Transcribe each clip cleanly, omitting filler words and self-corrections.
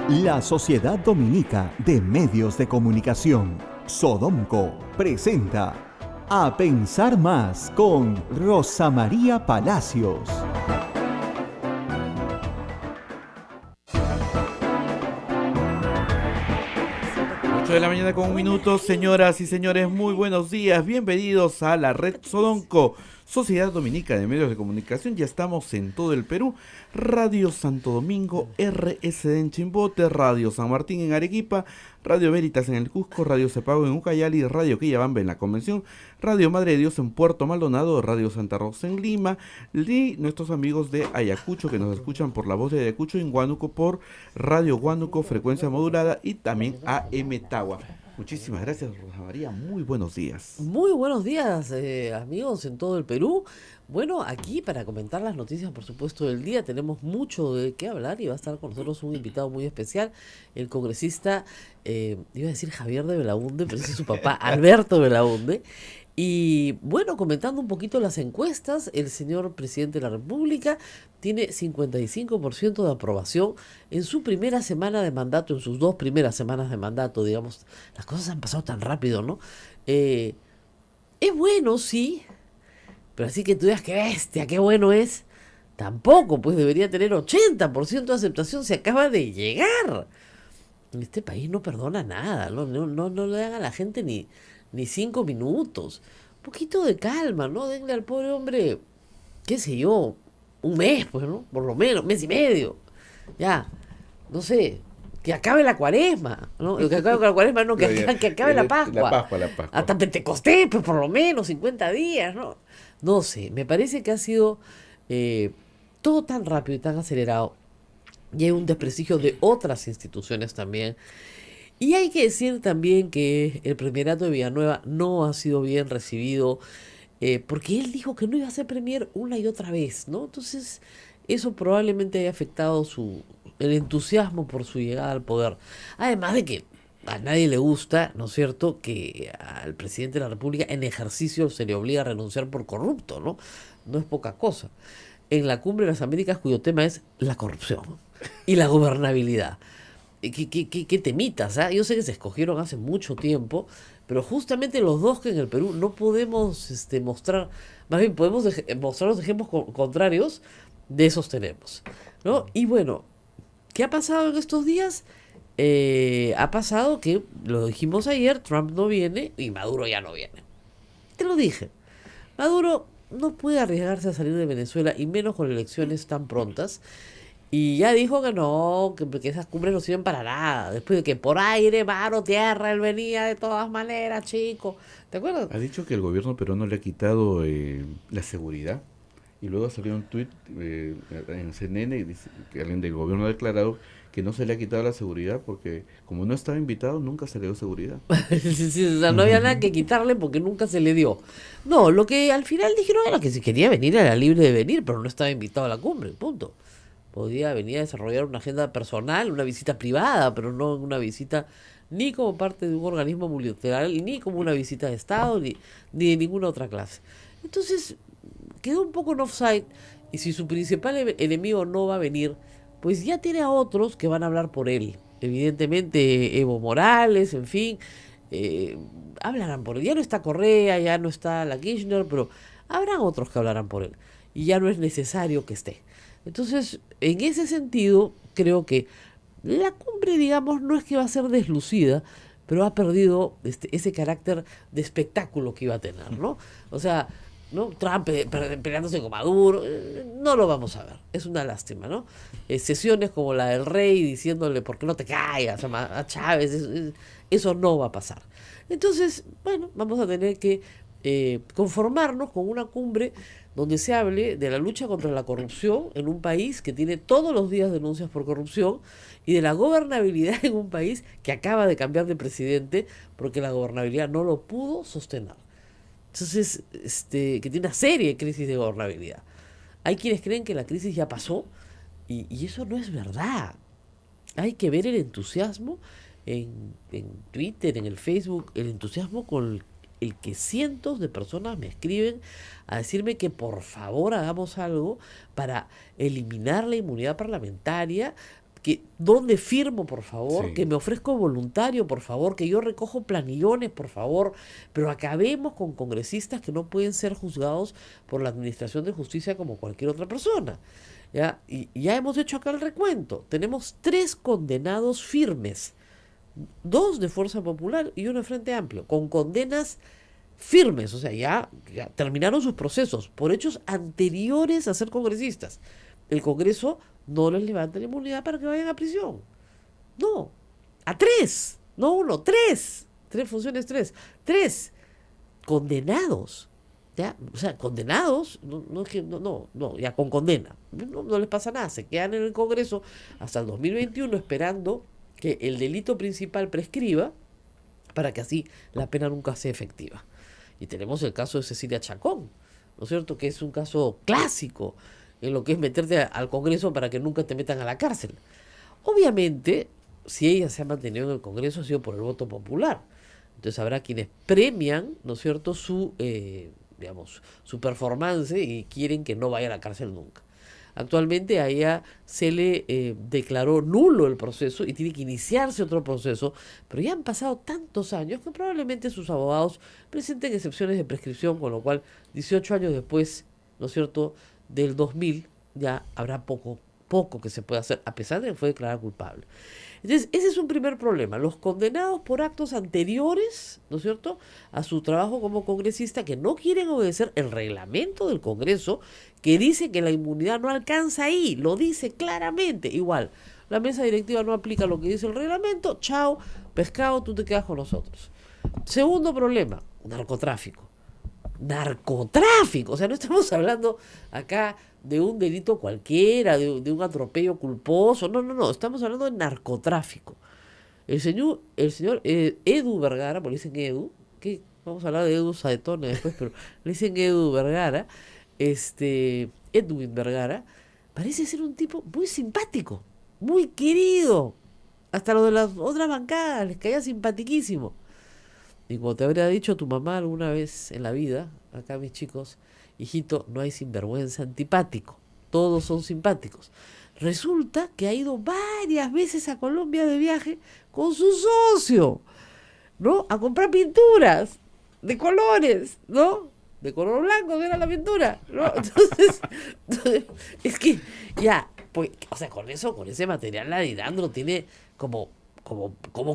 La Sociedad Dominica de Medios de Comunicación, Sodomco, presenta A Pensar Más con Rosa María Palacios. 8 de la mañana con un minuto, señoras y señores, muy buenos días, bienvenidos a la red Sodomco, Sociedad Dominica de Medios de Comunicación. Ya estamos en todo el Perú: Radio Santo Domingo, RSD en Chimbote, Radio San Martín en Arequipa, Radio Veritas en el Cusco, Radio Cepago en Ucayali, Radio Quillabamba en la Convención, Radio Madre de Dios en Puerto Maldonado, Radio Santa Rosa en Lima, y nuestros amigos de Ayacucho que nos escuchan por La Voz de Ayacucho, en Huánuco por Radio Huánuco, frecuencia modulada, y también AM Tagua. Muchísimas gracias, Rosa María. Muy buenos días. Muy buenos días, amigos en todo el Perú. Bueno, aquí para comentar las noticias, por supuesto, del día, tenemos mucho de qué hablar y va a estar con nosotros un invitado muy especial, el congresista, iba a decir Javier de Belaunde, pero ese es su papá, Alberto Belaunde. Y bueno, comentando un poquito las encuestas, el señor presidente de la República tiene 55% de aprobación en su primera semana de mandato, en sus 2 primeras semanas de mandato, digamos. Las cosas han pasado tan rápido, ¿no? Es bueno, sí, pero así que tú digas que bestia, qué bueno es, tampoco, pues debería tener 80% de aceptación, se acaba de llegar. En este país no perdona nada, no le dan a la gente ni 5 minutos. Un poquito de calma, ¿no? Denle al pobre hombre, qué sé yo, un mes, pues, ¿no? Por lo menos, mes y medio. Ya, no sé, que acabe la cuaresma, ¿no? Que acabe la cuaresma, no, que acabe la Pascua. La Pascua. Hasta Pentecostés, pues por lo menos 50 días, ¿no? No sé, me parece que ha sido todo tan rápido y tan acelerado. Y hay un desprestigio de otras instituciones también. Y hay que decir también que el premierato de Villanueva no ha sido bien recibido, porque él dijo que no iba a ser premier una y otra vez, ¿no? Entonces, eso probablemente haya afectado el entusiasmo por su llegada al poder. Además de que a nadie le gusta, ¿no es cierto?, que al presidente de la República en ejercicio se le obliga a renunciar por corrupto, ¿no? No es poca cosa. En la Cumbre de las Américas, cuyo tema es la corrupción y la gobernabilidad. ¿Qué temitas? ¿Ah? Yo sé que se escogieron hace mucho tiempo, pero justamente los dos que en el Perú no podemos mostrar, más bien podemos mostrar los ejemplos contrarios, de esos tenemos, ¿no? Y bueno, ¿qué ha pasado en estos días? Ha pasado que, lo dijimos ayer, Trump no viene y Maduro ya no viene. Te lo dije. Maduro no puede arriesgarse a salir de Venezuela, y menos con elecciones tan prontas. Y ya dijo que no, que esas cumbres no sirven para nada. Después de que por aire, mar o tierra, él venía de todas maneras, chico. ¿Te acuerdas? Ha dicho que el gobierno peruano le ha quitado la seguridad. Y luego salió un tuit en CNN y dice que alguien del gobierno ha declarado que no se le ha quitado la seguridad porque como no estaba invitado, nunca se le dio seguridad. Sí, o sea, no había nada que quitarle porque nunca se le dio. No, lo que al final dijeron era que si quería venir era libre de venir, pero no estaba invitado a la cumbre, punto. Podía venir a desarrollar una agenda personal, una visita privada, pero no una visita ni como parte de un organismo multilateral, ni como una visita de Estado, ni de ninguna otra clase. Entonces, quedó un poco en offside, y si su principal enemigo no va a venir, pues ya tiene a otros que van a hablar por él. Evidentemente, Evo Morales, en fin, hablarán por él. Ya no está Correa, ya no está la Kirchner, pero habrán otros que hablarán por él. Y ya no es necesario que esté. Entonces, en ese sentido, creo que la cumbre, digamos, no es que va a ser deslucida, pero ha perdido ese carácter de espectáculo que iba a tener, ¿no? O sea, ¿no? Trump peleándose con Maduro, no lo vamos a ver. Es una lástima, ¿no? Sesiones como la del rey diciéndole ¿por qué no te callas a Chávez? Eso no va a pasar. Entonces, bueno, vamos a tener que conformarnos con una cumbre donde se hable de la lucha contra la corrupción en un país que tiene todos los días denuncias por corrupción, y de la gobernabilidad en un país que acaba de cambiar de presidente porque la gobernabilidad no lo pudo sostener. Entonces, que tiene una seria crisis de gobernabilidad. Hay quienes creen que la crisis ya pasó, y eso no es verdad. Hay que ver el entusiasmo en Twitter, en el Facebook, el entusiasmo con el que cientos de personas me escriben a decirme que por favor hagamos algo para eliminar la inmunidad parlamentaria, que dónde firmo, por favor, Sí. que me ofrezco voluntario, por favor, que yo recojo planillones, por favor, pero acabemos con congresistas que no pueden ser juzgados por la Administración de Justicia como cualquier otra persona. ¿Ya? Y ya hemos hecho acá el recuento. Tenemos 3 condenados firmes, 2 de Fuerza Popular y 1 de Frente Amplio, con condenas firmes, o sea, ya terminaron sus procesos por hechos anteriores a ser congresistas. El Congreso no les levanta la inmunidad para que vayan a prisión. No, a 3, no 1, 3. 3 funciones, 3. 3 condenados. ¿Ya? O sea, condenados, no, es que, no, ya con condena. No les pasa nada, se quedan en el Congreso hasta el 2021 esperando que el delito principal prescriba para que así la pena nunca sea efectiva. Y tenemos el caso de Cecilia Chacón, ¿no es cierto? Que es un caso clásico en lo que es meterte al Congreso para que nunca te metan a la cárcel. Obviamente, si ella se ha mantenido en el Congreso ha sido por el voto popular. Entonces habrá quienes premian, ¿no es cierto?, digamos, su performance y quieren que no vaya a la cárcel nunca. Actualmente a ella se le declaró nulo el proceso y tiene que iniciarse otro proceso, pero ya han pasado tantos años que probablemente sus abogados presenten excepciones de prescripción, con lo cual 18 años después, ¿no es cierto?, del 2000 ya habrá poco que se pueda hacer, a pesar de que fue declarada culpable. Entonces, ese es un primer problema. Los condenados por actos anteriores, ¿no es cierto?, a su trabajo como congresista, que no quieren obedecer el reglamento del Congreso, que dice que la inmunidad no alcanza ahí, lo dice claramente. Igual, la mesa directiva no aplica lo que dice el reglamento, chao, pescado, tú te quedas con nosotros. Segundo problema, narcotráfico. Narcotráfico, o sea, no estamos hablando acá de un delito cualquiera, de un atropello culposo, no, estamos hablando de narcotráfico. El señor Edu Vergara, porque le dicen Edu, que vamos a hablar de Edu Saetone después, pero le dicen Edu Vergara, Edwin Vergara, parece ser un tipo muy simpático, muy querido, hasta lo de las otras bancadas les caía simpatiquísimo. Y como te habría dicho tu mamá alguna vez en la vida, acá mis chicos, hijito, no hay sinvergüenza antipático, todos son simpáticos. Resulta que ha ido varias veces a Colombia de viaje con su socio, ¿no? A comprar pinturas de colores, ¿no? De color blanco, que era la pintura, ¿no? Entonces es que ya, pues, o sea, con ese material la Dirandro tiene como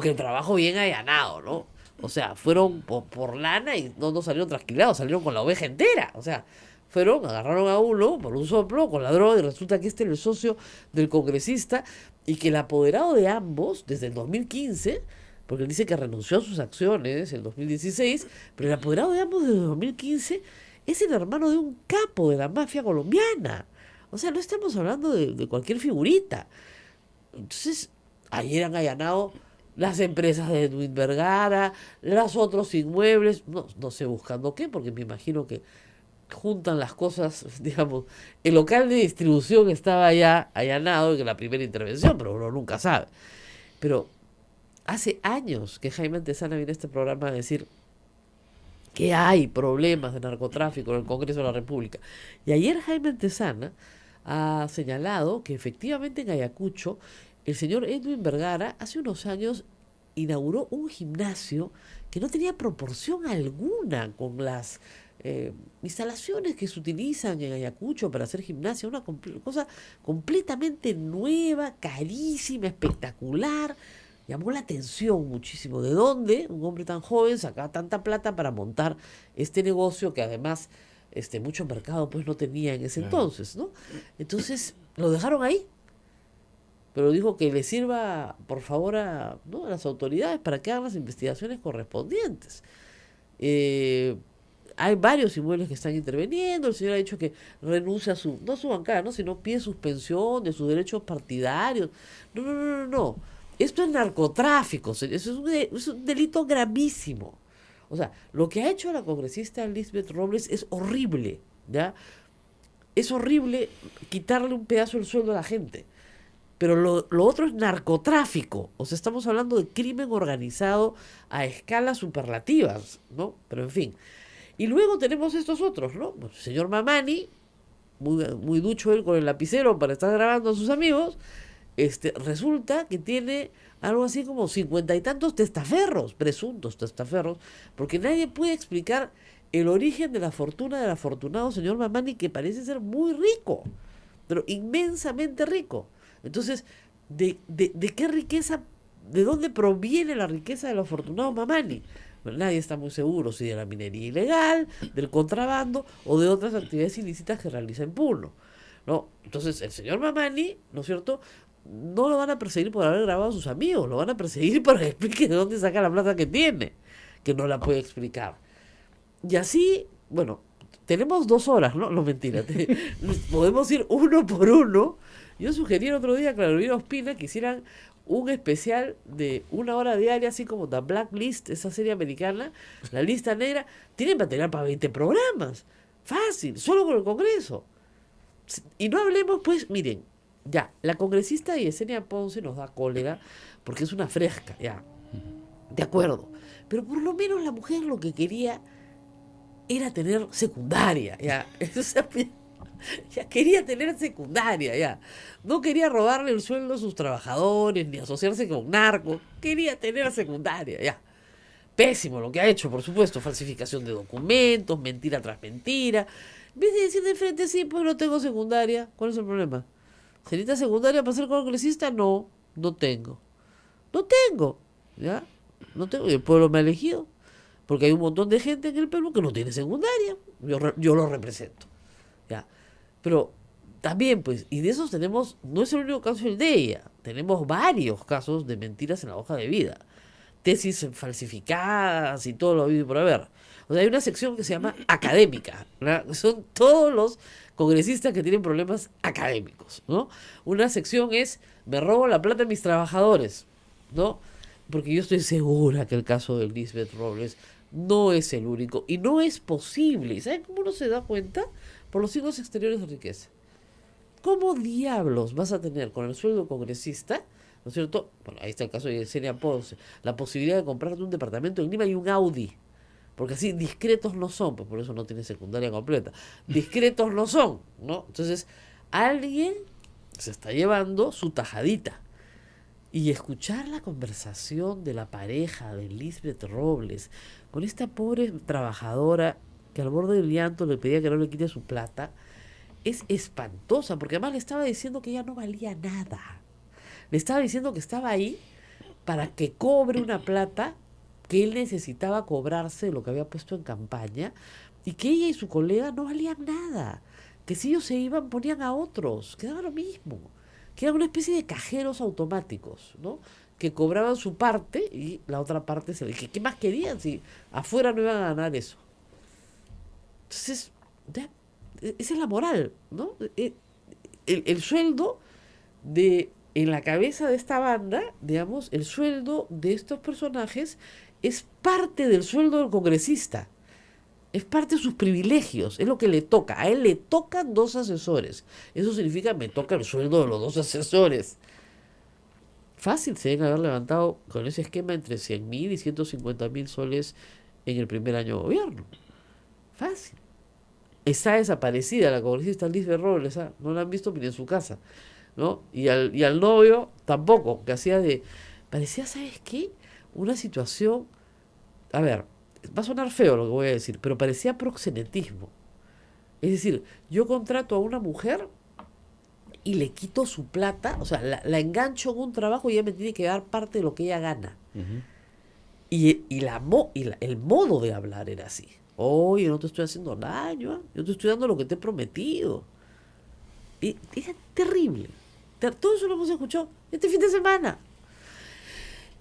que el trabajo bien allanado, ¿no? O sea, fueron por lana y no salieron trasquilados, salieron con la oveja entera. O sea, agarraron a uno por un soplo con la droga y resulta que este era el socio del congresista y que el apoderado de ambos desde el 2015, porque él dice que renunció a sus acciones en el 2016, pero el apoderado de ambos desde el 2015 es el hermano de un capo de la mafia colombiana. O sea, no estamos hablando de cualquier figurita. Entonces, ayer han allanado las empresas de Edwin Vergara, los otros inmuebles, no sé buscando qué, porque me imagino que juntan las cosas, digamos, el local de distribución estaba ya allanado en la primera intervención, pero uno nunca sabe. Pero hace años que Jaime Antezana viene a este programa a decir que hay problemas de narcotráfico en el Congreso de la República. Y ayer Jaime Antezana ha señalado que efectivamente en Ayacucho el señor Edwin Vergara hace unos años inauguró un gimnasio que no tenía proporción alguna con las instalaciones que se utilizan en Ayacucho para hacer gimnasia, una cosa completamente nueva, carísima, espectacular. Llamó la atención muchísimo. ¿De dónde un hombre tan joven sacaba tanta plata para montar este negocio que además mucho mercado pues no tenía en ese entonces, ¿no? Entonces lo dejaron ahí. Pero dijo que le sirva, por favor, a las autoridades para que hagan las investigaciones correspondientes. Hay varios inmuebles que están interviniendo. El señor ha dicho que renuncia a no a su bancada, ¿no?, sino pide suspensión de sus derechos partidarios. No. Esto es narcotráfico. Eso es un delito gravísimo. O sea, lo que ha hecho la congresista Lisbeth Robles es horrible, ¿ya? Es horrible quitarle un pedazo del sueldo a la gente. Pero lo otro es narcotráfico. O sea, estamos hablando de crimen organizado a escalas superlativas, ¿no? Pero en fin. Y luego tenemos estos otros, ¿no? El señor Mamani, muy ducho él con el lapicero para estar grabando a sus amigos, resulta que tiene algo así como 50 y tantos testaferros, presuntos testaferros, porque nadie puede explicar el origen de la fortuna del afortunado señor Mamani, que parece ser muy rico, pero inmensamente rico. Entonces, ¿de qué riqueza, de dónde proviene la riqueza del afortunado Mamani? Bueno, nadie está muy seguro si de la minería ilegal, del contrabando o de otras actividades ilícitas que realiza en Puno, ¿no? Entonces, el señor Mamani, ¿no es cierto?, no lo van a perseguir por haber grabado a sus amigos, lo van a perseguir para que explique de dónde saca la plata que tiene, que no la puede explicar. Y así, bueno, tenemos 2 horas, ¿no? No, mentira. Podemos ir uno por uno. Yo sugerí el otro día a Claudia Ospina que hicieran un especial de 1 hora diaria, así como The Blacklist, esa serie americana, la lista negra. Tienen material para 20 programas. Fácil, solo con el Congreso. Y no hablemos, pues, miren, ya, la congresista Yesenia Ponce nos da cólera porque es una fresca, ya. De acuerdo. Pero por lo menos la mujer lo que quería era tener secundaria, ya. O sea, ya quería tener secundaria, ya. No quería robarle el sueldo a sus trabajadores, ni asociarse con narcos. Quería tener secundaria, ya. Pésimo lo que ha hecho, por supuesto. Falsificación de documentos, mentira tras mentira. En vez de decir de frente, sí, pues no tengo secundaria. ¿Cuál es el problema? ¿Necesita secundaria para ser congresista? No, no tengo. No tengo, ¿ya? No tengo. Y el pueblo me ha elegido. Porque hay un montón de gente en el Perú que no tiene secundaria. Yo lo represento. ¿Ya? Pero también, pues, y de esos tenemos, no es el único caso el de ella. Tenemos varios casos de mentiras en la hoja de vida. Tesis falsificadas y todo lo habido y por haber. O sea, hay una sección que se llama académica, ¿no? Son todos los congresistas que tienen problemas académicos, ¿no? Una sección es, me robo la plata de mis trabajadores, ¿no? Porque yo estoy segura que el caso de Lisbeth Robles no es el único y no es posible. ¿Y saben cómo uno se da cuenta? Por los signos exteriores de riqueza. ¿Cómo diablos vas a tener con el sueldo congresista, ¿no es cierto? Bueno, ahí está el caso de Yesenia Ponce, la posibilidad de comprarte un departamento en Lima y un Audi. Porque así discretos no son, pues por eso no tiene secundaria completa. Discretos no son, ¿no? Entonces, alguien se está llevando su tajadita. Y escuchar la conversación de la pareja de Lisbeth Robles con esta pobre trabajadora que al borde del llanto le pedía que no le quite su plata, es espantosa, porque además le estaba diciendo que ella no valía nada. Le estaba diciendo que estaba ahí para que cobre una plata que él necesitaba cobrarse lo que había puesto en campaña, y que ella y su colega no valían nada, que si ellos se iban ponían a otros, que daba lo mismo, que eran una especie de cajeros automáticos, ¿no? Que cobraban su parte y la otra parte se le... ¿Qué más querían si afuera no iban a ganar eso? Entonces, ya, esa es la moral, ¿no? El sueldo de... En la cabeza de esta banda, digamos, el sueldo de estos personajes es parte del sueldo del congresista. Es parte de sus privilegios, es lo que le toca. A él le tocan 2 asesores. Eso significa me toca el sueldo de los 2 asesores. Fácil se deben haber levantado con ese esquema entre 100.000 y 150.000 soles en el primer año de gobierno. Fácil. Está desaparecida la congresista Lisbeth Robles, ¿ah? No la han visto ni en su casa, ¿no? Y al novio tampoco, que hacía de... Parecía, ¿sabes qué? Una situación... A ver, va a sonar feo lo que voy a decir, pero parecía proxenetismo. Es decir, yo contrato a una mujer y le quito su plata, o sea, la engancho en un trabajo y ella me tiene que dar parte de lo que ella gana. Uh-huh. El modo de hablar era así. Oye, no te estoy haciendo daño, yo te estoy dando lo que te he prometido. Y era terrible. Todo eso lo hemos escuchado este fin de semana.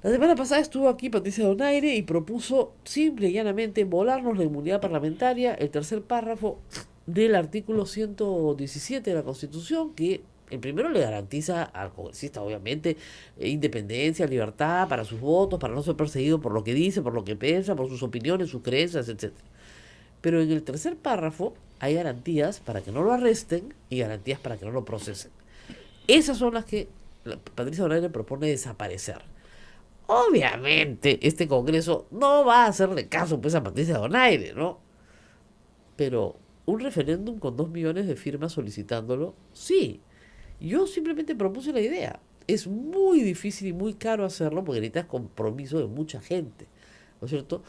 La semana pasada estuvo aquí Patricia Donaire y propuso simple y llanamente volarnos la inmunidad parlamentaria, el tercer párrafo del artículo 117 de la Constitución, que el primero le garantiza al congresista, obviamente, independencia, libertad para sus votos, para no ser perseguido por lo que dice, por lo que piensa, por sus opiniones, sus creencias, etc. Pero en el tercer párrafo hay garantías para que no lo arresten y garantías para que no lo procesen. Esas son las que Patricia Donaire propone desaparecer. Obviamente, este Congreso no va a hacerle caso pues a Patricia Donaire, ¿no? Pero un referéndum con 2 millones de firmas solicitándolo, sí. Yo simplemente propuse la idea. es muy difícil y muy caro hacerlo porque necesitas compromiso de mucha gente, ¿no es cierto?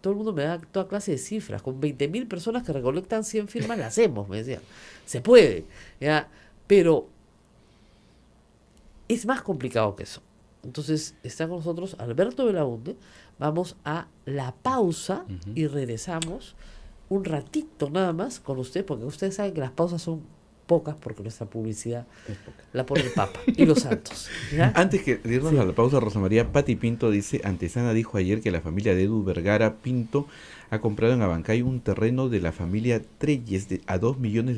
Todo el mundo me da toda clase de cifras. Con 20.000 personas que recolectan 100 firmas, la hacemos, me decían. Se puede, ¿ya? Pero es más complicado que eso. Entonces, está con nosotros Alberto Belaunde. Vamos a la pausa y regresamos un ratito nada más con usted, porque ustedes saben que las pausas son pocas porque nuestra publicidad la pone el Papa y los santos. ¿Ya? Antes que de irnos a la pausa, Rosa María, Pati Pinto dice, Antesana dijo ayer que la familia de Edu Vergara Pinto ha comprado en Abancay un terreno de la familia Treyes a $2 millones,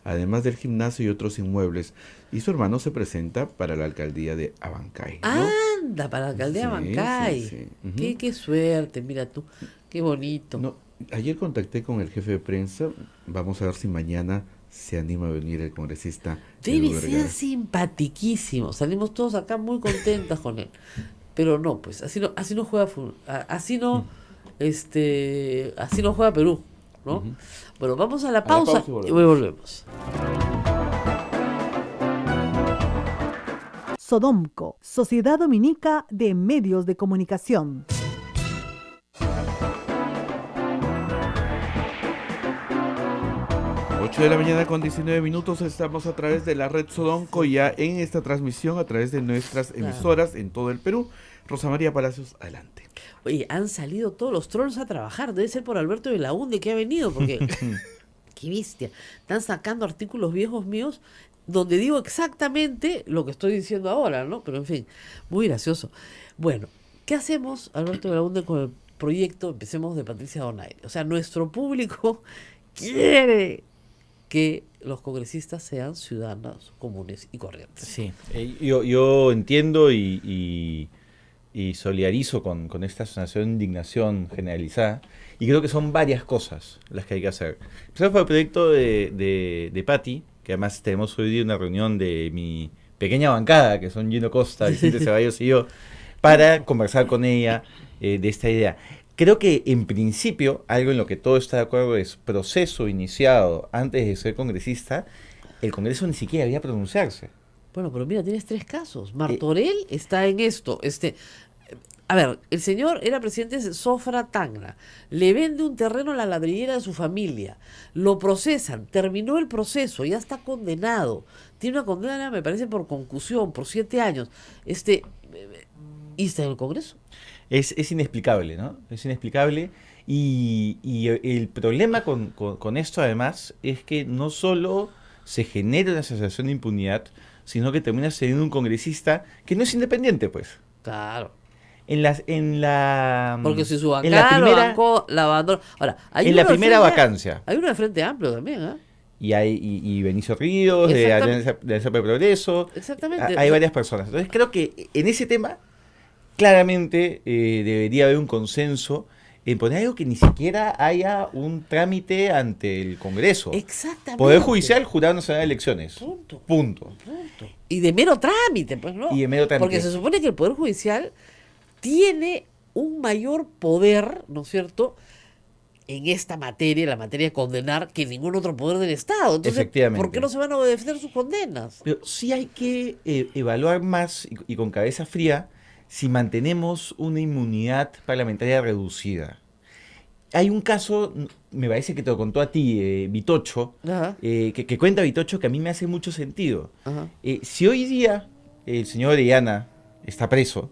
además del gimnasio y otros inmuebles. Y su hermano se presenta para la alcaldía de Abancay, ¿no? Anda, para la alcaldía de Sí, Abancay. sí, sí. Qué suerte, mira tú, qué bonito. No, ayer contacté con el jefe de prensa, vamos a ver si mañana se anima a venir el congresista Debe Edu ser Vergara. simpatiquísimo. Salimos todos acá muy contentos con él. Pero no, pues, así no juega así no juega Perú, ¿no? Bueno, vamos a la pausa, y volvemos. Sodomco, Sociedad Dominica de Medios de Comunicación. 8 de la mañana con 19 minutos, estamos a través de la red Sodomco, ya en esta transmisión a través de nuestras emisoras en todo el Perú. Rosa María Palacios, adelante. Oye, han salido todos los trolls a trabajar, debe ser por Alberto Belaunde que ha venido, porque qué bestia, están sacando artículos viejos míos donde digo exactamente lo que estoy diciendo ahora, ¿no? Pero en fin, muy gracioso. Bueno, ¿qué hacemos, Alberto Belaunde, con el proyecto? Empecemos de Patricia Donaire. O sea, nuestro público quiere que los congresistas sean ciudadanos comunes y corrientes. Sí, yo entiendo y solidarizo con esta sensación de indignación generalizada, y creo que son varias cosas las que hay que hacer. Empezamos por el proyecto de Patti, que además tenemos hoy día una reunión de mi pequeña bancada, que son Gino Costa, Vicente Ceballos y yo, para conversar con ella de esta idea. Creo que en principio, algo en lo que todo está de acuerdo es proceso iniciado antes de ser congresista, el Congreso ni siquiera debía pronunciarse. Bueno, pero mira, tienes 3 casos. Martorell está en esto. A ver, el señor era presidente de Sofra Tacna, le vende un terreno a la ladrillera de su familia, lo procesan, terminó el proceso, ya está condenado, tiene una condena, me parece, por concusión, por 7 años, y está en el Congreso. Es inexplicable, ¿no? Es inexplicable, y el problema con esto además es que no solo se genera una sensación de impunidad, sino que termina siendo un congresista que no es independiente, pues. Claro. Porque si su bancada lo bancó, la abandonó. Ahora, en la primera vacancia. Hay uno de Frente Amplio también, ¿eh? Y Benicio Ríos, de Alianza para el Progreso. Exactamente. Hay varias personas. Entonces creo que en ese tema claramente debería haber un consenso en poner algo que ni siquiera haya un trámite ante el Congreso. Exactamente. Poder Judicial, Jurado Nacional de Elecciones. Punto. Y de mero trámite, pues, ¿no? Y de mero trámite. Porque se supone que el Poder Judicial tiene un mayor poder, ¿no es cierto?, en esta materia, la materia de condenar, que ningún otro poder del Estado. Entonces, efectivamente. ¿por qué no se van a obedecer sus condenas? Pero sí hay que evaluar más y con cabeza fría si mantenemos una inmunidad parlamentaria reducida. Hay un caso, me parece que te lo contó a ti, Vitocho, que cuenta Vitocho, que a mí me hace mucho sentido. Si hoy día el señor Orellana está preso,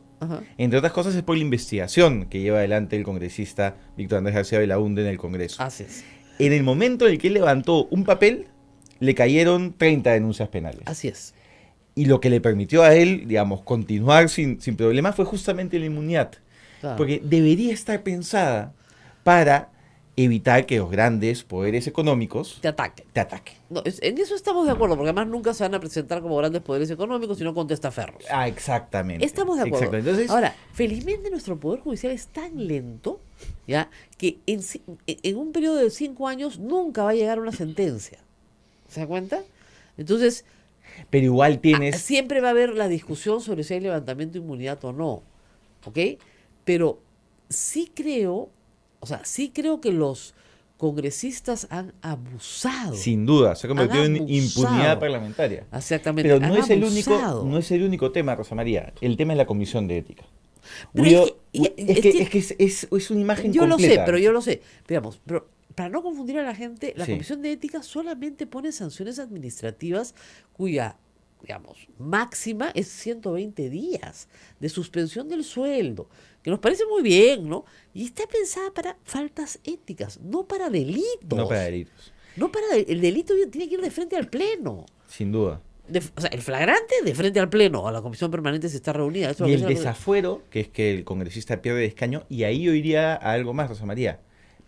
entre otras cosas es por la investigación que lleva adelante el congresista Víctor Andrés García Belaunde en el Congreso. Así es. En el momento en el que él levantó un papel, le cayeron 30 denuncias penales. Así es. Y lo que le permitió a él, digamos, continuar sin problemas fue justamente la inmunidad. Claro. Porque debería estar pensada para evitar que los grandes poderes económicos Te ataquen. No, en eso estamos de acuerdo, porque además nunca se van a presentar como grandes poderes económicos, sino con testaferros. Exactamente. Estamos de acuerdo. Entonces, ahora, felizmente nuestro Poder Judicial es tan lento, ¿ya?, que en un periodo de 5 años nunca va a llegar una sentencia. ¿Se da cuenta? Entonces, pero igual tienes... siempre va a haber la discusión sobre si hay levantamiento de inmunidad o no. ¿Ok? Pero sí creo que los congresistas han abusado. Sin duda, se ha convertido en abusado. impunidad parlamentaria. Exactamente. Pero han no es abusado. el único tema, Rosa María. El tema es la comisión de ética. Pero Es una imagen yo lo sé, completa. pero yo lo sé. Veamos, pero para no confundir a la gente, la Sí. Comisión de Ética solamente pone sanciones administrativas cuya, digamos, máxima es 120 días de suspensión del sueldo, que nos parece muy bien, ¿no? Y está pensada para faltas éticas, no para delitos. No para delitos. No para el delito tiene que ir de frente al Pleno. Sin duda. O sea, el flagrante de frente al Pleno, a la Comisión Permanente si está reunida. Eso es Y lo el que se- desafuero, que es que el congresista pierde el escaño, y ahí yo iría a algo más, Rosa María.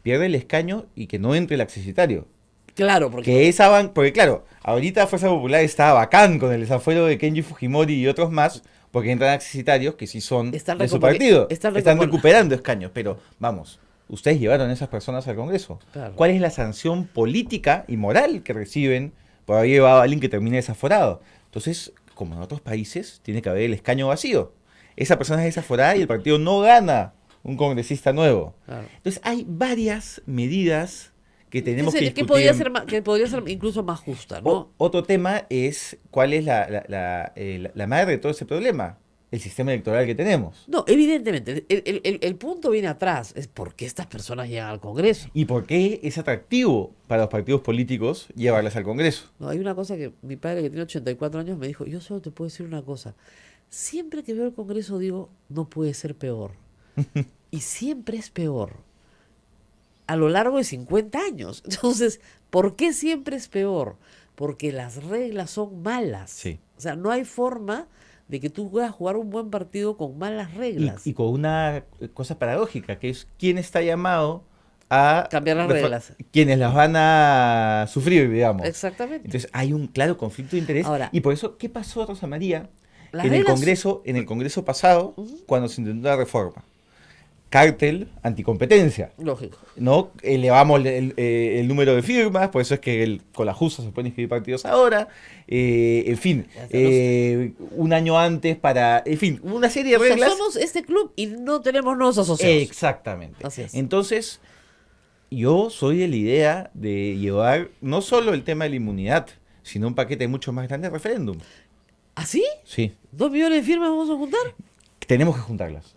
Pierde el escaño y que no entre el accesitario. Claro, porque Que porque claro, ahorita Fuerza Popular está bacán con el desafuero de Kenji Fujimori y otros más, porque entran accesitarios que sí son Están de su recupera- partido. están Están recupera- recuperando escaños, pero vamos, ustedes llevaron a esas personas al Congreso. Claro. ¿Cuál es la sanción política y moral que reciben por haber llevado a alguien que termine desaforado? Entonces, como en otros países, tiene que haber el escaño vacío. Esa persona es desaforada y el partido no gana un congresista nuevo. Claro. Entonces, hay varias medidas que tenemos que discutir. Que podría ser incluso más justa, ¿no? Otro tema es cuál es la madre de todo ese problema, el sistema electoral que tenemos. No, evidentemente, el punto viene atrás, es por qué estas personas llegan al Congreso. ¿Y por qué es atractivo para los partidos políticos llevarlas al Congreso? No, hay una cosa que mi padre, que tiene 84 años, me dijo, yo solo te puedo decir una cosa, siempre que veo el Congreso digo, no puede ser peor. Y siempre es peor. A lo largo de 50 años. Entonces, ¿por qué siempre es peor? Porque las reglas son malas. Sí. O sea, no hay forma de que tú puedas jugar un buen partido con malas reglas. Y con una cosa paradójica, que es quién está llamado a Cambiar las reglas. quienes las van a sufrir, digamos. Exactamente. Entonces hay un claro conflicto de interés. Ahora, y por eso, ¿qué pasó, Rosa María, las en el reglas- Congreso pasado, cuando se intentó la reforma? Cártel, anticompetencia. Lógico. ¿No? Elevamos el número de firmas, por eso es que con la justa se pueden inscribir partidos ahora. En fin, un año antes en fin, una serie de O sea, reglas. somos este club y no tenemos nuevos asociados. Exactamente. Así es. Entonces, yo soy de la idea de llevar no solo el tema de la inmunidad, sino un paquete mucho más grande de referéndum. ¿Así? Sí, 2 millones de firmas vamos a juntar. tenemos que juntarlas.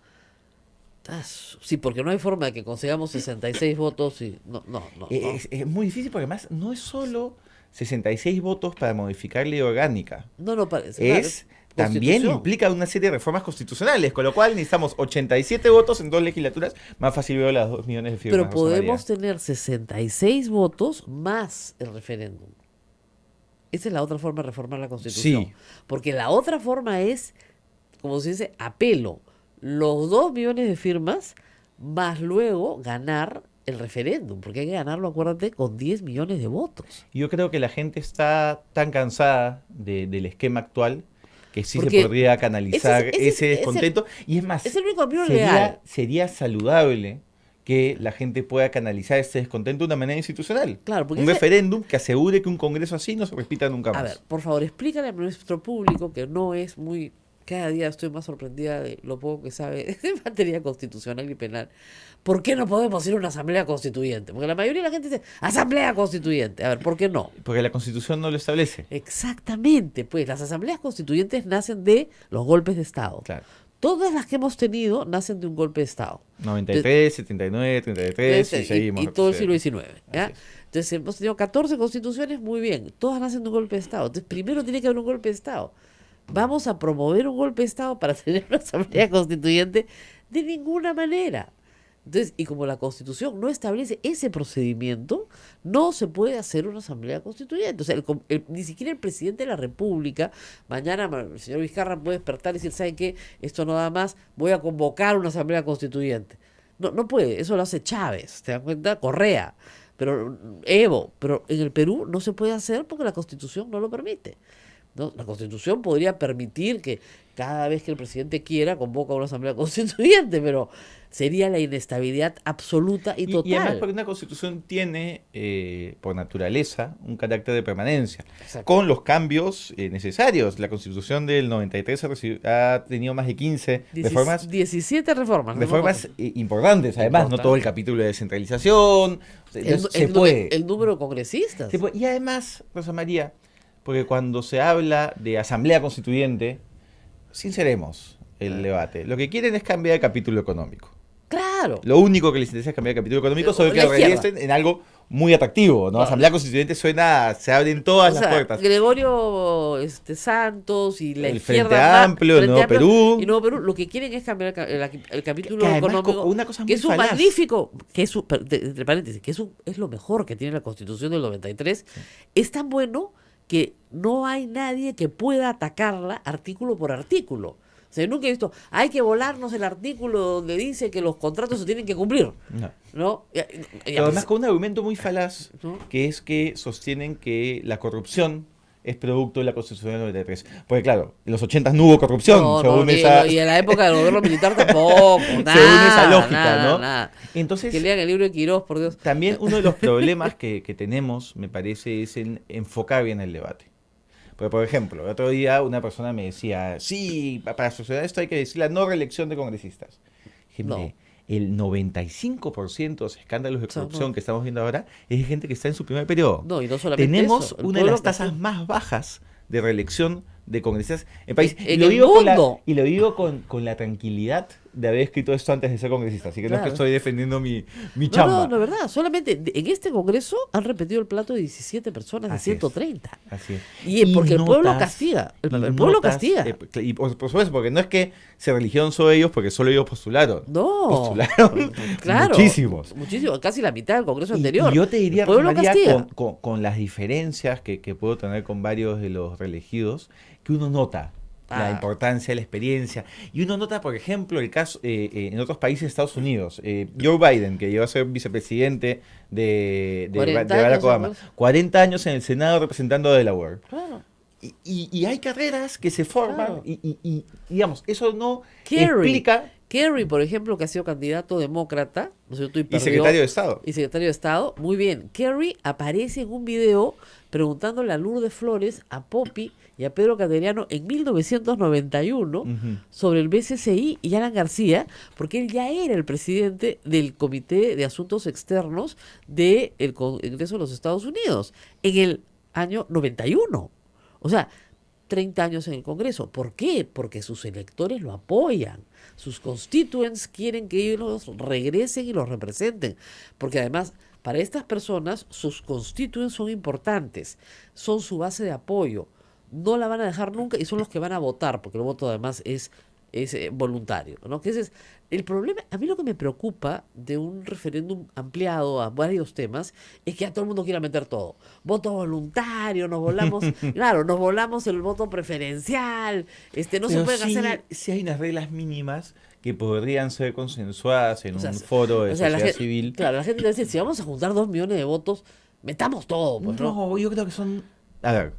Sí, porque no hay forma de que consigamos 66 votos y no. Es muy difícil porque además no es solo 66 votos para modificar ley orgánica. No parece. Es también Constitución. implica una serie de reformas constitucionales, con lo cual necesitamos 87 votos en 2 legislaturas. Más fácil veo las 2 millones de firmas. Pero Rosa María. podemos tener 66 votos más el referéndum. Esa es la otra forma de reformar la Constitución. Sí. Porque la otra forma es, como se dice, apelo. Los 2 millones de firmas más luego ganar el referéndum. Porque hay que ganarlo, acuérdate, con 10 millones de votos. Yo creo que la gente está tan cansada del esquema actual que sí Porque se podría canalizar ese ese descontento. Y es más, es el único camino legal. sería saludable que la gente pueda canalizar ese descontento de una manera institucional. Claro, porque un ese- referéndum que asegure que un congreso así no se repita nunca más. A ver, por favor, explícale a nuestro público que no es muy... Cada día estoy más sorprendida de lo poco que sabe de materia constitucional y penal. ¿Por qué no podemos ir a una asamblea constituyente? Porque la mayoría de la gente dice, asamblea constituyente. A ver, ¿por qué no? Porque la Constitución no lo establece. Exactamente, pues las asambleas constituyentes nacen de los golpes de Estado. Claro. Todas las que hemos tenido nacen de un golpe de Estado. 93, 79, 33 y seguimos. y todo el siglo XIX. ¿ya? Así es. Entonces hemos tenido 14 constituciones, muy bien. Todas nacen de un golpe de Estado. Entonces primero tiene que haber un golpe de Estado. Vamos a promover un golpe de Estado para tener una asamblea constituyente de ninguna manera. Entonces, y como la Constitución no establece ese procedimiento, no se puede hacer una asamblea constituyente. O sea, ni siquiera el presidente de la República, mañana el señor Vizcarra puede despertar y decir, ¿saben qué? Esto no da más, voy a convocar una asamblea constituyente. No puede, eso lo hace Chávez, ¿te das cuenta? Correa, pero Evo, pero en el Perú no se puede hacer porque la Constitución no lo permite. ¿no? La Constitución podría permitir que cada vez que el presidente quiera convoca a una asamblea constituyente, pero sería la inestabilidad absoluta y total. Y además porque una constitución tiene, por naturaleza, un carácter de permanencia, Exacto. con los cambios necesarios. La constitución del 93 ha tenido más de 15 reformas, 17 reformas. ¿no? importantes, además, no todo el capítulo de descentralización. Se puede. El número de congresistas. Se puede. Y además, Rosa María, porque cuando se habla de asamblea constituyente, sinceremos el debate. Lo que quieren es cambiar el capítulo económico. Claro. Lo único que les interesa es cambiar el capítulo económico, sobre que La en realidad izquierda. estén en algo muy atractivo, ¿no? Claro. Asamblea Constituyente suena, se abren todas O las sea, puertas. Gregorio Santos y la El izquierda Frente Amplio, el Nuevo Perú. y Nuevo Perú, lo que quieren es cambiar el capítulo Que además, económico, una cosa que muy es un falaz. magnífico, que es un, entre paréntesis, que es lo mejor que tiene la Constitución del 93, es tan bueno que no hay nadie que pueda atacarla artículo por artículo. O sea, yo nunca he visto, hay que volarnos el artículo donde dice que los contratos se tienen que cumplir, No. ¿no? Pero además con un argumento muy falaz, ¿no? que es que sostienen que la corrupción es producto de la Constitución del 93. Porque claro, en los 80 no hubo corrupción, No, según no, esa... y en la época del gobierno militar tampoco, nada, según esa lógica, nada, ¿no? nada. Entonces, Que lean el libro de Quirós, por Dios. también uno de los problemas que tenemos, me parece, es en enfocar bien el debate. Porque, por ejemplo, el otro día una persona me decía, sí, para solucionar esto hay que decir la no reelección de congresistas. Dije, No. mire, el 95% de los escándalos de O sea, corrupción no. que estamos viendo ahora es de gente que está en su primer periodo. No, y no solamente Tenemos eso, el una de pueblo las tasas casó. más bajas de reelección de congresistas en el país. En y lo el digo mundo. y lo digo con la tranquilidad de haber escrito esto antes de ser congresista. Así que no es que Claro. estoy defendiendo mi No, chamba. no, verdad. Solamente en este congreso han repetido el plato de 17 personas de Así es. 130. Así es. Y porque el pueblo notas- castiga. El y pueblo notas, castiga. Y por supuesto, porque no es que se religieron solo ellos, porque solo ellos postularon. No. Postularon Claro. muchísimos. Muchísimo. Casi la mitad del congreso Y anterior. yo te diría, el pueblo Rosa María, castiga. con las diferencias que puedo tener con varios de los reelegidos, que uno nota la Ah. importancia de la experiencia. Y uno nota, por ejemplo, el caso en otros países de Estados Unidos. Joe Biden, que llegó a ser vicepresidente de 40 Barack años, Obama. además. 40 años en el Senado representando a Delaware. Claro. Y hay carreras que se forman Claro. y, digamos, eso no Kerry. explica... Kerry, por ejemplo, que ha sido candidato demócrata, ¿no es cierto? Y perdió- secretario de Estado. Y secretario de Estado, muy bien. Kerry aparece en un video preguntándole a Lourdes Flores, a Poppy y a Pedro Cateriano en 1991 Ujú. sobre el BCCI y Alan García, porque él ya era el presidente del Comité de Asuntos Externos del Congreso de los Estados Unidos en el año 91. O sea, 30 años en el Congreso. ¿Por qué? Porque sus electores lo apoyan. Sus constituents quieren que ellos regresen y los representen. Porque además, para estas personas, sus constituents son importantes. Son su base de apoyo. No la van a dejar nunca y son los que van a votar, porque el voto además es voluntario, ¿no? Que ese es el problema. A mí lo que me preocupa de un referéndum ampliado a varios temas es que a todo el mundo quiera meter todo. Voto voluntario, nos volamos, claro, nos volamos el voto preferencial, no se Pero pueden sí, hacer... sí hay unas reglas mínimas que podrían ser consensuadas en O sea, un foro de o sea, la sociedad gente- civil. Claro, la gente dice, si vamos a juntar 2 millones de votos, metamos todo, pues, ¿no? No, yo creo que son... A ver,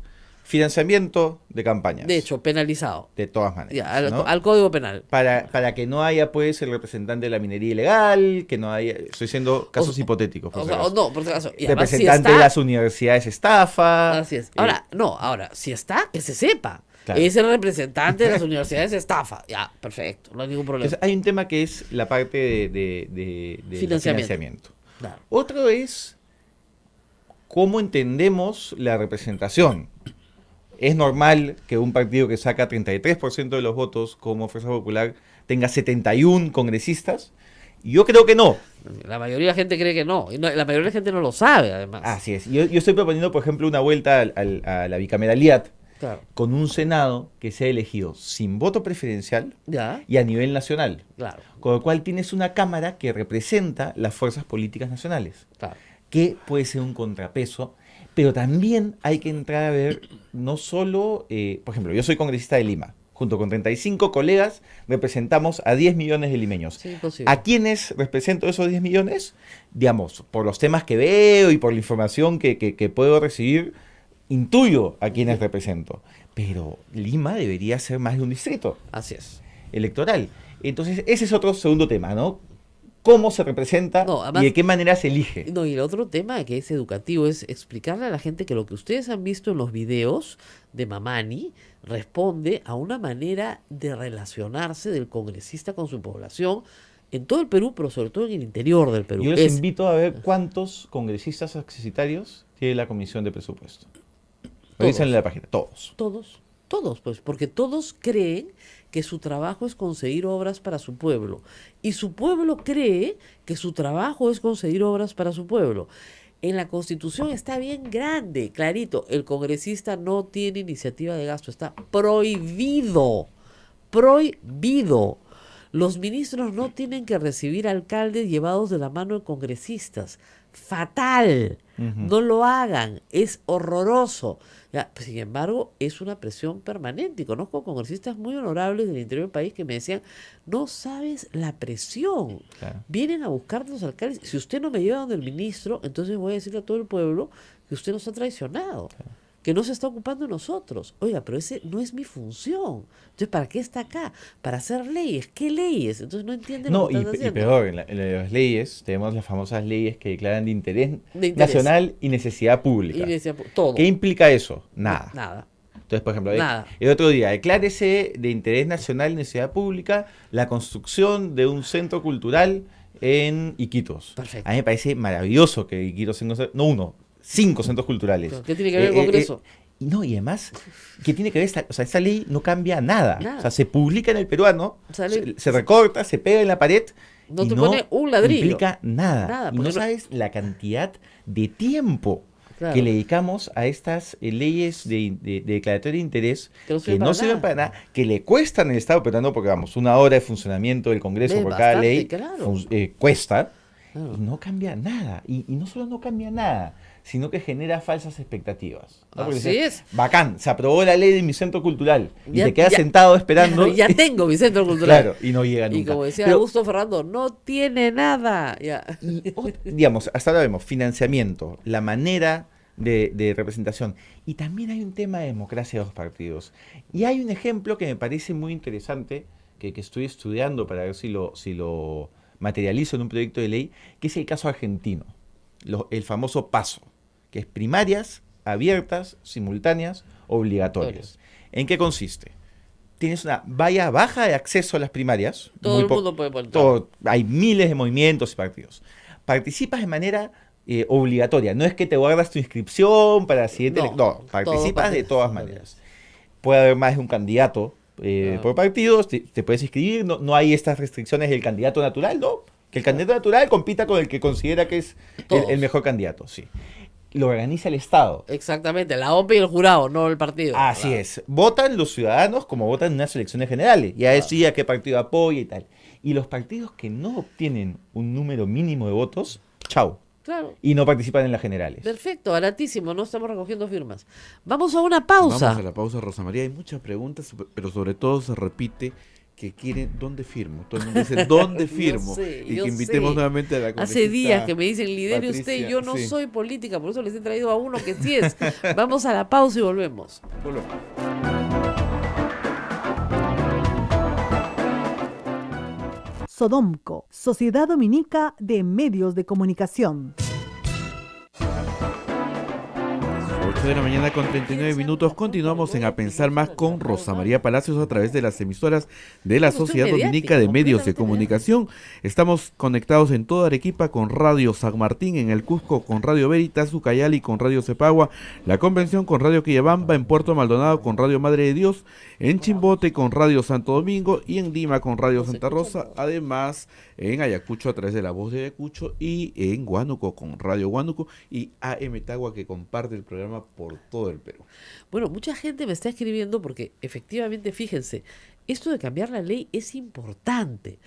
financiamiento de campañas. De hecho, penalizado. De todas maneras. Ya, al, ¿no? al Código Penal. Para que no haya, pues, el representante de la minería ilegal, que no haya... Estoy diciendo casos hipotéticos, por O si sea, acaso. no, por si acaso. Y además, si Representante está- de las universidades estafa. Así es. eh, Ahora, si está, que se sepa. Claro. Es el representante de las universidades estafa. Ya, perfecto, no hay ningún problema. entonces, hay un tema que es la parte de financiamiento. Claro. Otro es cómo entendemos la representación. ¿Es normal que un partido que saca 33% de los votos como Fuerza Popular tenga 71 congresistas? Yo creo que no. La mayoría de la gente cree que no. Y la mayoría de la gente no lo sabe, además. Así es. Yo estoy proponiendo, por ejemplo, una vuelta a la bicameralidad Claro. con un Senado que sea elegido sin voto preferencial Ya, y a nivel nacional. claro, Con lo cual tienes una Cámara que representa las fuerzas políticas nacionales, claro. que puede ser un contrapeso, pero también hay que entrar a ver, no solo, por ejemplo, yo soy congresista de Lima, junto con 35 colegas representamos a 10 millones de limeños. Sí, imposible. ¿A quiénes represento esos 10 millones? Digamos, por los temas que veo y por la información que puedo recibir, intuyo a quienes represento. pero Lima debería ser más de un distrito Así es. electoral. Entonces, ese es otro segundo tema, ¿no? ¿Cómo se representa No, además- y de qué manera se elige? No, y el otro tema que es educativo es explicarle a la gente que lo que ustedes han visto en los videos de Mamani responde a una manera de relacionarse del congresista con su población en todo el Perú, pero sobre todo en el interior del Perú. Yo les Es- invito a ver cuántos congresistas accesitarios tiene la Comisión de Presupuesto. Lo Todos. dicen en la página, todos. Todos, pues, porque todos creen que su trabajo es conseguir obras para su pueblo. Y su pueblo cree que su trabajo es conseguir obras para su pueblo. En la Constitución está bien grande, clarito, el congresista no tiene iniciativa de gasto, está prohibido, prohibido. Los ministros no tienen que recibir alcaldes llevados de la mano de congresistas. Fatal. No lo hagan. Es horroroso. Ya, pues, sin embargo, es una presión permanente. Y conozco congresistas muy honorables del interior del país que me decían, no sabes la presión. Claro. Vienen a buscar los alcaldes. Si usted no me lleva donde el ministro, entonces voy a decirle a todo el pueblo que usted nos ha traicionado. Que no se está ocupando de nosotros. Oiga, pero ese no es mi función. Entonces, ¿para qué está acá? Para hacer leyes. ¿Qué leyes? Entonces no entienden No, lo que están y haciendo. peor, en las leyes tenemos las famosas leyes que declaran de interés, De interés. nacional y necesidad pública. Y decía, todo. ¿Qué implica eso? Nada. Nada. Entonces, por ejemplo, Nada. el otro día, declárese de interés nacional y necesidad pública la construcción de un centro cultural en Iquitos. Perfecto. A mí me parece maravilloso que Iquitos tenga no uno, 5 centros culturales. Pero, ¿qué tiene que ver el Congreso? No, y además, ¿qué tiene que ver esta ley? No cambia nada. Nada. O sea, se publica en el peruano, Sale- se recorta, se pega en la pared. No y te pone un ladrillo. implica nada. Nada, Y porque no no- sabes la cantidad de tiempo Claro. que le dedicamos a estas leyes de declaratoria de interés Que no que sirven no para sirven nada. para nada, que le cuestan al Estado peruano, porque vamos, una hora de funcionamiento del Congreso Es por cada bastante, ley claro. cuesta, Claro. y no cambia nada. Y no solo no cambia nada, sino que genera falsas expectativas. ¿no? Porque Así dices, es. bacán, se aprobó la ley de mi centro cultural, y Ya- te quedas ya- sentado esperando. Ya tengo mi centro cultural. Claro, y no llega nunca. Y como decía Pero- Augusto Ferrando, no tiene nada. Ya. digamos, hasta ahora vemos financiamiento, la manera de representación. Y también hay un tema de democracia de los partidos. Y hay un ejemplo que me parece muy interesante, que estoy estudiando para ver si lo materializo en un proyecto de ley, que es el caso argentino, el famoso PASO, que es primarias, abiertas, simultáneas, obligatorias. ¿En qué consiste? Tienes una valla baja de acceso a las primarias. Todo muy el po- mundo puede poner. hay miles de movimientos y partidos. Participas de manera obligatoria. No es que te guardas tu inscripción para la siguiente. No, No, participas de todas participas. maneras. Puede haber más de un candidato Claro. por partidos, te puedes inscribir. No hay estas restricciones del candidato natural, ¿no? Que el candidato natural compita con el que considera que es Todos. el mejor candidato, sí. Lo organiza el Estado. Exactamente, la OPE y el jurado, no el partido. Así Claro. es. Votan los ciudadanos como votan en unas elecciones generales. Ya decía qué partido apoya y tal. Y los partidos que no obtienen un número mínimo de votos, chau. Claro. Y no participan en las generales. Perfecto, baratísimo, no estamos recogiendo firmas. Vamos a una pausa. Vamos a la pausa, Rosa María. Hay muchas preguntas, pero sobre todo se repite que quieren dónde firmo. Todo el mundo dice dónde firmo. sé, y yo que invitemos sé. nuevamente a la Hace congresista días que me dicen, lidere usted, Patricia, yo no sí. soy política, por eso les he traído a uno que sí es. Vamos a la pausa y volvemos. Volvemos. Sodomco, Sociedad Dominica de Medios de Comunicación. 8 de la mañana con 39 minutos. Continuamos en A Pensar Más con Rosa María Palacios a través de las emisoras de la Usted es Sociedad mediática, Dominica de Medios de completamente Comunicación. Estamos conectados en toda Arequipa con Radio San Martín, en el Cusco con Radio Veritas, Ucayali con Radio Cepagua, La Convención con Radio Quillabamba, en Puerto Maldonado con Radio Madre de Dios, en Chimbote con Radio Santo Domingo y en Lima con Radio Santa Rosa. Además, en Ayacucho a través de La Voz de Ayacucho y en Huánuco con Radio Huánuco y AM Tagua, que comparte el programa por todo el Perú. Bueno, mucha gente me está escribiendo porque efectivamente, fíjense, esto de cambiar la ley es importante.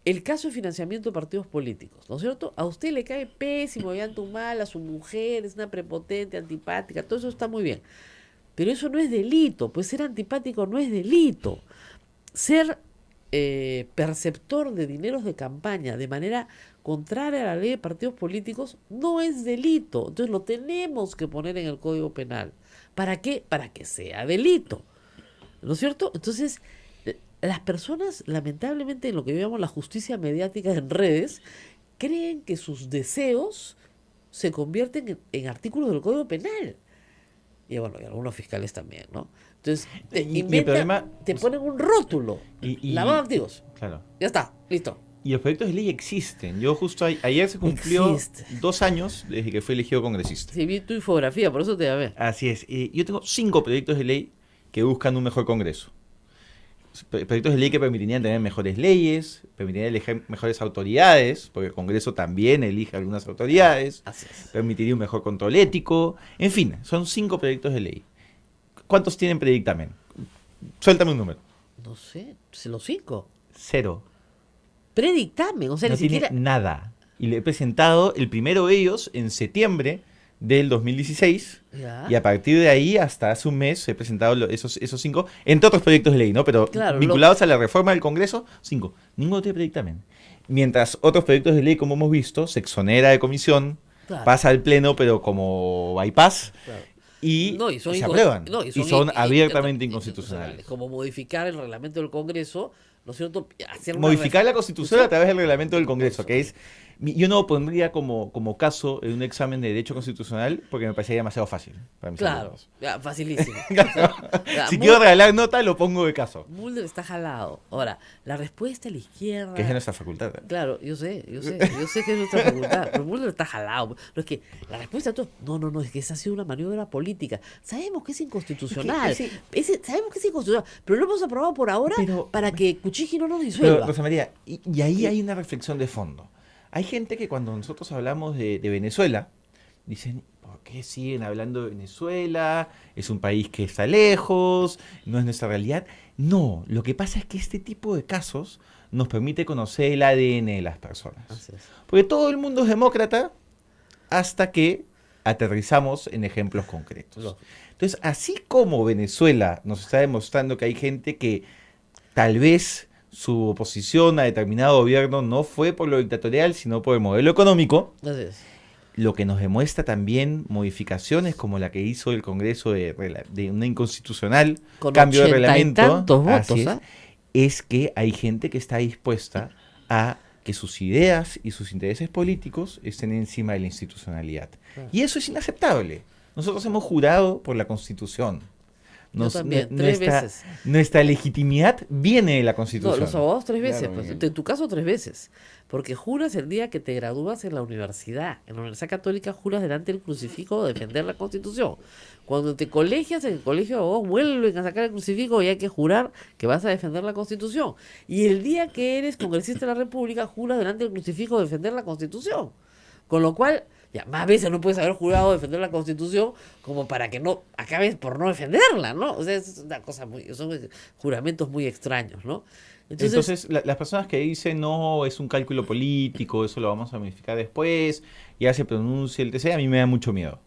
El caso de financiamiento de partidos políticos, ¿no es cierto? A usted le cae pésimo, mal, a su mujer es una prepotente, antipática, todo eso está muy bien. Pero eso no es delito, pues ser antipático no es delito. Ser perceptor de dineros de campaña de manera contraria a la ley de partidos políticos no es delito. Entonces lo tenemos que poner en el Código Penal. ¿Para qué? Para que sea delito. ¿no es cierto? Entonces, las personas, lamentablemente, en lo que llamamos la justicia mediática en redes, creen que sus deseos se convierten en artículos del Código Penal. Y bueno, y algunos fiscales también, ¿no? Entonces, te Y el inventan, problema- te ponen un rótulo, lavado de activos. Claro. Ya está, listo. Y los proyectos de ley existen. Yo justo ayer se cumplió Existe. 2 años desde que fui elegido congresista. Sí, vi tu infografía, por eso te llamé. Así es. Yo tengo 5 proyectos de ley que buscan un mejor Congreso. Proyectos de ley que permitirían tener mejores leyes, permitirían elegir mejores autoridades, porque el Congreso también elige algunas autoridades, Así es. permitiría un mejor control ético. En fin, son 5 proyectos de ley. ¿Cuántos tienen predictamen? Suéltame un número. No sé, los 5. 0. Predictamen, o sea, No ni tiene siquiera... nada. Y le he presentado el primero de ellos en septiembre del 2016. Ya. Y a partir de ahí, hasta hace un mes, he presentado esos 5, entre otros proyectos de ley, ¿no? Pero Claro, vinculados a la reforma del Congreso, 5. Ninguno tiene predictamen. Mientras otros proyectos de ley, como hemos visto, se exonera de comisión, Claro. pasa al Pleno, pero como bypass, Claro. y, No, y son se inco- aprueban. no, y son abiertamente inconstitucionales. inconstitucionales. Como modificar el reglamento del Congreso, ¿no es cierto? Hacer una Modificar la ref- Constitución a través del reglamento del Congreso, que es... Yo no lo pondría como caso en un examen de Derecho Constitucional porque me parecería demasiado fácil. Para mis Claro, alumnos. ya, facilísimo. O sea, ya, Si quiero regalar nota, lo pongo de caso. Mulder está jalado. Ahora, la respuesta a la izquierda... Que es de nuestra facultad. Claro, yo sé que es nuestra facultad, pero Mulder está jalado. No es que la respuesta a todo, no, es que esa ha sido una maniobra política. Sabemos que es inconstitucional, sabemos que es inconstitucional, pero lo hemos aprobado por ahora Pero- para que Kuczynski no nos Pero, disuelva. Rosa María, y ahí hay una reflexión de fondo. Hay gente que cuando nosotros hablamos de Venezuela, dicen, ¿por qué siguen hablando de Venezuela? Es un país que está lejos, no es nuestra realidad. No, lo que pasa es que este tipo de casos nos permite conocer el ADN de las personas. Así es. Porque todo el mundo es demócrata hasta que aterrizamos en ejemplos concretos. Lógico. Entonces, así como Venezuela nos está demostrando que hay gente que tal vez su oposición a determinado gobierno no fue por lo dictatorial, sino por el modelo económico, Así es. lo que nos demuestra también modificaciones como la que hizo el Congreso de una inconstitucional Con cambio de 80 y reglamento, tantos así votos, es, ¿ah? es que hay gente que está dispuesta a que sus ideas y sus intereses políticos estén encima de la institucionalidad. Claro. Y eso es inaceptable. Nosotros hemos jurado por la Constitución. Yo también, nu- 3 nuestra, veces. nuestra legitimidad viene de la No, Constitución. los abogados 3 veces, Claro, pues. Miguel. En tu caso 3 veces. Porque juras el día que te gradúas en la universidad. En la Universidad Católica juras delante del crucifijo defender la Constitución. Cuando te colegias en el colegio de abogados vuelven a sacar el crucifijo y hay que jurar que vas a defender la Constitución. Y el día que eres congresista de la República juras delante del crucifijo defender la Constitución. Con lo cual, ya más veces no puedes haber jurado defender la Constitución como para que no acabes por no defenderla, ¿no? O sea, es una cosa son juramentos muy extraños, ¿no? Entonces, las personas que dicen, no, es un cálculo político, eso lo vamos a modificar después, ya se pronuncia el TC, a mí me da mucho miedo.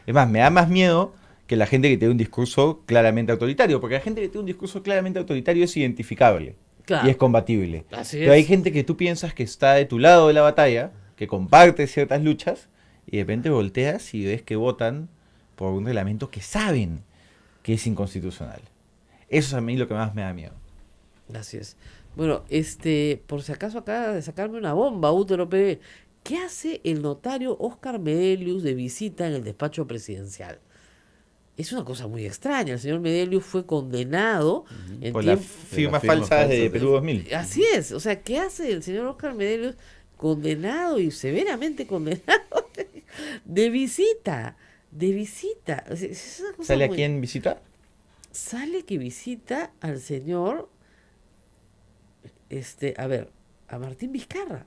Es más, me da más miedo que la gente que tiene un discurso claramente autoritario, porque la gente que tiene un discurso claramente autoritario es identificable Claro. y es combatible. Así Pero hay es. gente que tú piensas que está de tu lado de la batalla, que comparte ciertas luchas, y de repente volteas y ves que votan por un reglamento que saben que es inconstitucional. Eso es a mí lo que más me da miedo. Así es. Bueno, por si acaso acaba de sacarme una bomba, Útero PB. ¿Qué hace el notario Oscar Medelius de visita en el despacho presidencial? Es una cosa muy extraña. El señor Medelius fue condenado en Por las tiempo... firmas firmas falsas de falsas, Perú 2000. Así es. O sea, ¿qué hace el señor Oscar Medelius condenado y severamente condenado de visita? De visita. O sea, es una cosa ¿Sale muy- aquí en visita? Sale que visita al señor, a Martín Vizcarra.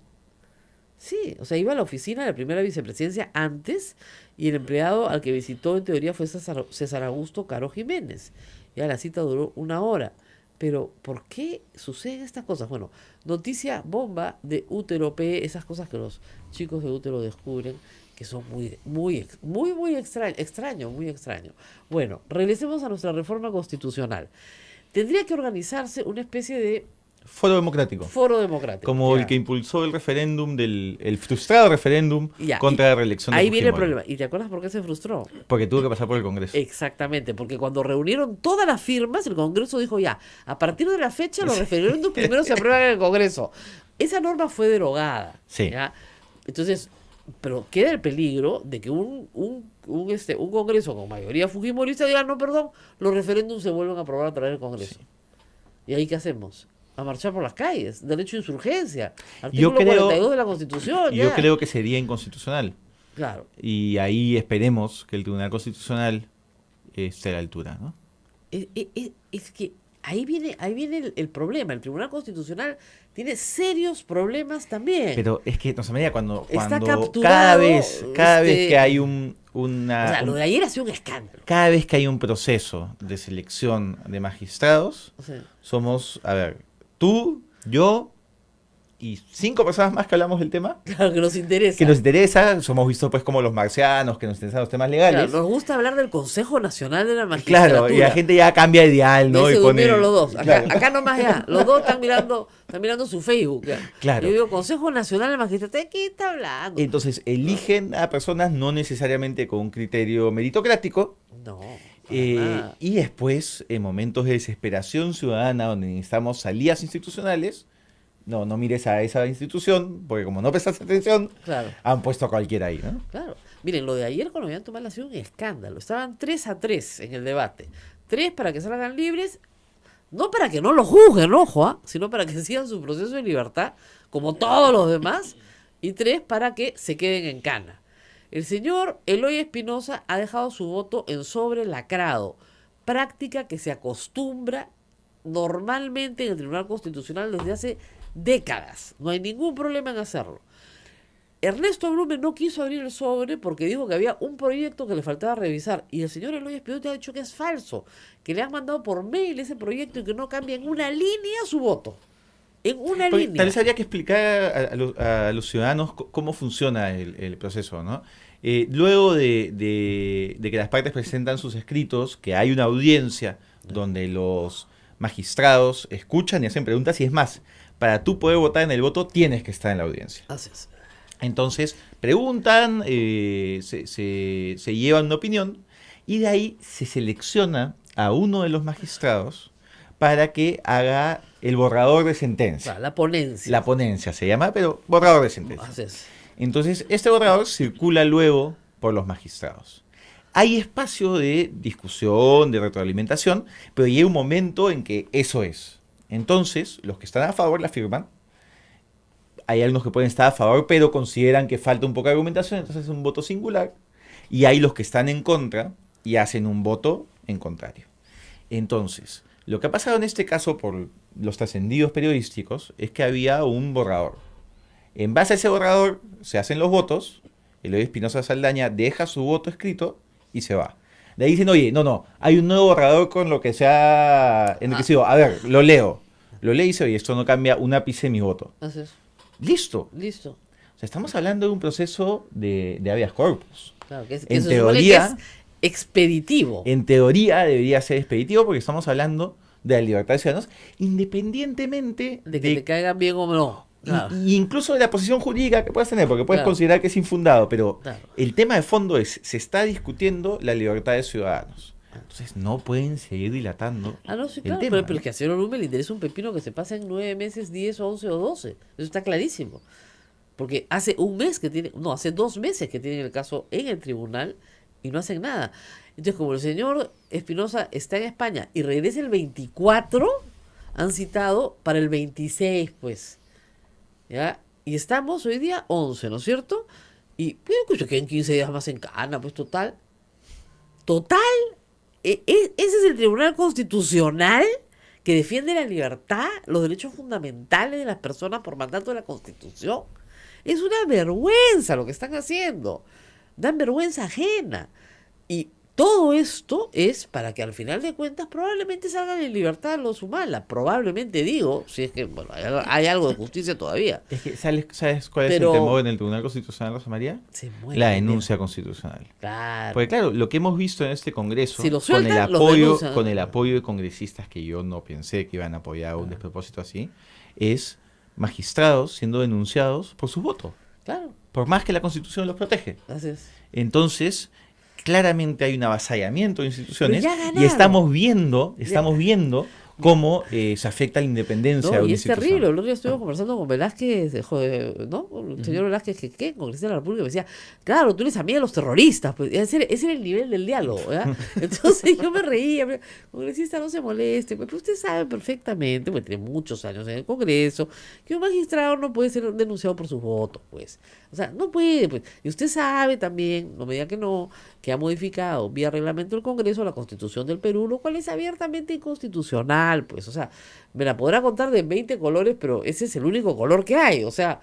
Sí, o sea, iba a la oficina de la primera vicepresidencia antes y el empleado al que visitó en teoría fue César Augusto Caro Jiménez. Ya la cita duró 1 hora. Pero, ¿por qué suceden estas cosas? Bueno, noticia bomba de Útero P, esas cosas que los chicos de Útero descubren que son muy extraño, muy extraño. Bueno, regresemos a nuestra reforma constitucional. Tendría que organizarse una especie de Foro Democrático. Foro Democrático. Como Ya. el que impulsó el referéndum, el frustrado referéndum Ya, contra la reelección de Ahí viene el Fujimori. problema. ¿Y te acuerdas por qué se frustró? Porque tuvo que pasar por el Congreso. Exactamente, porque cuando reunieron todas las firmas, el Congreso dijo ya, a partir de la fecha los referéndums primero se aprueban en el Congreso. Esa norma fue derogada. Sí. ¿ya? Entonces, pero queda el peligro de que un Congreso con mayoría fujimorista diga, no, perdón, los referéndums se vuelven a aprobar a través del Congreso. ¿Y ahí qué hacemos? A marchar por las calles, derecho de insurgencia, artículo 42 de la Constitución. Yo ya. creo que sería inconstitucional. Claro. Y ahí esperemos que el Tribunal Constitucional esté a la altura, ¿no? Es que ahí viene el problema. El Tribunal Constitucional tiene serios problemas también. Pero es que, no sé, María, cuando Está cada capturado, vez que hay una... lo de ayer ha sido un escándalo. Cada vez que hay un proceso de selección de magistrados, O sea, somos, a ver, tú, yo y 5 personas más que hablamos del tema, claro, que nos interesa. que nos interesa, somos vistos pues como los marcianos, que nos interesan los temas legales. Claro, nos gusta hablar del Consejo Nacional de la Magistratura. Claro, y la gente ya cambia de dial, ¿no? Ya se Y pone... durmieron los dos. Claro. Acá nomás ya. Los dos están mirando su Facebook. Ya. Claro. Yo digo, Consejo Nacional de la Magistratura, ¿de qué está hablando? Entonces, eligen a personas no necesariamente con un criterio meritocrático, No. para nada. y después, en momentos de desesperación ciudadana, donde necesitamos salidas institucionales, no mires a esa institución, porque como no prestas atención, Claro. han puesto a cualquiera ahí, ¿no? Claro. Miren, lo de ayer con Ollanta Humala ha sido un escándalo. Estaban 3-3 en el debate. 3 para que salgan libres, no para que no lo juzguen, ojo, sino para que sigan su proceso de libertad, como todos los demás, y 3 para que se queden en cana. El señor Eloy Espinosa ha dejado su voto en sobre lacrado, práctica que se acostumbra normalmente en el Tribunal Constitucional desde hace décadas. No hay ningún problema en hacerlo. Ernesto Blume no quiso abrir el sobre porque dijo que había un proyecto que le faltaba revisar. Y el señor Eloy Espinosa ha dicho que es falso, que le han mandado por mail ese proyecto y que no cambia en una línea su voto. En una Porque línea. tal vez habría que explicar a los ciudadanos cómo funciona el proceso, ¿no? Luego de que las partes presentan sus escritos, que hay una audiencia donde los magistrados escuchan y hacen preguntas, y es más, para tú poder votar en el voto tienes que estar en la audiencia. Así es. Entonces, preguntan, se llevan una opinión, y de ahí se selecciona a uno de los magistrados para que haga el borrador de sentencia. Claro, la ponencia. La ponencia se llama, pero borrador de sentencia. Así es. Entonces, este borrador circula luego por los magistrados. Hay espacio de discusión, de retroalimentación, pero llega un momento en que eso es. Entonces, los que están a favor la firman. Hay algunos que pueden estar a favor, pero consideran que falta un poco de argumentación, entonces es un voto singular. Y hay los que están en contra y hacen un voto en contrario. Entonces, lo que ha pasado en este caso por los trascendidos periodísticos es que había un borrador. En base a ese borrador se hacen los votos, Eloy Espinosa Saldaña deja su voto escrito y se va. De ahí dicen, oye, no, hay un nuevo borrador con lo que se ha enriquecido. A ver, lo leo. Lo leí y dice, oye, esto no cambia un ápice mi voto. Así es. Listo. Listo. O sea, estamos hablando de un proceso de habeas corpus. Claro, que, En se supone teoría- que es expeditivo. En teoría debería ser expeditivo porque estamos hablando de la libertad de ciudadanos, independientemente de que te caigan bien o no. Claro. y incluso de la posición jurídica que puedas tener, porque puedes Claro. considerar que es infundado, pero Claro. el tema de fondo es, se está discutiendo la libertad de ciudadanos. Entonces no pueden seguir dilatando Ah, no, sí, el claro, tema. pero es que a señor Blume le interesa un pepino que se pasa en 9 meses, 10, 11 o 12. Eso está clarísimo. Porque hace un mes que tiene, no, hace 2 meses que tienen el caso en el tribunal y no hacen nada. Entonces, como el señor Espinosa está en España y regresa el 24, han citado para el 26, pues. ¿Ya? Y estamos hoy día 11, ¿no es cierto? Y pues, que se queden 15 días más en cana, pues total. Total. Ese es el Tribunal Constitucional que defiende la libertad, los derechos fundamentales de las personas por mandato de la Constitución. Es una vergüenza lo que están haciendo. Dan vergüenza ajena. Y Todo esto es para que al final de cuentas probablemente salgan en libertad los Humala. Probablemente digo, si es que bueno, hay algo de justicia todavía. Es que, ¿sabes cuál es Pero- el temor en el Tribunal Constitucional, Rosa María? Se muere. La denuncia constitucional. Claro. Porque claro, lo que hemos visto en este Congreso, Si lo con el sueltan, los apoyo, denuncian. con el apoyo de congresistas que yo no pensé que iban a apoyar un despropósito así, es magistrados siendo denunciados por su voto, Claro, por más que la Constitución los protege. así es. Entonces, claramente hay un avasallamiento de instituciones Pero ya ganaron. y estamos viendo cómo se afecta la independencia de No, una y es institución. terrible. El otro día estuvimos conversando con Velázquez, ¿no? El señor Velázquez, que congresista de la República, me decía, claro, tú eres amiga de los terroristas. Pues ese era el nivel del diálogo, ¿verdad? Entonces yo me reía, congresista, no se moleste, pero usted sabe perfectamente, porque tiene muchos años en el Congreso, que un magistrado no puede ser denunciado por sus votos, pues. O sea, no puede, pues. Y usted sabe también, no me diga que no, que ha modificado vía reglamento del Congreso la Constitución del Perú, lo cual es abiertamente inconstitucional, pues. O sea, me la podrá contar de 20 colores, pero ese es el único color que hay. O sea,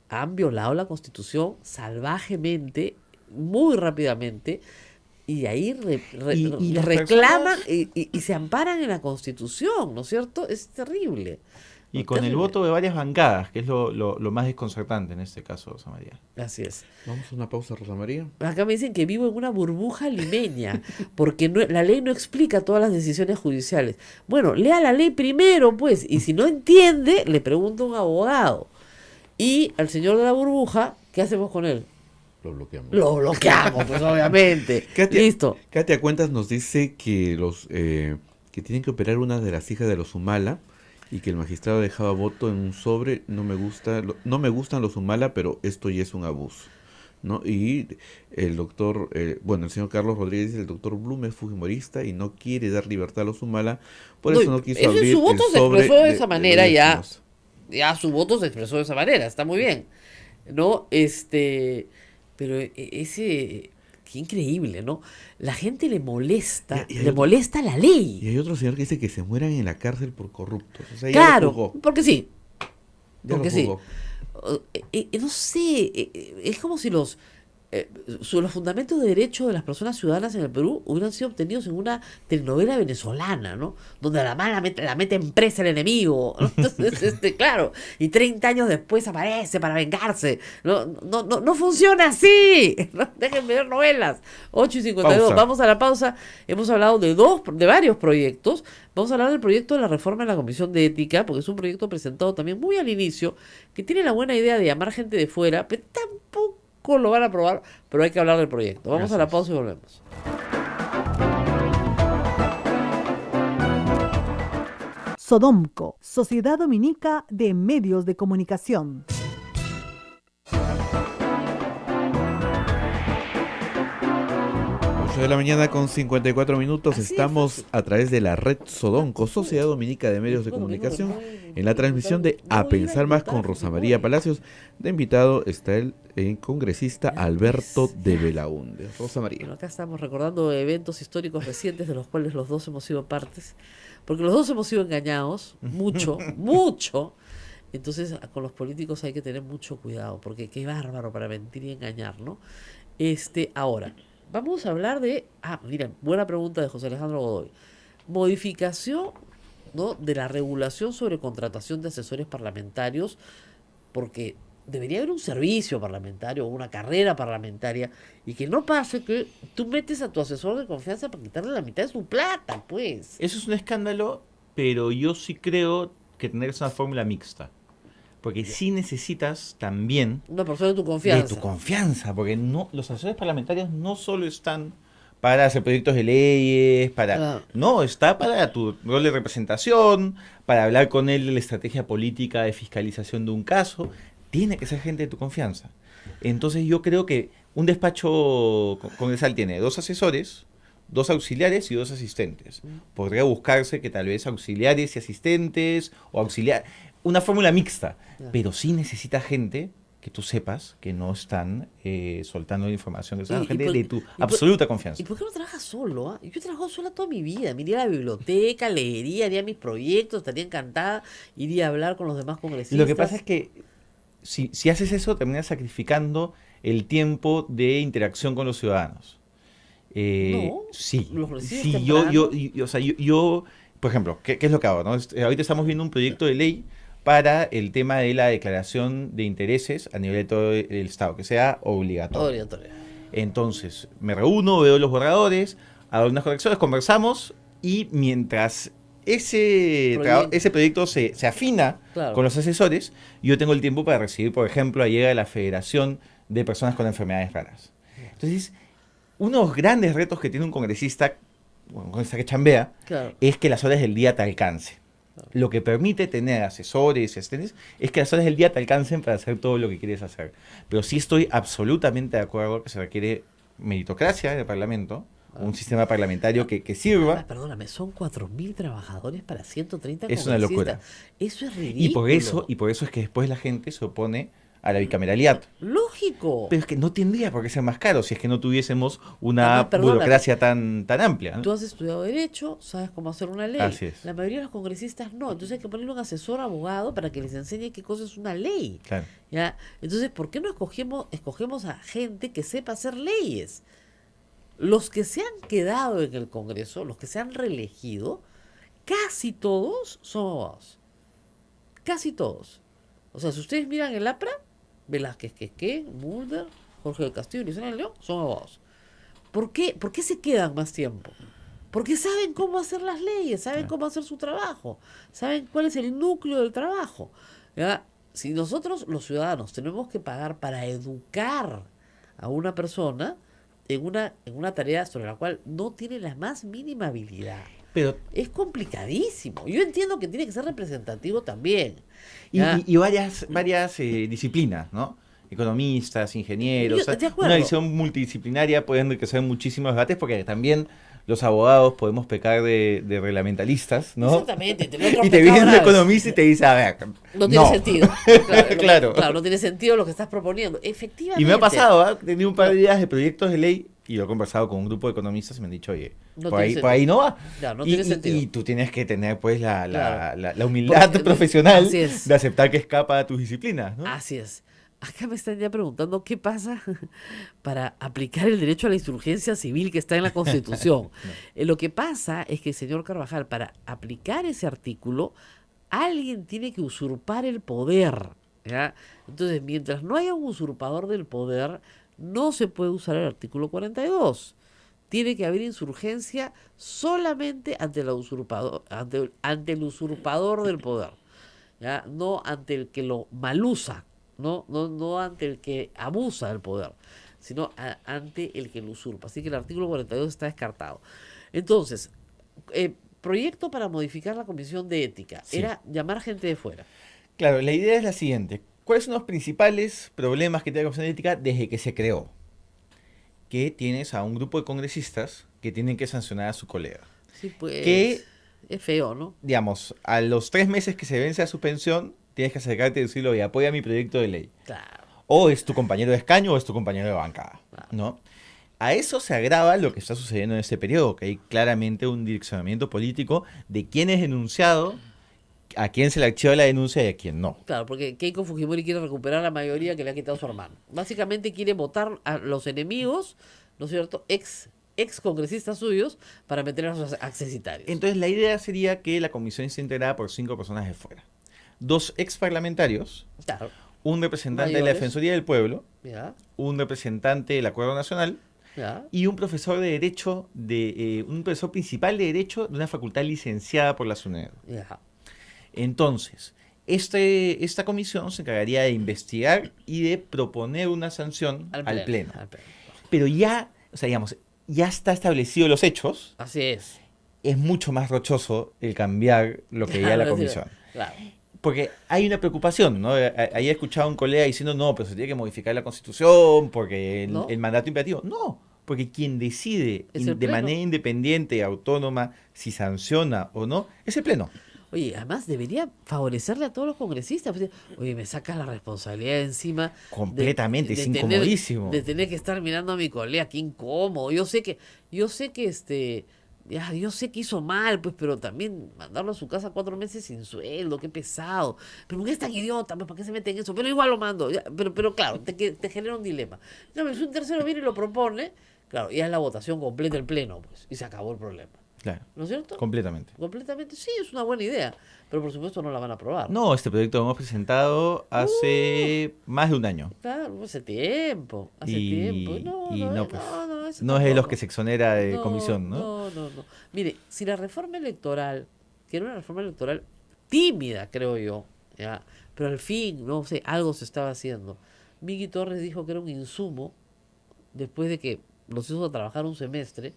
han violado la Constitución salvajemente, muy rápidamente, y de ahí Y las reclaman personas- y se amparan en la Constitución, ¿no es cierto? Es terrible. Y con el Terrible. voto de varias bancadas, que es lo más desconcertante en este caso, Rosa María. Así es. Vamos a una pausa, Rosa María. Acá me dicen que vivo en una burbuja limeña, porque la ley no explica todas las decisiones judiciales. Bueno, lea la ley primero, pues, y si no entiende, le pregunta a un abogado. Y al señor de la burbuja, ¿qué hacemos con él? Lo bloqueamos. Lo bloqueamos, pues obviamente. Katia, Listo. Katia Cuentas nos dice que que tienen que operar una de las hijas de los Humala y que el magistrado dejaba voto en un sobre. No me gustan los Humala, pero esto ya es un abuso, ¿no? Y el doctor, el señor Carlos Rodríguez dice, el doctor Blum es fujimorista y no quiere dar libertad a los Humala, por eso no quiso eso en abrir su voto el se sobre expresó de esa manera Lola ya. Espinosa. Ya su voto se expresó de esa manera, está muy bien. ¿No? Pero qué increíble, ¿no? La gente le molesta, Y hay le otro- molesta la ley. Y hay otro señor que dice que se mueran en la cárcel por corruptos. O sea, ya lo Claro, juzgó, porque sí. ya Porque lo sí. juzgó. No sé, es como si los fundamentos de derecho de las personas ciudadanas en el Perú hubieran sido obtenidos en una telenovela venezolana, ¿no? Donde a la mala la mete en presa el enemigo, ¿no? Entonces, claro, y 30 años después aparece para vengarse. No funciona así. ¿No? Déjenme ver novelas. 8:52. Pausa. Vamos a la pausa. Hemos hablado de varios proyectos. Vamos a hablar del proyecto de la reforma en la Comisión de Ética, porque es un proyecto presentado también muy al inicio, que tiene la buena idea de llamar gente de fuera, pero tampoco lo van a aprobar, pero hay que hablar del proyecto. Vamos a la pausa y volvemos. Sodomco, Sociedad Dominica de Medios de Comunicación. 8 de la mañana con 54 minutos. Así es, Estamos así. a través de la red Sodonco, Sociedad Dominica de Medios de Comunicación, en la transmisión de A Pensar Más con Rosa María Palacios. De invitado está el congresista Alberto de Belaúnde. Rosa María. Bueno, acá estamos recordando eventos históricos recientes de los cuales los dos hemos sido partes, porque los dos hemos sido engañados, mucho, mucho. Entonces, con los políticos hay que tener mucho cuidado, porque qué bárbaro para mentir y engañar, ¿no? Ahora, vamos a hablar de... miren, buena pregunta de José Alejandro Godoy. Modificación, ¿no?, de la regulación sobre contratación de asesores parlamentarios, porque debería haber un servicio parlamentario o una carrera parlamentaria, y que no pase que tú metes a tu asesor de confianza para quitarle la mitad de su plata, pues. Eso es un escándalo, pero yo sí creo que tener una fórmula mixta. Porque sí necesitas también Una persona de tu confianza. de tu confianza, porque los asesores parlamentarios no solo están para hacer proyectos de leyes, Claro. no, está para tu rol de representación, para hablar con él de la estrategia política de fiscalización de un caso. Tiene que ser gente de tu confianza. Entonces yo creo que un despacho congresal tiene 2 asesores, 2 auxiliares y 2 asistentes. Podría buscarse que tal vez auxiliares y asistentes, o una fórmula mixta, Claro. pero sí necesita gente que tú sepas que no están soltando la información, que son Y gente por- de tu y por- absoluta confianza. ¿Y por qué no trabajas solo? Yo he trabajado sola toda mi vida. Me iría a la biblioteca, leería, haría mis proyectos, estaría encantada, iría a hablar con los demás congresistas. Lo que pasa es que si haces eso, terminas sacrificando el tiempo de interacción con los ciudadanos. No, Sí. los recibes Sí, temprano. o sea, yo, por ejemplo, ¿qué es lo que hago, no? Ahorita estamos viendo un proyecto de ley para el tema de la declaración de intereses a nivel de todo el Estado, que sea obligatorio. Obligatorio. Entonces, me reúno, veo los borradores, hago unas correcciones, conversamos y mientras Proyecto. ese proyecto se afina Claro. con los asesores, yo tengo el tiempo para recibir, por ejemplo, llega de la Federación de Personas con Enfermedades Raras. Entonces, uno de los grandes retos que tiene un congresista, bueno, un congresista que chambea, Claro. es que las horas del día te alcance. Lo que permite tener asesores y asistentes es que las horas del día te alcancen para hacer todo lo que quieres hacer. Pero sí estoy absolutamente de acuerdo que se requiere meritocracia en el Parlamento, un sistema parlamentario que sirva. Perdóname, son 4.000 trabajadores para 130 Es una locura. congresistas. Eso es ridículo. Y por eso es que después la gente se opone a la bicameralidad. Lógico. Pero es que no tendría por qué ser más caro si es que no tuviésemos una Además, perdóname, burocracia tan amplia, ¿no? Tú has estudiado Derecho, sabes cómo hacer una ley. Así es. La mayoría de los congresistas no. Entonces hay que ponerle un asesor abogado para que les enseñe qué cosa es una ley. Claro. ¿Ya? Entonces, ¿por qué no escogemos a gente que sepa hacer leyes? Los que se han quedado en el Congreso, los que se han reelegido, casi todos son abogados. Casi todos. O sea, si ustedes miran el APRA, Velázquez Quezqué, Mulder, Jorge del Castillo y Luciana León son abogados. ¿Por qué? ¿Por qué se quedan más tiempo? Porque saben cómo hacer las leyes, saben cómo hacer su trabajo, saben cuál es el núcleo del trabajo. ¿Ya? Si nosotros, los ciudadanos, tenemos que pagar para educar a una persona en una tarea sobre la cual no tiene la más mínima habilidad, Pero es complicadísimo. Yo entiendo que tiene que ser representativo también. Y, ¿Ya? y varias disciplinas, ¿no? Economistas, ingenieros. Yo, O sea, de acuerdo. una visión multidisciplinaria puede enriquecer muchísimos debates porque también los abogados podemos pecar de reglamentalistas, ¿no? Exactamente. tener otros Y te pecados viene un graves. economista y te dice, a ver, No tiene sentido. Claro. Claro, no tiene sentido lo que estás proponiendo. Efectivamente. Y me ha pasado, ¿ah? He tenido un par de días de proyectos de ley y lo he conversado con un grupo de economistas y me han dicho, oye, No por tiene ahí, por ahí no va. Claro, no y, tiene y- sentido. y tú tienes que tener pues la Claro. humildad Porque- profesional así es. de aceptar que escapa a tus disciplinas, ¿no? Así es. Acá me están ya preguntando qué pasa para aplicar el derecho a la insurgencia civil que está en la Constitución. Lo que pasa es que, señor Carvajal, para aplicar ese artículo, alguien tiene que usurpar el poder. ¿Ya? Entonces, mientras no haya un usurpador del poder, no se puede usar el artículo 42. Tiene que haber insurgencia solamente ante ante el usurpador del poder. ¿Ya? No ante el que lo malusa, no ante el que abusa del poder, sino ante el que lo usurpa. Así que el artículo 42 está descartado. Entonces, proyecto para modificar la Comisión de Ética. Sí. Era llamar gente de fuera. Claro, la idea es la siguiente. ¿Cuáles son los principales problemas que tiene la Comisión de Ética desde que se creó? Que tienes a un grupo de congresistas que tienen que sancionar a su colega. Sí, pues. Que- Es feo, ¿no? Digamos, a los 3 meses que se vence la suspensión, tienes que acercarte y decirle, oye, apoya mi proyecto de ley. Claro. O es tu compañero de escaño o es tu compañero de bancada, ¿no? A eso se agrava lo que está sucediendo en este periodo, que hay claramente un direccionamiento político de quién es denunciado, a quién se le archiva la denuncia y a quién no. Claro, porque Keiko Fujimori quiere recuperar la mayoría que le ha quitado su hermano. Básicamente quiere votar a los enemigos, ¿no es cierto? Ex congresistas suyos para meter a los accesitarios. Entonces la idea sería que la comisión esté integrada por 5 personas de fuera. 2 ex parlamentarios, Claro, un representante de la Mayores. Defensoría del Pueblo, ya, un representante del Acuerdo Nacional ya. y un profesor de Derecho, un profesor principal de Derecho de una facultad licenciada por la SUNED. Ya. Entonces, esta comisión se encargaría de investigar y de proponer una sanción al pleno. al pleno. Pero ya, o sea, digamos, ya está establecido los hechos, Así es. es mucho más rochoso el cambiar lo que diga la Claro, comisión. Claro. Porque hay una preocupación, ¿no? Ahí he escuchado a un colega diciendo, no, pero se tiene que modificar la Constitución porque ¿No? el mandato imperativo. No, porque quien decide Es el de Pleno. manera independiente y autónoma si sanciona o no, es el Pleno. Oye, además debería favorecerle a todos los congresistas. Oye, me sacas la responsabilidad de encima. Completamente, es tener- incomodísimo. de tener que estar mirando a mi colega, qué incómodo. Yo sé que yo sé que hizo mal, pues, pero también mandarlo a su casa 4 meses sin sueldo, qué pesado. Pero ¿por qué es tan idiota? Pues, ¿para qué se mete en eso? Pero igual lo mando. Ya, pero claro, te genera un dilema. No, si un tercero viene y lo propone, Claro, ya es la votación completa el pleno, pues, y se acabó el problema. Claro, ¿No es cierto? completamente. Completamente, sí, es una buena idea, pero por supuesto no la van a aprobar. No, este proyecto lo hemos presentado hace más de un año. Claro, hace tiempo, Y no, pues, no, eso no es de los tampoco. que se exonera de No, comisión, ¿no? no. Mire, si la reforma electoral, que era una reforma electoral tímida, creo yo, ya, pero al fin, no sé, algo se estaba haciendo. Miguel Torres dijo que era un insumo después de que los hizo trabajar un semestre,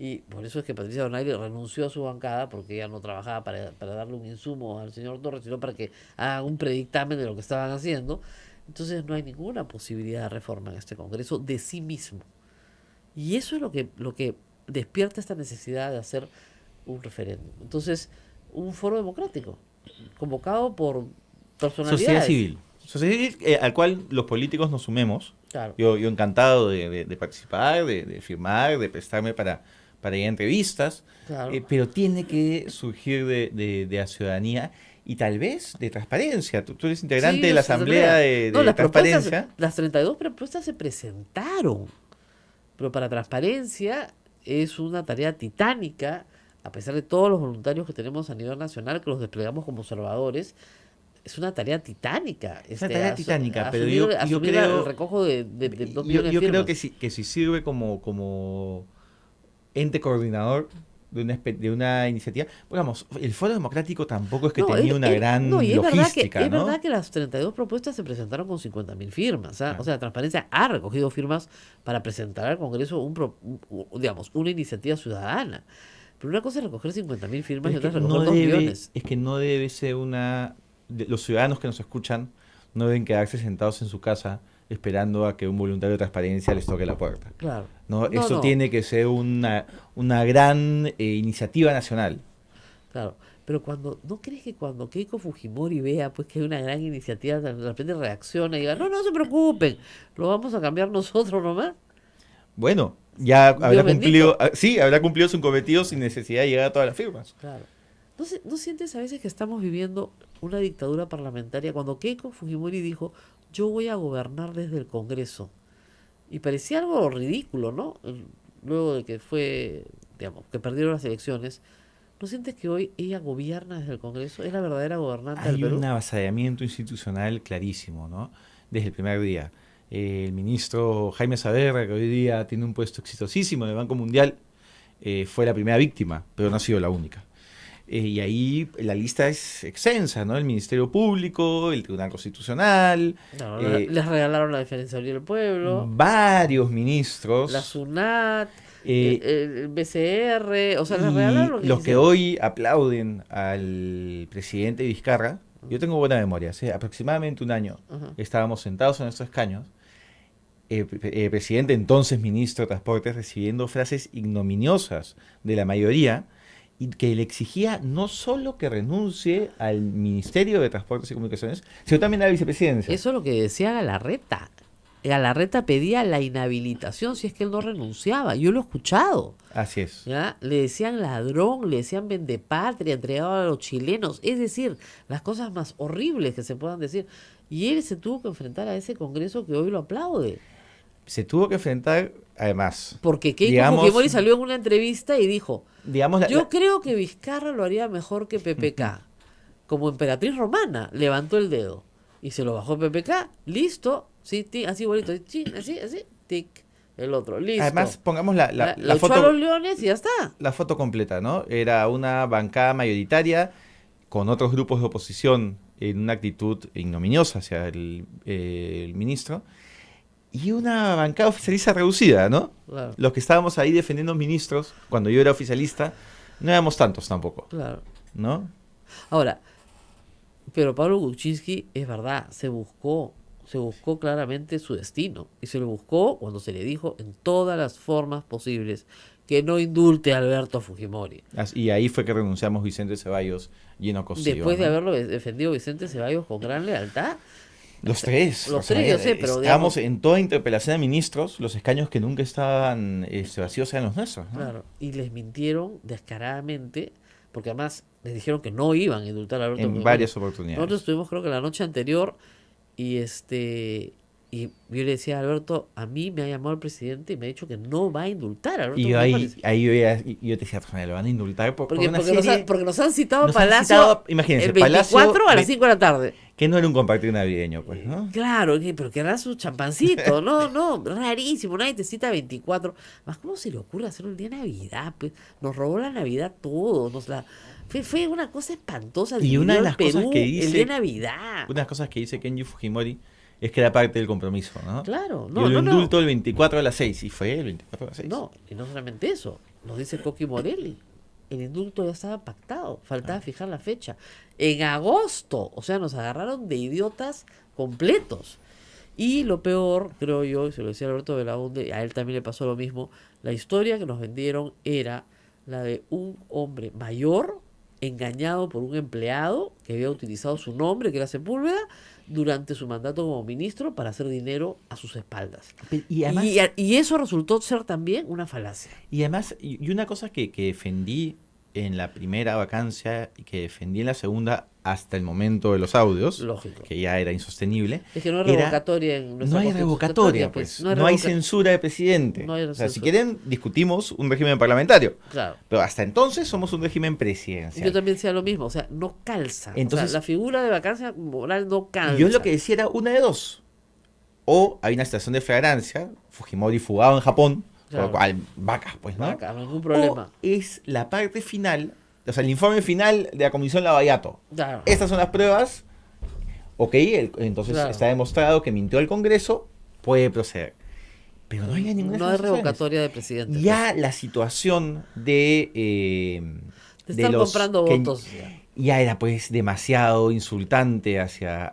y por eso es que Patricia Donaire renunció a su bancada, porque ella no trabajaba para darle un insumo al señor Torres, sino para que hagan un predictamen de lo que estaban haciendo. Entonces no hay ninguna posibilidad de reforma en este Congreso de sí mismo. Y eso es lo que despierta esta necesidad de hacer un referéndum. Entonces, un foro democrático, convocado por personalidades. Sociedad civil, al cual los políticos nos sumemos. Claro. Yo encantado de participar, de firmar, de prestarme para ir a entrevistas, Claro. pero tiene que surgir de la ciudadanía y tal vez de transparencia. Tú eres integrante Sí, de la las Asamblea asambleas. de No, las Transparencia. las 32 propuestas se presentaron, pero para transparencia es una tarea titánica, a pesar de todos los voluntarios que tenemos a nivel nacional, que los desplegamos como observadores. Es una tarea titánica. Es una tarea titánica, pero asumir yo creo... el recojo de 2 millones de Yo creo firmas. que si sirve como ente coordinador de una iniciativa, digamos, el Foro Democrático tampoco es que tenía una gran no, y es logística, es ¿no? verdad que las 32 propuestas se presentaron con 50.000 firmas. ¿Ah? Claro. O sea, Transparencia ha recogido firmas para presentar al Congreso digamos, una iniciativa ciudadana. Pero una cosa es recoger 50.000 firmas y Pero otra es recoger 2 millones. es que no debe ser los ciudadanos que nos escuchan no deben quedarse sentados en su casa esperando a que un voluntario de transparencia les toque la puerta. Claro. ¿No? No, Eso no. tiene que ser una gran iniciativa nacional. Claro, pero ¿no crees que cuando Keiko Fujimori vea pues que hay una gran iniciativa, de repente reacciona y diga, no se preocupen, lo vamos a cambiar nosotros nomás? Bueno, ya Dios habrá bendito. habrá cumplido su cometido sin necesidad de llegar a todas las firmas. Claro. ¿No sientes a veces que estamos viviendo una dictadura parlamentaria? Cuando Keiko Fujimori dijo, yo voy a gobernar desde el Congreso, y parecía algo ridículo, ¿no? Luego de que digamos, que perdieron las elecciones, ¿no sientes que hoy ella gobierna desde el Congreso? ¿Es la verdadera gobernante del Hay Perú? un avasallamiento institucional clarísimo, ¿no? Desde el primer día. El ministro Jaime Saavedra, que hoy día tiene un puesto exitosísimo en el Banco Mundial, fue la primera víctima, pero no ha sido la única. Y ahí la lista es extensa, ¿no? El Ministerio Público, el Tribunal Constitucional, No, les regalaron la Defensoría del Pueblo, varios ministros. la SUNAT, eh, el BCR, o sea, les y regalaron lo que los que quisieron. hoy aplauden al presidente Vizcarra, yo tengo buena memoria, hace aproximadamente un año Ajá. estábamos sentados en nuestros escaños, el presidente, entonces ministro de Transportes, recibiendo frases ignominiosas de la mayoría y que le exigía no solo que renuncie al Ministerio de Transportes y Comunicaciones, sino también a la vicepresidencia. Eso es lo que decía Galarreta. Galarreta pedía la inhabilitación si es que él no renunciaba. Yo lo he escuchado. Así es. ¿Ya? Le decían ladrón, le decían vendepatria, entregado a los chilenos. Es decir, las cosas más horribles que se puedan decir. Y él se tuvo que enfrentar a ese Congreso que hoy lo aplaude. Se tuvo que enfrentar, además, Porque Keiko digamos- Fujimori salió en una entrevista y dijo, digamos, yo creo que Vizcarra lo haría mejor que PPK. Como emperatriz romana, levantó el dedo y se lo bajó PPK. Listo. Sí, así bonito. Así, tic. El otro, listo. además pongamos la Lo echó a los leones y ya está. la foto completa, ¿no? Era una bancada mayoritaria con otros grupos de oposición en una actitud ignominiosa hacia el ministro y una bancada oficialista reducida, ¿no? Claro, Los que estábamos ahí defendiendo ministros, cuando yo era oficialista, no éramos tantos tampoco, claro. ¿no? Ahora, pero Pablo Kuczynski, es verdad, se buscó claramente su destino. Y se lo buscó cuando se le dijo en todas las formas posibles que no indulte a Alberto Fujimori. Y ahí fue que renunciamos Vicente Ceballos y Eno Cosío, Después de ¿no? haberlo defendido Vicente Ceballos con gran lealtad. Los tres. Los tres, yo sé, pero estábamos digamos- en toda interpelación de ministros, los escaños que nunca estaban vacíos eran los nuestros, ¿no? Claro, y les mintieron descaradamente, porque además les dijeron que no iban a indultar a Alberto En Fujimori. varias oportunidades. Nosotros estuvimos creo que la noche anterior y Y yo le decía a Alberto, a mí me ha llamado el presidente y me ha dicho que no va a indultar a Alberto Y yo Fujimori. yo te decía, lo van a indultar por Porque, una porque, nos serie porque nos han citado a nos han Palacio citado, imagínense, el 24 Palacio a las 5 de la tarde. que no era un compartir navideño, pues, ¿no? Claro, pero que era su champancito, no, rarísimo, nadie te cita 24. Más, ¿cómo se le ocurre hacer un día de Navidad? Pues nos robó la Navidad todo, fue una cosa espantosa. Y una de las Perú, cosas que dice, el día de Navidad. una de las cosas que dice Kenji Fujimori es que era parte del compromiso, ¿no? Claro, Yo lo indulto el 24 a las 6, y fue el 24 a las 6. No, y no solamente eso, nos dice Coqui Morelli. El indulto ya estaba pactado, faltaba fijar la fecha. En agosto, o sea, nos agarraron de idiotas completos. Y lo peor, creo yo, y se lo decía Alberto Belaunde, a él también le pasó lo mismo, la historia que nos vendieron era la de un hombre mayor engañado por un empleado que había utilizado su nombre, que era Sepúlveda, durante su mandato como ministro para hacer dinero a sus espaldas. Y además, Y eso resultó ser también una falacia. y una cosa que defendí en la primera vacancia y que defendí en la segunda hasta el momento de los audios, Lógico. que ya era insostenible. Es que no hay era- revocatoria en nuestra No hay Constitución, revocatoria, pues. No hay revoca- censura de presidente. No hay O sea, si censura. quieren, discutimos un régimen parlamentario. Claro. Pero hasta entonces somos un régimen Yo presidencial. también decía lo mismo, o sea, no calza. Entonces- o sea, la figura de vacancia moral no calza. Y yo lo que decía era una de dos. O hay una situación de flagrancia, Fujimori fugado en Japón, con lo Claro. cual, vacas, pues, ¿no? Vaca, ningún problema. O es la parte final, o sea, el informe final de la Comisión Lavallato. Claro. Estas son las pruebas. Ok, entonces Claro. está demostrado que mintió al Congreso, puede proceder. Pero no hay ninguna No de hay esas opciones. revocatoria de presidente. Ya la situación de Te de están los comprando que- votos. ya era pues demasiado insultante hacia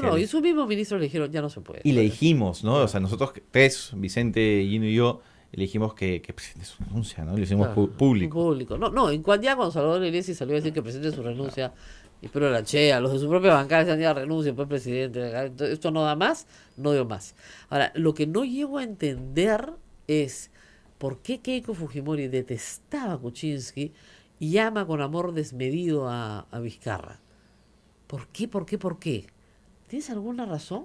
No, el- y sus mismos ministros le dijeron, ya no se puede. y le dijimos, ¿no? O sea, nosotros tres, Vicente, Gino y yo, le dijimos que presente su renuncia, ¿no? Lo hicimos Claro, público. No, ya cuando Salvador Iglesi salió a decir que presente su renuncia, y pero la chea, los de su propia bancada decían ya renuncia, pues presidente, esto no da más, no dio más. Ahora, lo que no llego a entender es por qué Keiko Fujimori detestaba a Kuczynski y ama con amor desmedido a Vizcarra. ¿Por qué? ¿Tienes alguna razón?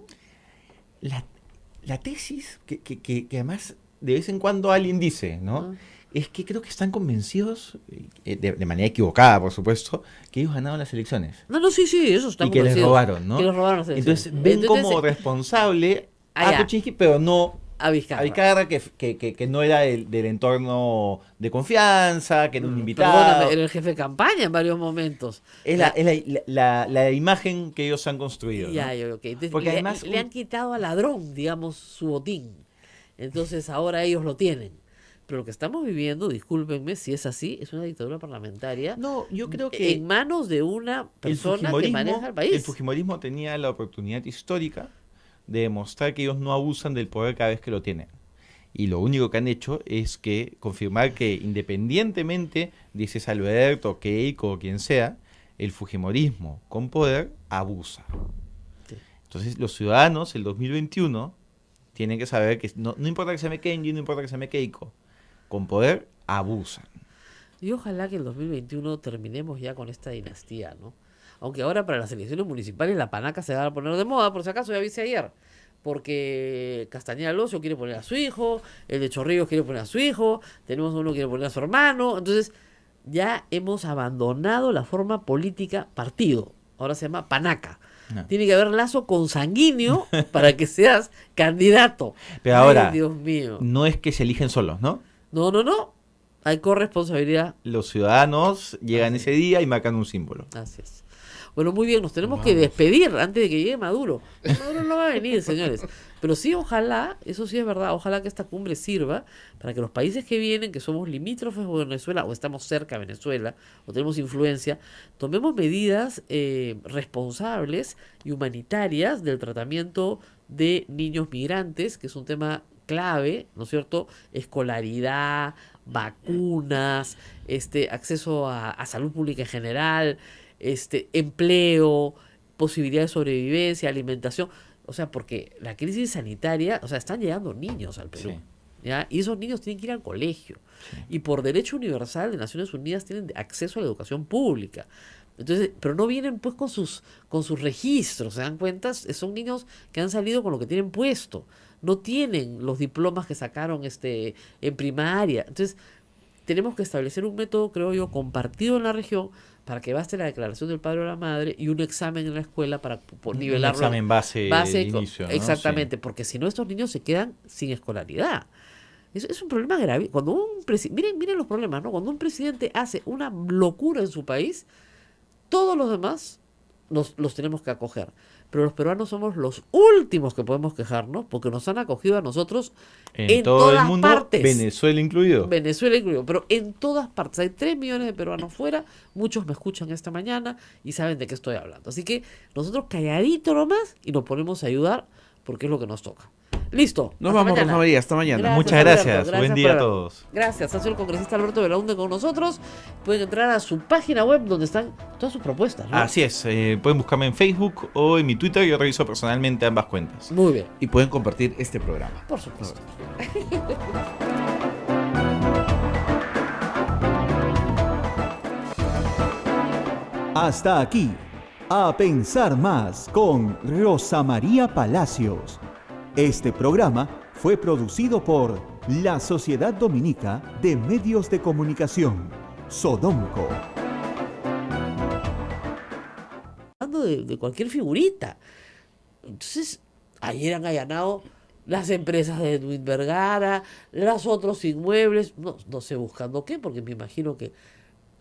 La tesis que además de vez en cuando alguien dice, ¿no? Ah. Es que creo que están convencidos, de manera equivocada, por supuesto, que ellos ganaron las elecciones. No, sí, eso está Y que les conocido. robaron, ¿no? Que les robaron las elecciones. Entonces ven como Entonces, responsable Ah, a ya. Kuczynski, pero no a Vizcarra. a Vizcarra, que no era del entorno de confianza, que era un invitado. Perdóname, era el jefe de campaña en varios momentos. Es la imagen que ellos han construido. ¿no? Ya, ok. Entonces, Porque además le han quitado al ladrón, digamos, su botín. Entonces ahora ellos lo tienen. Pero lo que estamos viviendo, discúlpenme si es así, es una dictadura parlamentaria No, yo creo que en manos de una el persona que maneja el país. Fujimorismo tenía la oportunidad histórica de demostrar que ellos no abusan del poder cada vez que lo tienen. Y lo único que han hecho es que confirmar que independientemente de si es Alberto, Keiko o quien sea, el Fujimorismo con poder abusa. Sí. Entonces los ciudadanos, el 2021, tienen que saber que no importa que se me Kenji, no importa que se me Keiko, con poder abusan. Y ojalá que el 2021 terminemos ya con esta dinastía, ¿no? Aunque ahora para las elecciones municipales la panaca se va a poner de moda, por si acaso ya avisé ayer. Porque Castañeda Locio quiere poner a su hijo, el de Chorrillos quiere poner a su hijo, tenemos uno que quiere poner a su hermano. Entonces ya hemos abandonado la forma política partido. Ahora se llama panaca. No. Tiene que haber lazo consanguíneo para que seas candidato. Pero Ay, ahora, Dios mío. no es que se eligen solos, ¿no? No. Hay corresponsabilidad. Los ciudadanos llegan ese día y marcan un símbolo. Así es. Bueno, muy bien, nos tenemos que despedir antes de que llegue Maduro. Maduro no va a venir, señores. Pero sí, ojalá, eso sí es verdad, ojalá que esta cumbre sirva para que los países que vienen, que somos limítrofes de Venezuela, o estamos cerca de Venezuela, o tenemos influencia, tomemos medidas responsables y humanitarias del tratamiento de niños migrantes, que es un tema clave, ¿no es cierto? Escolaridad, vacunas, acceso a salud pública en general, empleo, posibilidad de sobrevivencia, alimentación. O sea, porque la crisis sanitaria, o sea, están llegando niños al Perú. Sí. ¿ya? Y esos niños tienen que ir al colegio. Y por derecho universal de Naciones Unidas tienen acceso a la educación pública. Entonces, pero no vienen pues con sus registros, ¿se dan cuenta? Son niños que han salido con lo que tienen puesto. No tienen los diplomas que sacaron en primaria. Entonces, tenemos que establecer un método, creo yo, compartido en la región para que baste la declaración del padre o la madre y un examen en la escuela para nivelarlo. Un examen base de inicio, ¿no? Exactamente, Sí. porque si no estos niños se quedan sin escolaridad. Es un problema grave. Cuando miren los problemas, ¿no? Cuando un presidente hace una locura en su país, todos los demás los tenemos que acoger. Pero los peruanos somos los últimos que podemos quejarnos porque nos han acogido a nosotros en todo todas el mundo, partes. Venezuela incluido. Venezuela incluido, pero en todas partes. Hay 3 millones de peruanos fuera, muchos me escuchan esta mañana y saben de qué estoy hablando. Así que nosotros calladito nomás y nos ponemos a ayudar porque es lo que nos toca. Listo. Nos hasta vamos, mañana. Rosa María, hasta mañana. Muchas Alberto, gracias. Buen por día a haber- todos. Gracias. Ha sido el congresista Alberto Belaunde con nosotros. Pueden entrar a su página web donde están todas sus propuestas, ¿no? Así es, pueden buscarme en Facebook o en mi Twitter, yo reviso personalmente ambas cuentas. Muy bien, Y pueden compartir este programa. por supuesto. Hasta aquí, A Pensar Más con Rosa María Palacios. Este programa fue producido por la Sociedad Dominica de Medios de Comunicación, Sodomco. Hablando de cualquier figurita. Entonces, ayer han allanado las empresas de Edwin Vergara, los otros inmuebles, no sé buscando qué, porque me imagino que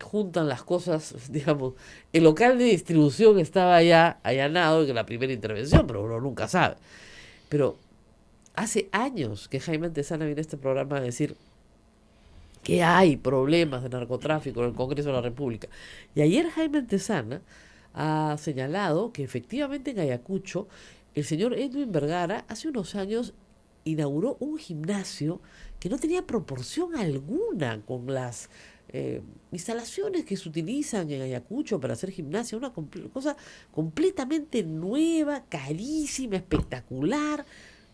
juntan las cosas, digamos, el local de distribución estaba ya allanado en la primera intervención, pero uno nunca sabe. Pero hace años que Jaime Antezana viene a este programa a decir que hay problemas de narcotráfico en el Congreso de la República. Y ayer Jaime Antezana ha señalado que efectivamente en Ayacucho el señor Edwin Vergara hace unos años inauguró un gimnasio que no tenía proporción alguna con las instalaciones que se utilizan en Ayacucho para hacer gimnasia, una cosa completamente nueva, carísima, espectacular.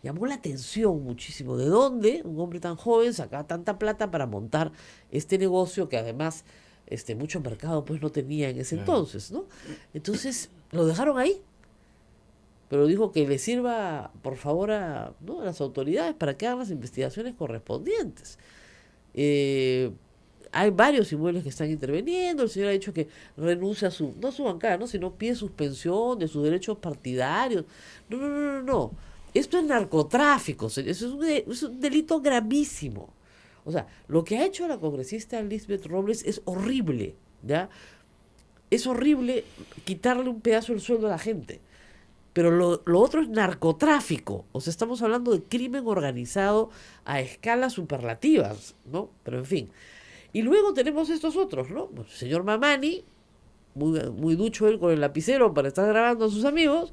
Llamó la atención muchísimo. ¿De dónde un hombre tan joven sacaba tanta plata para montar este negocio que además mucho mercado pues no tenía en ese entonces, ¿no? Entonces lo dejaron ahí. Pero dijo que le sirva, por favor, a las autoridades para que hagan las investigaciones correspondientes. Hay varios inmuebles que están interviniendo. El señor ha dicho que renuncia a no a su bancada, ¿no? Sino pide suspensión de sus derechos partidarios. No. Esto es narcotráfico, señor. Eso es un delito gravísimo. O sea, lo que ha hecho la congresista Lisbeth Robles es horrible, ¿ya? Es horrible quitarle un pedazo del sueldo a la gente. Pero lo otro es narcotráfico. O sea, estamos hablando de crimen organizado a escalas superlativas, ¿no? Pero en fin. Y luego tenemos estos otros, ¿no? Pues, el señor Mamani, muy ducho él con el lapicero para estar grabando a sus amigos,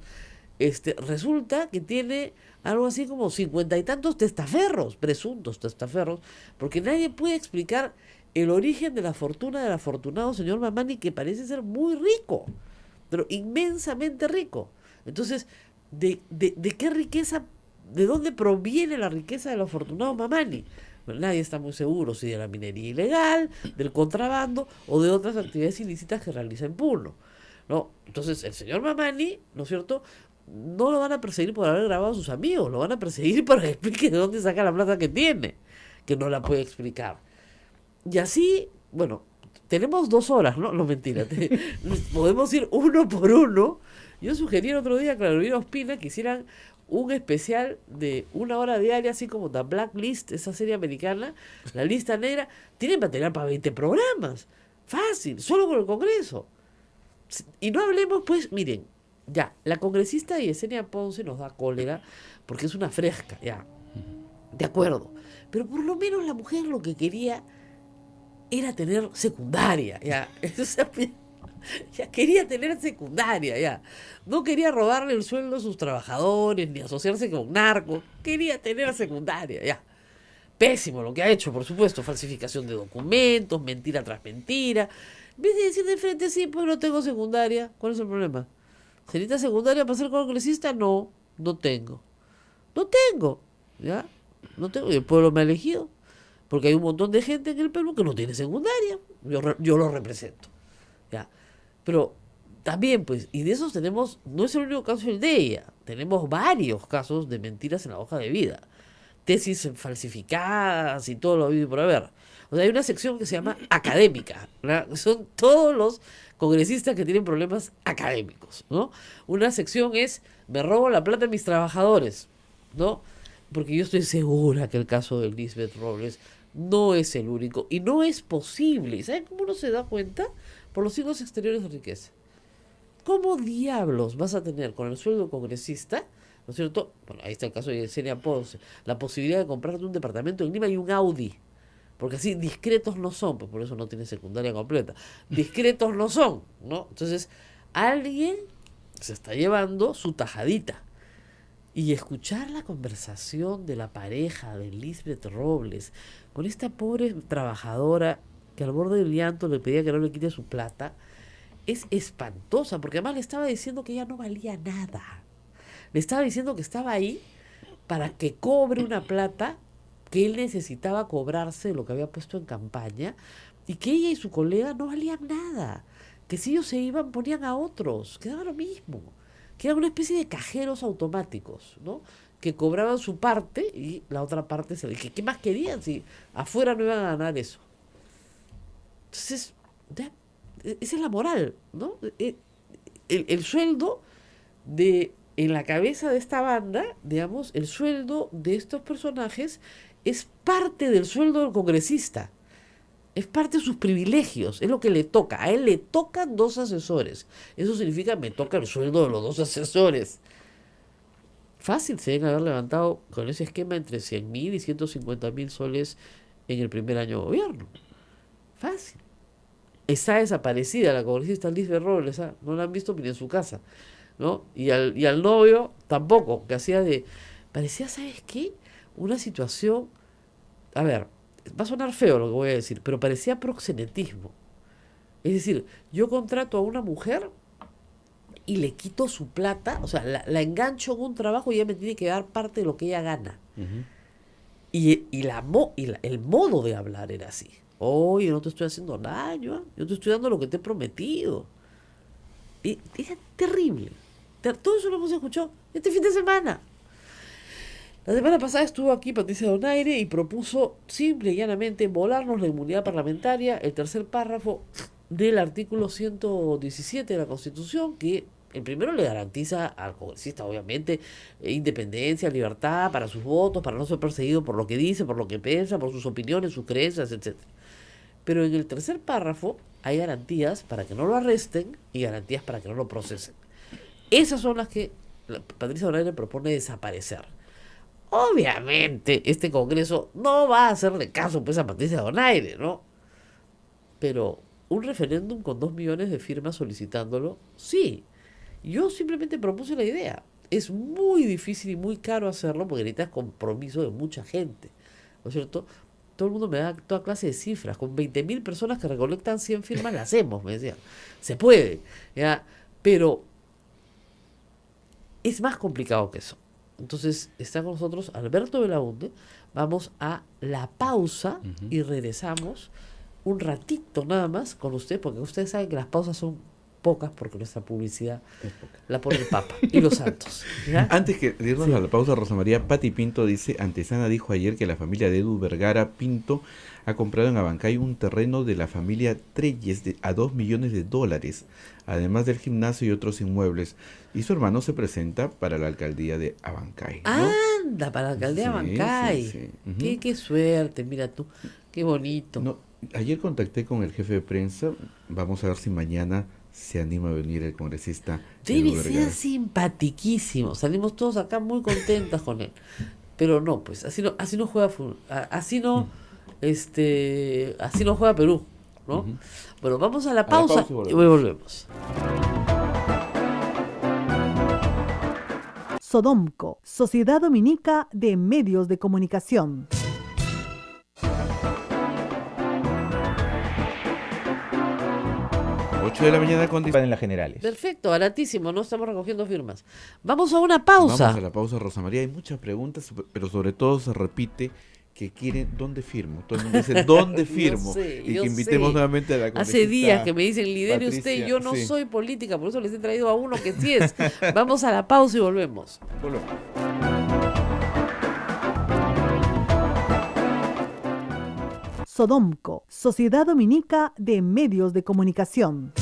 resulta que tiene algo así como 50 y tantos testaferros, presuntos testaferros, porque nadie puede explicar el origen de la fortuna del afortunado señor Mamani, que parece ser muy rico, pero inmensamente rico. Entonces, ¿de qué riqueza, de dónde proviene la riqueza del afortunado Mamani? Bueno, nadie está muy seguro si de la minería ilegal, del contrabando o de otras actividades ilícitas que realiza en Puno, ¿no? Entonces, el señor Mamani, ¿no es cierto?, no lo van a perseguir por haber grabado a sus amigos, lo van a perseguir para que explique de dónde saca la plata que tiene, que no la puede explicar. Y así, bueno, tenemos 2 horas, ¿no? No, mentira. Podemos ir uno por uno. Yo sugerí el otro día a Carolina Ospina que hicieran un especial de 1 hora diaria, así como The Blacklist, esa serie americana, la lista negra. Tienen material para 20 programas. Fácil, solo con el Congreso. Y no hablemos, pues, miren, ya, la congresista Yesenia Ponce nos da cólera porque es una fresca, ya. De acuerdo. Pero por lo menos la mujer lo que quería era tener secundaria, ya. Ya quería tener secundaria, ya. No quería robarle el sueldo a sus trabajadores, ni asociarse con narcos. Quería tener secundaria, ya. Pésimo lo que ha hecho, por supuesto. Falsificación de documentos, mentira tras mentira. En vez de decir de frente, sí, pues no tengo secundaria. ¿Cuál es el problema? ¿Se necesita secundaria para ser congresista? No tengo. No tengo, ¿ya? No tengo, y el pueblo me ha elegido. Porque hay un montón de gente en el Perú que no tiene secundaria. Yo lo represento. ¿Ya? Pero también, pues, y de esos tenemos, no es el único caso el de ella. Tenemos varios casos de mentiras en la hoja de vida. Tesis falsificadas y todo lo habido y por haber. O sea, hay una sección que se llama académica, ¿verdad? Son todos los congresistas que tienen problemas académicos, ¿no? Una sección es, me robo la plata de mis trabajadores, ¿no? Porque yo estoy segura que el caso de Lisbeth Robles no es el único y no es posible. ¿Y saben cómo uno se da cuenta? Por los signos exteriores de riqueza. ¿Cómo diablos vas a tener con el sueldo congresista, ¿no es cierto? Bueno, ahí está el caso de Yesenia Ponce, la posibilidad de comprarte un departamento en Lima y un Audi. Porque así discretos no son, pues por eso no tiene secundaria completa. Discretos no son, ¿no? Entonces, alguien se está llevando su tajadita. Y escuchar la conversación de la pareja de Lisbeth Robles con esta pobre trabajadora que al borde del llanto le pedía que no le quite su plata, es espantosa, porque además le estaba diciendo que ella no valía nada. Le estaba diciendo que estaba ahí para que cobre una plata que él necesitaba cobrarse lo que había puesto en campaña, y que ella y su colega no valían nada, que si ellos se iban ponían a otros, que daba lo mismo, que eran una especie de cajeros automáticos, ¿no? Que cobraban su parte y la otra parte se le... ¿Qué más querían si afuera no iban a ganar eso? Entonces, ya, esa es la moral, ¿no? El sueldo en la cabeza de esta banda, digamos, el sueldo de estos personajes es parte del sueldo del congresista. Es parte de sus privilegios, es lo que le toca. A él le tocan 2 asesores. Eso significa me toca el sueldo de los 2 asesores. Fácil se deben haber levantado con ese esquema entre 100.000 y 150.000 soles en el primer año de gobierno. Fácil. Está desaparecida la congresista Lisbeth Robles, ¿ah? No la han visto ni en su casa, ¿no? Y al novio tampoco, que parecía, ¿sabes qué? Una situación, a ver, va a sonar feo lo que voy a decir, pero parecía proxenetismo. Es decir, yo contrato a una mujer y le quito su plata, o sea, la engancho en un trabajo y ella me tiene que dar parte de lo que ella gana. Uh-huh. Y el modo de hablar era así. Oye, no te estoy haciendo daño, yo te estoy dando lo que te he prometido. Y era terrible. Todo eso lo hemos escuchado este fin de semana. La semana pasada estuvo aquí Patricia Donaire y propuso simple y llanamente volarnos la inmunidad parlamentaria, el tercer párrafo del artículo 117 de la Constitución, que el primero le garantiza al congresista, obviamente, independencia, libertad para sus votos, para no ser perseguido por lo que dice, por lo que piensa, por sus opiniones, sus creencias, etc. Pero en el tercer párrafo hay garantías para que no lo arresten y garantías para que no lo procesen. Esas son las que Patricia Donaire propone desaparecer. Obviamente, este Congreso no va a hacerle caso pues a Patricia Donaire, ¿no? Pero un referéndum con 2 millones de firmas solicitándolo, sí. Yo simplemente propuse la idea. Es muy difícil y muy caro hacerlo porque necesitas compromiso de mucha gente, ¿no es cierto? Todo el mundo me da toda clase de cifras. Con 20.000 personas que recolectan 100 firmas, la hacemos, me decían. Se puede, ¿ya? Pero es más complicado que eso. Entonces está con nosotros Alberto Belaunde. Vamos a la pausa y regresamos un ratito nada más con usted, porque ustedes saben que las pausas son pocas porque nuestra publicidad la pone el Papa y los santos, ¿ya? Antes que irnos a la pausa, Rosa María, Pati Pinto dice, Antesana dijo ayer que la familia de Edu Vergara Pinto ha comprado en Abancay un terreno de la familia Treyes a $2 millones, además del gimnasio y otros inmuebles, y su hermano se presenta para la alcaldía de Abancay, ¿no? Anda, para la alcaldía de Abancay. Sí. Uh-huh. Qué suerte, mira tú, qué bonito. No, ayer contacté con el jefe de prensa, vamos a ver si mañana se anima a venir el congresista. Debe ser simpatiquísimo, salimos todos acá muy contentas con él, pero no, pues así no juega así no juega Perú, ¿no? Uh-huh. Bueno, vamos a la pausa y volvemos. Sodomco, Sociedad Dominica de Medios de Comunicación. 8 de la mañana con en las generales. Perfecto, baratísimo, no estamos recogiendo firmas. Vamos a una pausa. Vamos a la pausa, Rosa María. Hay muchas preguntas, pero sobre todo se repite que quieren dónde firmo. Todo el mundo dice dónde firmo. Y yo que invitemos sé. nuevamente a la congresista Hace días que me dicen, lidere usted, Patricia, yo no sí. soy política, por eso les he traído a uno que sí es. Vamos a la pausa y volvemos. Volvemos. Sodomco, Sociedad Dominica de Medios de Comunicación.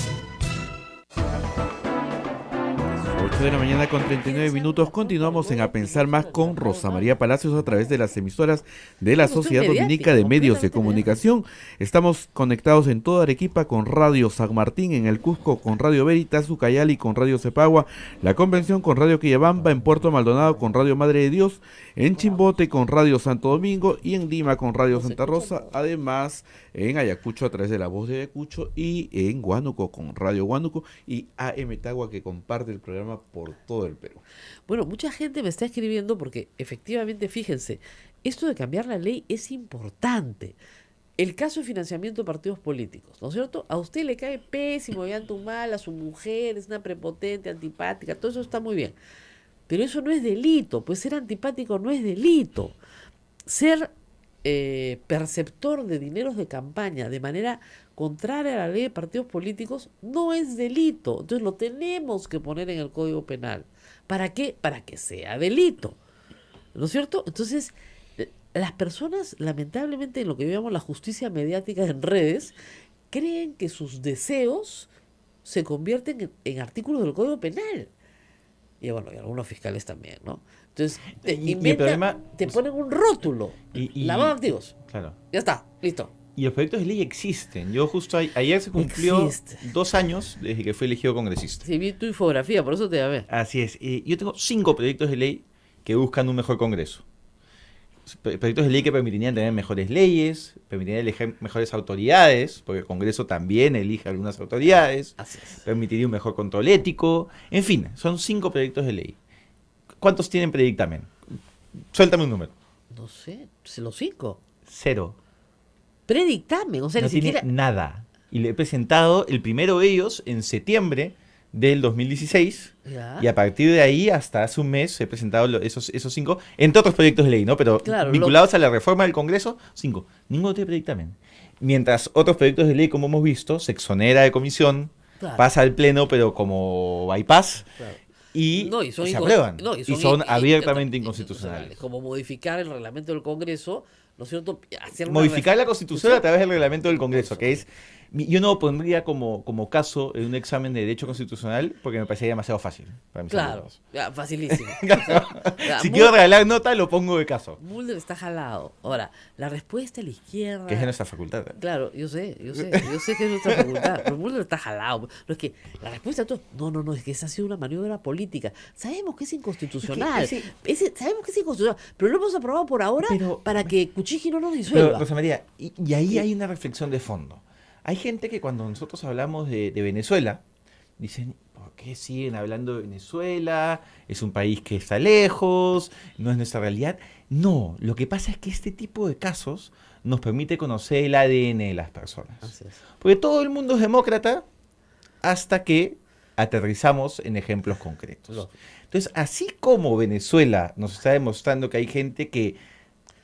8 de la mañana con 39 minutos. Continuamos en A Pensar Más con Rosa María Palacios a través de las emisoras de la Sociedad Dominica de Medios de Comunicación. Estamos conectados en toda Arequipa con Radio San Martín, en el Cusco con Radio Veritas, Ucayali con Radio Cepagua, La Convención con Radio Quillabamba, en Puerto Maldonado con Radio Madre de Dios, en Chimbote con Radio Santo Domingo y en Lima con Radio Santa Rosa. Además, en Ayacucho a través de La Voz de Ayacucho y en Huánuco con Radio Huánuco y AM Tagua, que comparte el programa por todo el Perú. Bueno, mucha gente me está escribiendo porque efectivamente, fíjense, esto de cambiar la ley es importante. El caso de financiamiento de partidos políticos, ¿no es cierto? A usted le cae pésimo, mal, a su mujer, es una prepotente, antipática, todo eso está muy bien. Pero eso no es delito, pues ser antipático no es delito. Ser perceptor de dineros de campaña de manera contraria a la ley de partidos políticos no es delito. Entonces lo tenemos que poner en el Código Penal. ¿Para qué? Para que sea delito, ¿no es cierto? Entonces, las personas, lamentablemente, en lo que llamamos la justicia mediática en redes, creen que sus deseos se convierten en artículos del Código Penal. Y bueno, y algunos fiscales también, ¿no? Entonces, el problema, te ponen un rótulo, lavado de activos. Claro. Ya está, listo. Y los proyectos de ley existen. Yo justo ayer se cumplió 2 años desde que fui elegido congresista. Sí, vi tu infografía, por eso te llamé. Así es. Yo tengo 5 proyectos de ley que buscan un mejor Congreso. Proyectos de ley que permitirían tener mejores leyes, permitirían elegir mejores autoridades, porque el Congreso también elige algunas autoridades, Así es. permitiría un mejor control ético. En fin, son 5 proyectos de ley. ¿Cuántos tienen predictamen? Suéltame un número. No sé, los 5. 0. Predictamen, o sea, No ni tiene siquiera... nada. Y le he presentado el primero de ellos en septiembre del 2016. Ya. Y a partir de ahí, hasta hace un mes, he presentado esos 5, entre otros proyectos de ley, ¿no? Pero Claro, vinculados a la reforma del Congreso, 5. Ninguno tiene predictamen. Mientras otros proyectos de ley, como hemos visto, se exonera de comisión, Claro. pasa al Pleno, pero como bypass, Claro. y, No, y son se inco- aprueban. no, y son abiertamente inconstitucionales. inconstitucionales. Como modificar el reglamento del Congreso, ¿no es cierto? Hacer una Modificar la reforma- Constitución a través del reglamento del Congreso, que es... Yo no lo pondría como caso en un examen de Derecho Constitucional porque me parecería demasiado fácil para mis Claro, alumnos. ya, facilísimo. Claro. Ya, Si quiero regalar nota, lo pongo de caso. Mulder está jalado. Ahora, la respuesta a la izquierda... Que es de nuestra facultad. Claro, yo sé que es nuestra facultad, pero Mulder está jalado. No es que la respuesta a todo, no, es que esa ha sido una maniobra política. Sabemos que es inconstitucional, sabemos que es inconstitucional, pero lo hemos aprobado por ahora para que Kuczynski no nos Pero, disuelva. Rosa María, y ahí hay una reflexión de fondo. Hay gente que cuando nosotros hablamos de Venezuela, dicen, ¿por qué siguen hablando de Venezuela? Es un país que está lejos, no es nuestra realidad. No, lo que pasa es que este tipo de casos nos permite conocer el ADN de las personas. Así es. Porque todo el mundo es demócrata hasta que aterrizamos en ejemplos concretos. Lógico. Entonces, así como Venezuela nos está demostrando que hay gente que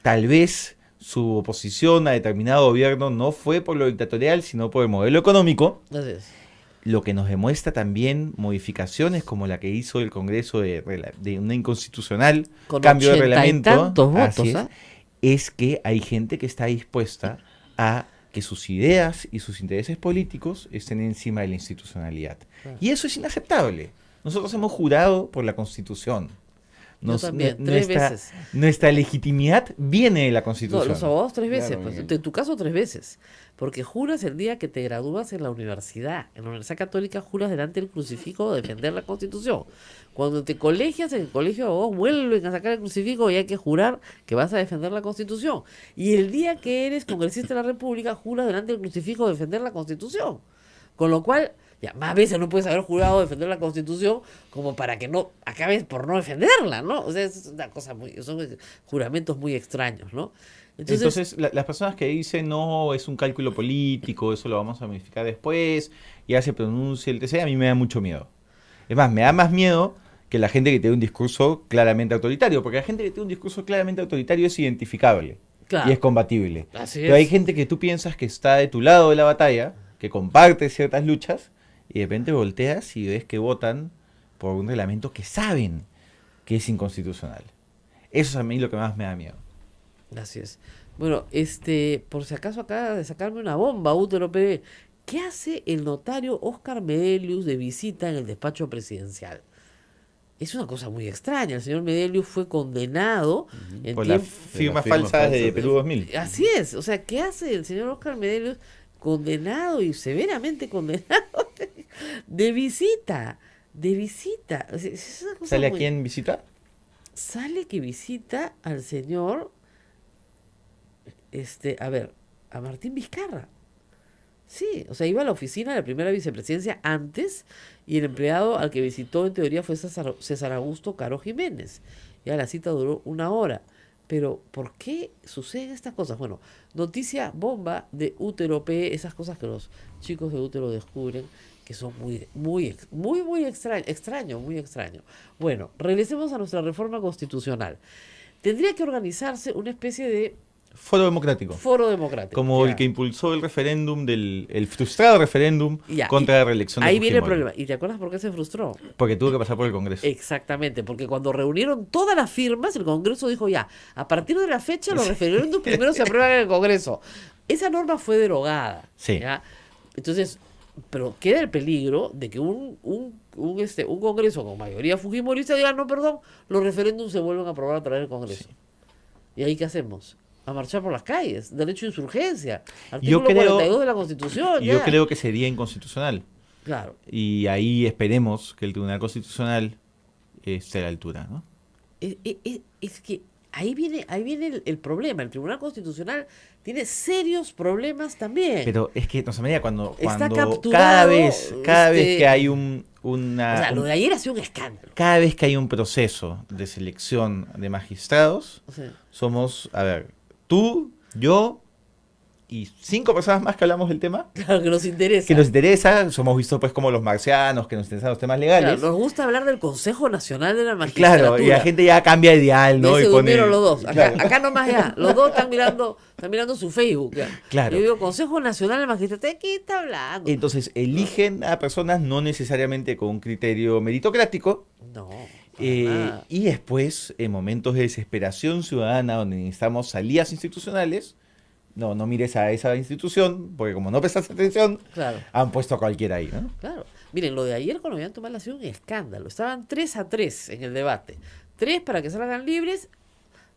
tal vez su oposición a determinado gobierno no fue por lo dictatorial, sino por el modelo económico, Así es. lo que nos demuestra también modificaciones como la que hizo el Congreso de una inconstitucional Con cambio de 80 y reglamento, tantos así votos, es, ¿ah? es que hay gente que está dispuesta a que sus ideas y sus intereses políticos estén encima de la institucionalidad. Claro. Y eso es inaceptable. Nosotros hemos jurado por la Constitución. También, 3 veces. Nuestra legitimidad viene de la No, Constitución. los abogados 3 veces, Claro, pues. Miguel. En tu caso 3 veces. Porque juras el día que te gradúas en la universidad. En la Universidad Católica juras delante del crucifijo defender la Constitución. Cuando te colegias en el colegio de abogados vuelven a sacar el crucifijo y hay que jurar que vas a defender la Constitución. Y el día que eres congresista de la República juras delante del crucifijo defender la Constitución. Con lo cual, Ya, más veces no puedes haber jurado defender la Constitución como para que no acabes por no defenderla, ¿no? O sea, es una cosa son juramentos muy extraños, ¿no? Entonces las personas que dicen, no, es un cálculo político, eso lo vamos a modificar después, ya se pronuncia el TC, a mí me da mucho miedo. Es más, me da más miedo que la gente que tiene un discurso claramente autoritario, porque la gente que tiene un discurso claramente autoritario es identificable Claro. y es combatible. Así Pero hay es. gente que tú piensas que está de tu lado de la batalla, que comparte ciertas luchas, y de repente volteas y ves que votan por un reglamento que saben que es inconstitucional. Eso es a mí lo que más me da miedo. Así es. Bueno, por si acaso acaba de sacarme una bomba, Útero PB. ¿Qué hace el notario Oscar Medelius de visita en el despacho presidencial? Es una cosa muy extraña. El señor Medelius fue condenado en Por las tiempo... firmas firma falsas falsa de Perú 2000. Así es. O sea, ¿qué hace el señor Oscar Medelius condenado y severamente condenado de visita? De visita. O sea, es una cosa ¿Sale muy- aquí en visita? Sale que visita al señor, a Martín Vizcarra. Sí, o sea, iba a la oficina de la primera vicepresidencia antes y el empleado al que visitó en teoría fue César Augusto Caro Jiménez. Ya la cita duró 1 hora. Pero, ¿por qué suceden estas cosas? Bueno, noticia bomba de Útero P, esas cosas que los chicos de Útero descubren que son muy extraño, muy extraño. Bueno, regresemos a nuestra reforma constitucional. Tendría que organizarse una especie de Foro democrático. foro democrático. Como Ya. el que impulsó el referéndum, el frustrado referéndum Ya, contra y la reelección de ahí viene el Fujimori. problema. ¿Y te acuerdas por qué se frustró? Porque tuvo que pasar por el Congreso. Exactamente, porque cuando reunieron todas las firmas, el Congreso dijo ya, a partir de la fecha los referéndums primero se aprueban en el Congreso. Esa norma fue derogada. Sí. ¿Ya? Entonces, pero queda el peligro de que un Congreso con mayoría fujimorista diga, no, perdón, los referéndums se vuelven a aprobar a través del Congreso. ¿Y ahí qué hacemos? A marchar por las calles, derecho de insurgencia, artículo 42 de la Constitución. Yo ya. creo que sería inconstitucional. Claro. Y ahí esperemos que el Tribunal Constitucional esté a la altura, ¿no? Es que ahí viene el problema. El Tribunal Constitucional tiene serios problemas también. Pero es que, no sé, María, cuando Está cada capturado, vez que hay una... o sea, lo de ayer ha sido un escándalo. Cada vez que hay un proceso de selección de magistrados, O sea, somos, a ver, tú, yo y 5 personas más que hablamos del tema, claro que nos interesa. que nos interesa, somos vistos pues como los marcianos, que nos interesan los temas legales. Claro, nos gusta hablar del Consejo Nacional de la Magistratura. Claro, y la gente ya cambia de dial, ¿no? Ya se Y pone... durmieron los dos. Acá, Claro. acá nomás ya. Los dos están mirando su Facebook. Ya. Claro. Yo digo, Consejo Nacional de la Magistratura, ¿de qué está hablando? Entonces, eligen a personas no necesariamente con un criterio meritocrático, No, para nada. y después, en momentos de desesperación ciudadana, donde necesitamos salidas institucionales, no mires a esa institución, porque como no prestas atención, Claro. han puesto a cualquiera ahí, ¿no? Claro. Miren, lo de ayer con Ollanta Humala ha sido un escándalo. Estaban 3-3 en el debate. 3 para que salgan libres,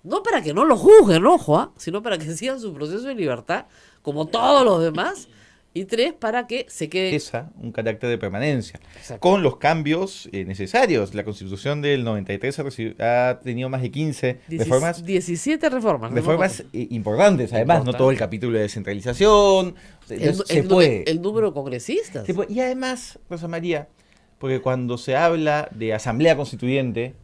no para que no lo juzguen, ojo, sino para que sigan su proceso de libertad, como todos los demás. Y 3 para que se queden. Un carácter de permanencia, Exacto. con los cambios necesarios. La Constitución del 93 ha tenido más de 15 reformas. 17 reformas. Reformas importantes, además, no Importante. todo el capítulo de descentralización. Se puede. El número de congresistas. Se puede. Y además, Rosa María, porque cuando se habla de asamblea constituyente,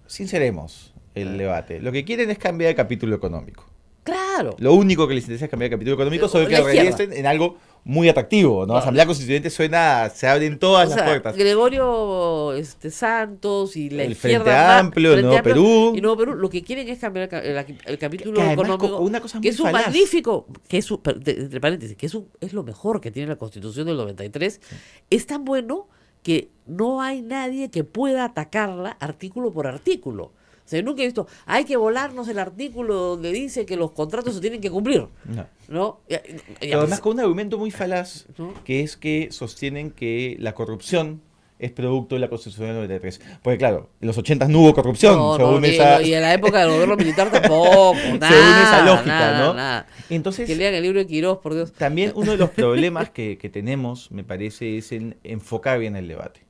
sinceremos el debate. Lo que quieren es cambiar el capítulo económico. Claro. Lo único que les interesa es cambiar el capítulo económico, sobre que La lo izquierda. regresen en algo muy atractivo, ¿no? Claro. Asamblea constituyente suena, se abren todas O las sea, puertas. Gregorio Santos y la El izquierda Frente más- Amplio, el Frente Nuevo Amplio Perú. y Nuevo Perú lo que quieren es cambiar el capítulo Que además, económico, una cosa que muy es un falaz. magnífico, que es un, entre paréntesis, que es lo mejor que tiene la Constitución del 93. Es tan bueno que no hay nadie que pueda atacarla artículo por artículo. O sea, yo nunca he visto, hay que volarnos el artículo donde dice que los contratos se tienen que cumplir, No. ¿no? Pero además con un argumento muy falaz, ¿no? que es que sostienen que la corrupción es producto de la Constitución del 93. Porque claro, en los 80 no hubo corrupción, No, según no, esa... y en la época del gobierno militar tampoco, nada, según esa lógica, nada, ¿no? nada. Entonces, Que lean el libro de Quirós, por Dios. también uno de los problemas que tenemos, me parece, es en enfocar bien el debate.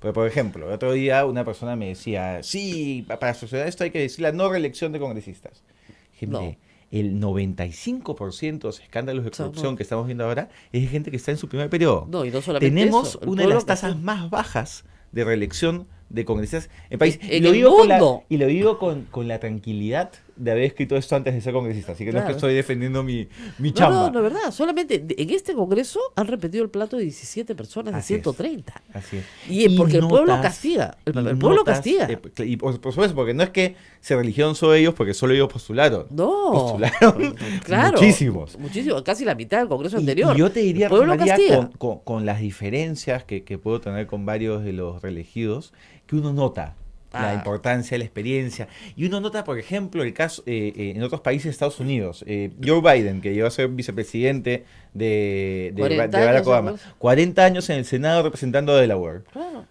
Porque, por ejemplo, el otro día una persona me decía, sí, para solucionar esto hay que decir la no reelección de congresistas. Dije, No. mire, el 95% de los escándalos de O sea, corrupción no. que estamos viendo ahora es de gente que está en su primer periodo. No, y no solamente Tenemos eso, el una de pueblo las tasas castiga. más bajas de reelección de congresistas en el país. En Y lo el digo mundo. y lo digo con la tranquilidad de haber escrito esto antes de ser congresista. Así que no es que Claro. estoy defendiendo mi No, chamba. no, verdad. Solamente en este Congreso han repetido el plato de 17 personas de Así es. 130. Así es. Y porque el pueblo notas- castiga. El y pueblo notas, castiga. Y por supuesto, porque no es que se religieron solo ellos, porque solo ellos postularon. No. Postularon Claro. muchísimos. Muchísimo. Casi la mitad del Congreso Y anterior. yo te diría, el pueblo María, castiga. con las diferencias que puedo tener con varios de los reelegidos, que uno nota la Ah. importancia de la experiencia. Y uno nota, por ejemplo, el caso en otros países de Estados Unidos. Joe Biden, que llegó a ser vicepresidente de 40 Barack años, Obama. además. 40 años en el Senado representando a Delaware. Claro.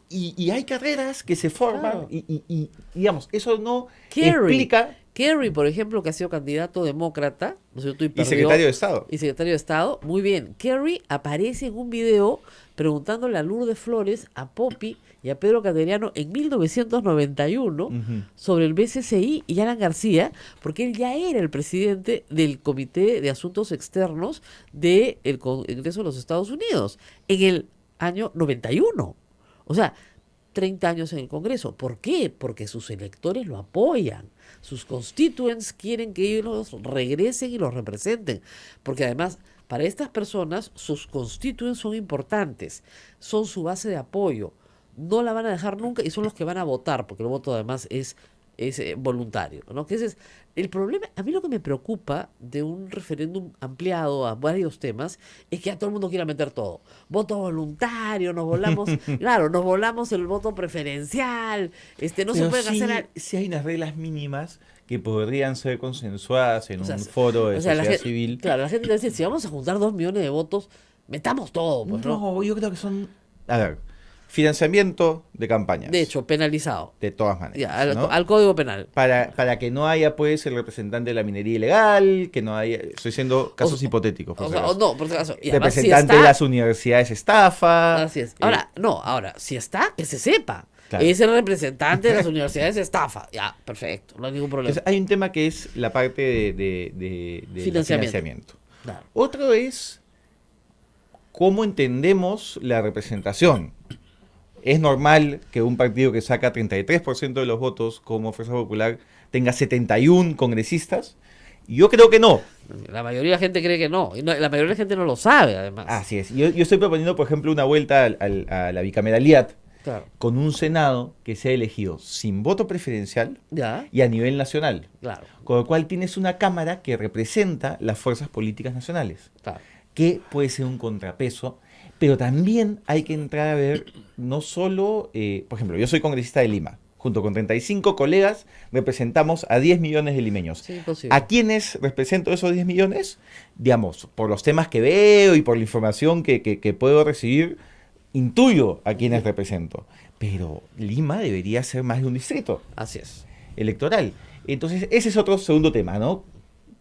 Y hay carreras que se forman Claro. y, digamos, eso no Kerry. explica... Kerry, por ejemplo, que ha sido candidato demócrata, ¿no es cierto? Y perdió- secretario de Estado. Y secretario de Estado. Muy bien. Kerry aparece en un video preguntándole a Lourdes Flores, a Poppy y a Pedro Cateriano en 1991 Ujú. sobre el BCCI y Alan García, porque él ya era el presidente del Comité de Asuntos Externos del Congreso de los Estados Unidos en el año 91. O sea, 30 años en el Congreso. ¿Por qué? Porque sus electores lo apoyan. Sus constituents quieren que ellos regresen y los representen. Porque además, para estas personas, sus constituents son importantes. Son su base de apoyo. No la van a dejar nunca y son los que van a votar, porque el voto además es voluntario, ¿no? Que ese es el problema. A mí lo que me preocupa de un referéndum ampliado a varios temas es que a todo el mundo quiera meter todo. Voto voluntario, nos volamos, claro, nos volamos el voto preferencial, no se Pero pueden sí, hacer... sí hay unas reglas mínimas que podrían ser consensuadas en O sea, un foro de o sea, la sociedad gente- civil. Claro, la gente te dice, si vamos a juntar 2 millones de votos, metamos todo, pues, ¿no? No, yo creo que son... A ver, financiamiento de campañas. De hecho, penalizado. De todas maneras. Ya, al, ¿no? al Código Penal. Para que no haya, pues, el representante de la minería ilegal, que no haya... Estoy diciendo casos O- hipotéticos, por O si sea, acaso. no, por si acaso. Y además, si Representante de está- las universidades estafa. Así es. Ahora, si está, que se sepa. Claro. Es el representante de las universidades estafa. Ya, perfecto, no hay ningún problema. Entonces, hay un tema que es la parte de financiamiento. Claro. Otro es cómo entendemos la representación. ¿Es normal que un partido que saca 33% de los votos como Fuerza Popular tenga 71 congresistas? Yo creo que no. La mayoría de la gente cree que no. Y la mayoría de la gente no lo sabe, además. Así es. Yo estoy proponiendo, por ejemplo, una vuelta a la bicameralidad Claro. con un Senado que sea elegido sin voto preferencial Ya, y a nivel nacional. claro. Con lo cual tienes una Cámara que representa las fuerzas políticas nacionales, Claro. que puede ser un contrapeso, pero también hay que entrar a ver, no solo, por ejemplo, yo soy congresista de Lima, junto con 35 colegas representamos a 10 millones de limeños. Sí, imposible. ¿A quiénes represento esos 10 millones? Digamos, por los temas que veo y por la información que puedo recibir, intuyo a quienes represento. Pero Lima debería ser más de un distrito Así es. electoral. Entonces, ese es otro segundo tema, ¿no?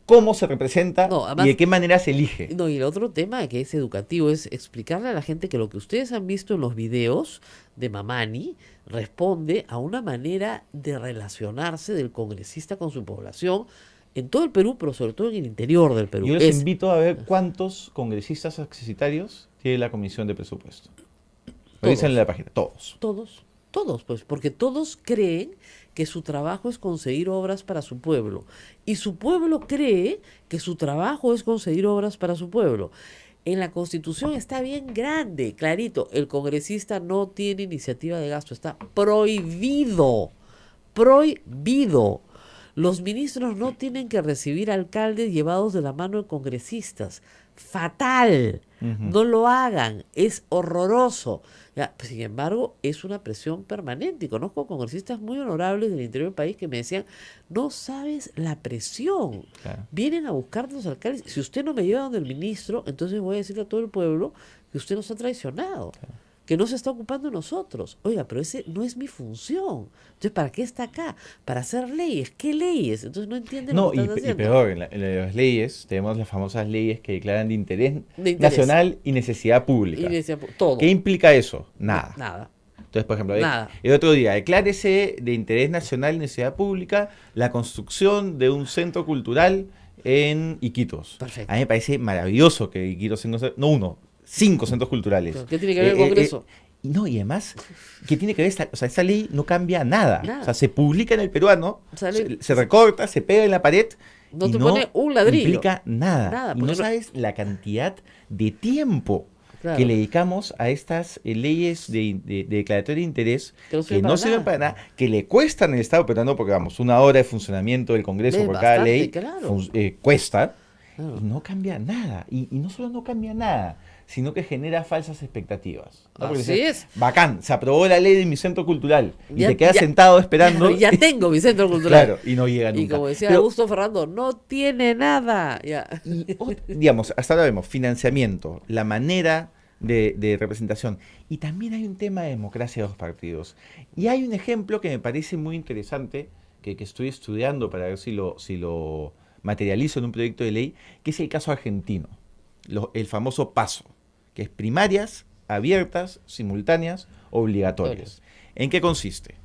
¿Cómo se representa No, además- y de qué manera se elige? No, y el otro tema que es educativo es explicarle a la gente que lo que ustedes han visto en los videos de Mamani responde a una manera de relacionarse del congresista con su población en todo el Perú, pero sobre todo en el interior del Perú. Yo les Es- invito a ver cuántos congresistas accesitarios tiene la Comisión de Presupuesto. Lo Todos. dicen en la página, todos. Todos, pues, porque todos creen que su trabajo es conseguir obras para su pueblo. Y su pueblo cree que su trabajo es conseguir obras para su pueblo. En la Constitución está bien grande, clarito. El congresista no tiene iniciativa de gasto, está prohibido. Prohibido. Los ministros no tienen que recibir alcaldes llevados de la mano de congresistas. Fatal. No lo hagan. Es horroroso. Ya, pues, sin embargo, es una presión permanente. Y conozco congresistas muy honorables del interior del país que me decían, no sabes la presión. Claro. Vienen a buscar los alcaldes. Si usted no me lleva donde el ministro, entonces voy a decirle a todo el pueblo que usted nos ha traicionado. Que no se está ocupando de nosotros. Oiga, pero ese no es mi función. Entonces, ¿para qué está acá? Para hacer leyes. ¿Qué leyes? Entonces no entienden No, lo que y están haciendo. peor, en las leyes tenemos las famosas leyes que declaran de interés, De interés. nacional y necesidad pública. Y decía, todo. ¿Qué implica eso? Nada. Nada. Entonces, por ejemplo, Nada. el otro día, declárese de interés nacional y necesidad pública la construcción de un centro cultural en Iquitos. Perfecto. A mí me parece maravilloso que Iquitos tenga, no uno, 5 centros culturales. ¿Pero qué tiene que ver el Congreso? No, y además, ¿qué tiene que ver? Esta ley no cambia nada. Nada. O sea, se publica en el peruano, se recorta, se pega en la pared. No y te pone un ladrillo. implica nada. Nada, Y porque no sabes la cantidad de tiempo Claro. que le dedicamos a estas leyes de declaratoria de interés Que no que sirven no para sirven nada. para nada, que le cuestan al Estado peruano, porque vamos, 1 hora de funcionamiento del Congreso Es por cada bastante, ley claro. cuesta, Claro. y no cambia nada. Y no solo no cambia nada, sino que genera falsas expectativas, ¿no? Porque Así dices, es. bacán, se aprobó la ley de mi centro cultural, y Ya- te quedas ya- sentado esperando. Ya tengo mi centro cultural. Claro, y no llega nunca. Y como decía Pero- Augusto Ferrando, no tiene nada. Ya. digamos, hasta ahora vemos financiamiento, la manera de representación. Y también hay un tema de democracia de los partidos. Y hay un ejemplo que me parece muy interesante, que estoy estudiando para ver si lo materializo en un proyecto de ley, que es el caso argentino, el famoso PASO, que es primarias, abiertas, simultáneas, obligatorias. ¿En qué consiste?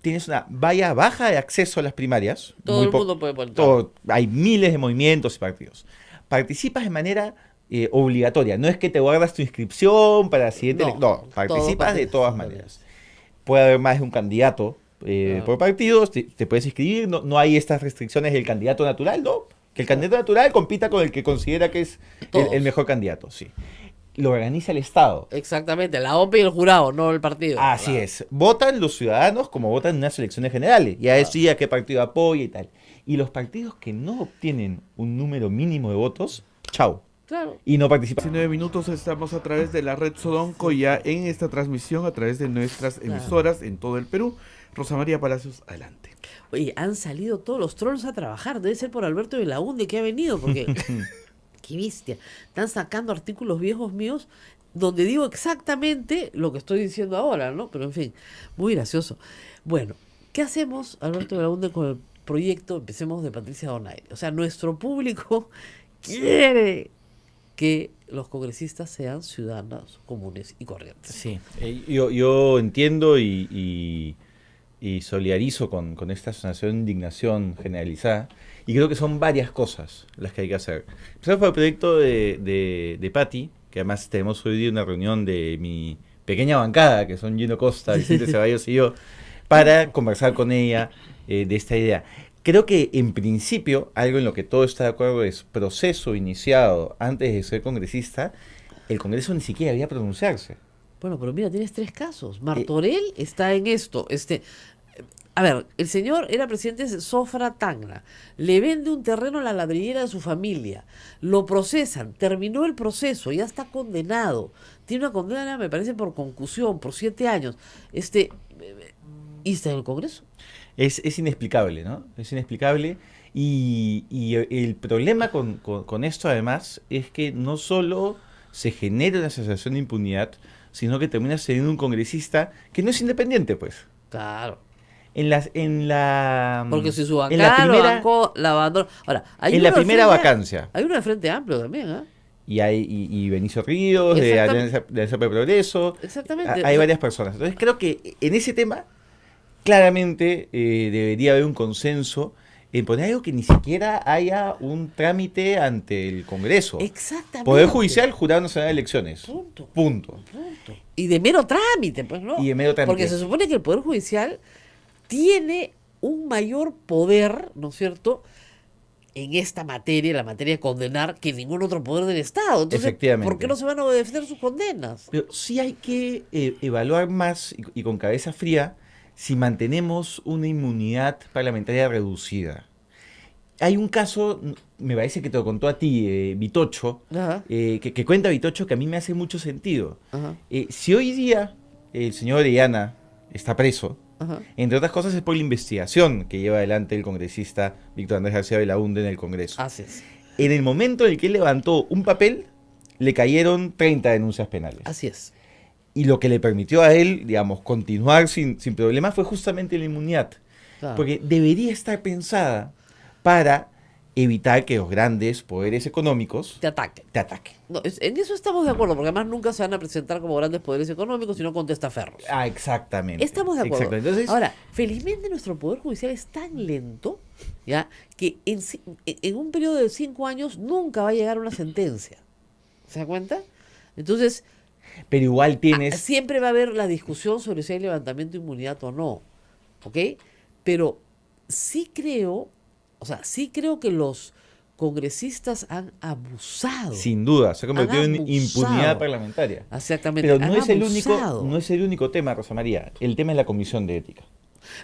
Tienes una valla baja de acceso a las primarias. Todo muy el po- mundo puede votar. hay miles de movimientos y partidos. Participas de manera obligatoria. No es que te guardas tu inscripción para la siguiente. No, No, participas de todas maneras. maneras. Puede haber más de un candidato Claro. por partidos, te puedes inscribir, no hay estas restricciones del candidato natural, ¿no? Que el candidato natural compita con el que considera que es Todos. el mejor candidato, sí. Lo organiza el Estado. Exactamente, la OPE y el jurado, no el partido. Así Claro. es. Votan los ciudadanos como votan en unas elecciones generales. Ya decía qué partido apoya y tal. Y los partidos que no obtienen un número mínimo de votos, chau. Claro. Y no participan. 19 minutos estamos a través de la red Sodonco ya en esta transmisión a través de nuestras emisoras en todo el Perú. Rosa María Palacios, adelante. Oye, han salido todos los trolls a trabajar. Debe ser por Alberto Belaúnde que ha venido, porque qué bestia. Están sacando artículos viejos míos donde digo exactamente lo que estoy diciendo ahora, ¿no? Pero en fin, muy gracioso. Bueno, ¿qué hacemos, Alberto Belaúnde, con el proyecto? Empecemos de Patricia Donaire. O sea, nuestro público quiere que los congresistas sean ciudadanos comunes y corrientes. Sí, yo entiendo y solidarizo con esta sensación de indignación generalizada. Y creo que son varias cosas las que hay que hacer. Empezamos por el proyecto de Patti, que además tenemos hoy día una reunión de mi pequeña bancada, que son Gino Costa, Vicente Ceballos y yo, para conversar con ella de esta idea. Creo que en principio, algo en lo que todo está de acuerdo es proceso iniciado antes de ser congresista, el Congreso ni siquiera había pronunciarse. Bueno, pero mira, tienes 3 casos. Martorell está en esto. A ver, el señor era presidente de Sofra Tacna, le vende un terreno a la ladrillera de su familia, lo procesan, terminó el proceso, ya está condenado, tiene una condena, me parece, por concusión, por 7 años, y está en el Congreso. Es inexplicable, ¿no? Es inexplicable. Y el problema con esto, además, es que no solo se genera una sensación de impunidad, sino que termina siendo un congresista que no es independiente, pues. Claro. Porque Porque si su bancada lo bancó, la abandonó. Ahora, hay en la uno de primera Frente- vacancia. Hay uno de Frente Amplio también, ¿ah? Y Benicio Ríos, de Exactamente. Alianza para el Progreso. Exactamente. Hay varias personas. Entonces creo que en ese tema, claramente debería haber un consenso en poner algo que ni siquiera haya un trámite ante el Congreso. Exactamente. Poder Judicial, Jurado Nacional de Elecciones. Punto. Punto. Y de mero trámite, pues, ¿no? Y de mero trámite. Porque se supone que el Poder Judicial tiene un mayor poder, ¿no es cierto?, en esta materia, la materia de condenar, que ningún otro poder del Estado. Entonces, Efectivamente. ¿por qué no se van a obedecer sus condenas? Pero sí hay que evaluar más y con cabeza fría si mantenemos una inmunidad parlamentaria reducida. Hay un caso, me parece que te lo contó a ti, Vitocho, Ajá. que cuenta Vitocho, que a mí me hace mucho sentido. Ajá. Si hoy día el señor Orellana está preso, Ajá. entre otras cosas es por la investigación que lleva adelante el congresista Víctor Andrés García Belaúnde en el Congreso. Así es. En el momento en el que él levantó un papel, le cayeron 30 denuncias penales. Así es. Y lo que le permitió a él, digamos, continuar sin problemas fue justamente la inmunidad. Claro. Porque debería estar pensada para evitar que los grandes poderes económicos Te ataque. te ataquen. No, en eso estamos de acuerdo, porque además nunca se van a presentar como grandes poderes económicos, sino con testaferros. Ah, exactamente. Estamos de acuerdo. Exacto. Entonces, Ahora, felizmente nuestro Poder Judicial es tan lento, ¿ya? Que en un periodo de 5 años nunca va a llegar una sentencia. ¿Se da cuenta? Entonces, pero igual tienes... siempre va a haber la discusión sobre si hay levantamiento de inmunidad o no. ¿Ok? Pero sí creo que los congresistas han abusado. Sin duda, se ha convertido en abusado. impunidad parlamentaria. Exactamente. Pero han no es abusado. el único tema, Rosa María. El tema es la comisión de ética.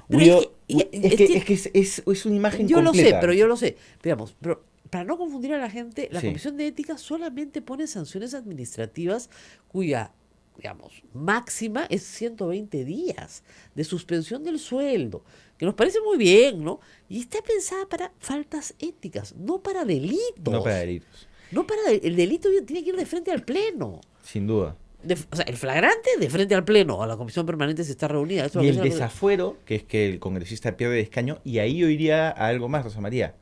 Pero Es una imagen yo completa. lo sé, pero yo lo sé. Veamos, pero para no confundir a la gente, la Sí. Comisión de Ética solamente pone sanciones administrativas cuya, digamos, máxima es 120 días de suspensión del sueldo, que nos parece muy bien, ¿no? Y está pensada para faltas éticas, no para delitos. No para delitos. El delito tiene que ir de frente al Pleno. Sin duda. O sea, el flagrante de frente al Pleno, a la Comisión Permanente se está reunida. Eso Y es el lo que se- desafuero, que es que el congresista pierde el escaño, y ahí yo iría a algo más, Rosa María.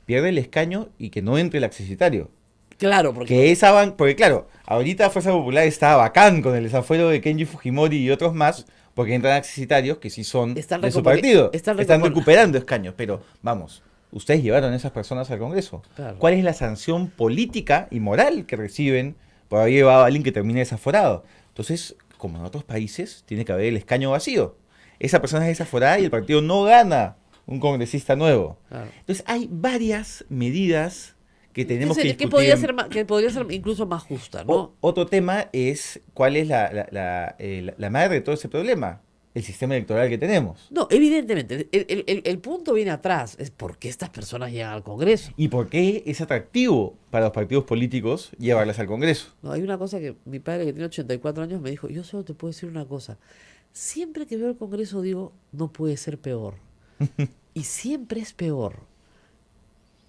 Pierde el escaño y que no entre el accesitario. Claro, porque Que esa porque claro, ahorita Fuerza Popular está bacán con el desafuero de Kenji Fujimori y otros más, porque entran accesitarios que sí son Están de su recupera- partido. están Están recupera- recuperando escaños, pero vamos, ustedes llevaron a esas personas al Congreso. Claro. ¿Cuál es la sanción política y moral que reciben por haber llevado a alguien que termine desaforado? Entonces, como en otros países, tiene que haber el escaño vacío. Esa persona es desaforada y el partido no gana un congresista nuevo. Claro. Entonces, hay varias medidas que tenemos que que discutir. que podría ser incluso más justa, ¿no? Otro tema es cuál es la madre de todo ese problema, el sistema electoral que tenemos. No, evidentemente, el punto viene atrás, es por qué estas personas llegan al Congreso. ¿Y por qué es atractivo para los partidos políticos llevarlas al Congreso? No, hay una cosa que mi padre, que tiene 84 años, me dijo, yo solo te puedo decir una cosa, siempre que veo el Congreso digo, no puede ser peor. Y siempre es peor.